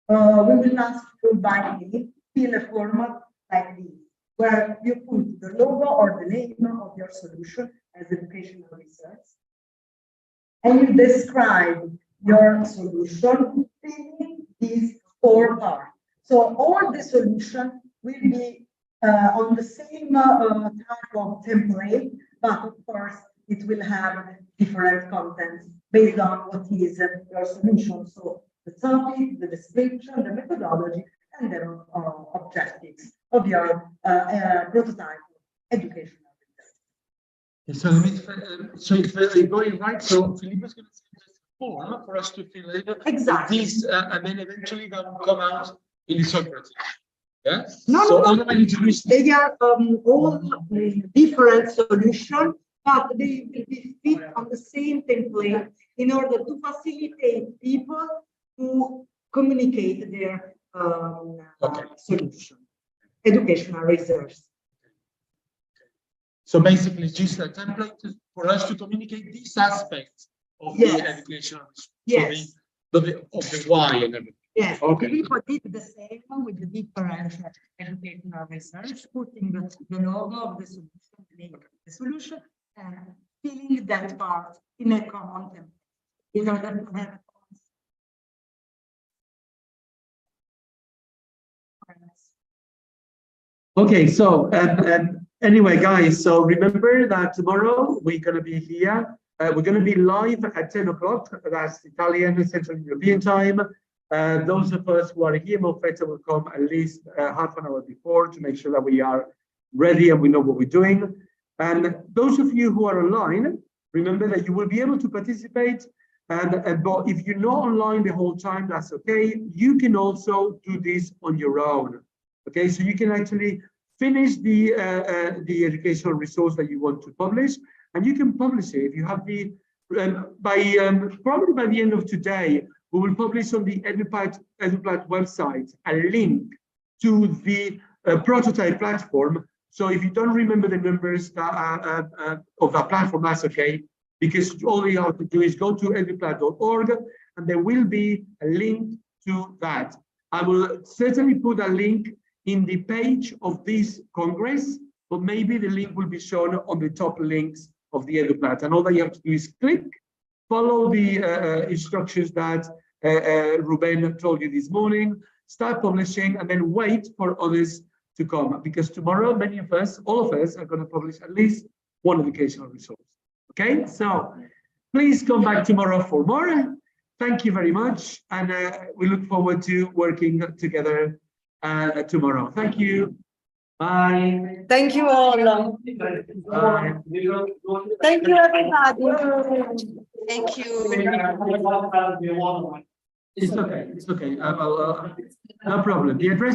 [SPEAKER 2] we will ask you by me fill a format like this, where you put the logo or the name of your solution as educational research, and you describe your solution filling these 4 parts. So all the solution will be on the same type of template, but of course it will have different contents based on what is your solution. So the topic, the description, the methodology, and the objectives of your prototype educational.
[SPEAKER 3] So if I going right, so Filippo is going to send this form for us to fill in.
[SPEAKER 2] Exactly.
[SPEAKER 3] This, and then eventually going to come out in the Socrates. Yeah.
[SPEAKER 2] No,
[SPEAKER 3] so
[SPEAKER 2] no, no. They are all different solutions, but they will be fit on the same template in order to facilitate people to communicate their solution, educational research.
[SPEAKER 3] So basically, just a template for us to communicate these aspects of the educational research.
[SPEAKER 2] Yes.
[SPEAKER 3] So of the why and everything.
[SPEAKER 2] Yes.
[SPEAKER 3] Okay.
[SPEAKER 2] People did the same with the different educational research, putting the logo of the solution, the name of the solution, and filling that part in a common template in order to have.
[SPEAKER 3] Okay, so anyway, guys, so remember that tomorrow we're going to be here. We're going to be live at 10 o'clock. That's Italian, Central European time. Those of us who are here, Mofetta will come at least half an hour before to make sure that we are ready and we know what we're doing. And those of you who are online, remember that you will be able to participate. But if you're not online the whole time, that's okay. You can also do this on your own. Okay, so you can actually finish the educational resource that you want to publish, and you can publish it. If you have the probably by the end of today, we will publish on the EduPlat website a link to the prototype platform. So if you don't remember the numbers of that platform, that's okay, because all you have to do is go to eduplat.org, and there will be a link to that. I will certainly put a link in the page of this Congress, but maybe the link will be shown on the top links of the EduPlat. And all that you have to do is click, follow the instructions that Ruben told you this morning, start publishing, and then wait for others to come. Because tomorrow, many of us, all of us, are going to publish at least one educational resource. Okay, so please come back tomorrow for more. Thank you very much, and we look forward to working together tomorrow. Thank you. Bye.
[SPEAKER 2] Thank you all.
[SPEAKER 3] Bye.
[SPEAKER 2] Thank you, everybody.
[SPEAKER 11] Thank you.
[SPEAKER 3] It's okay. It's okay. No problem. The address.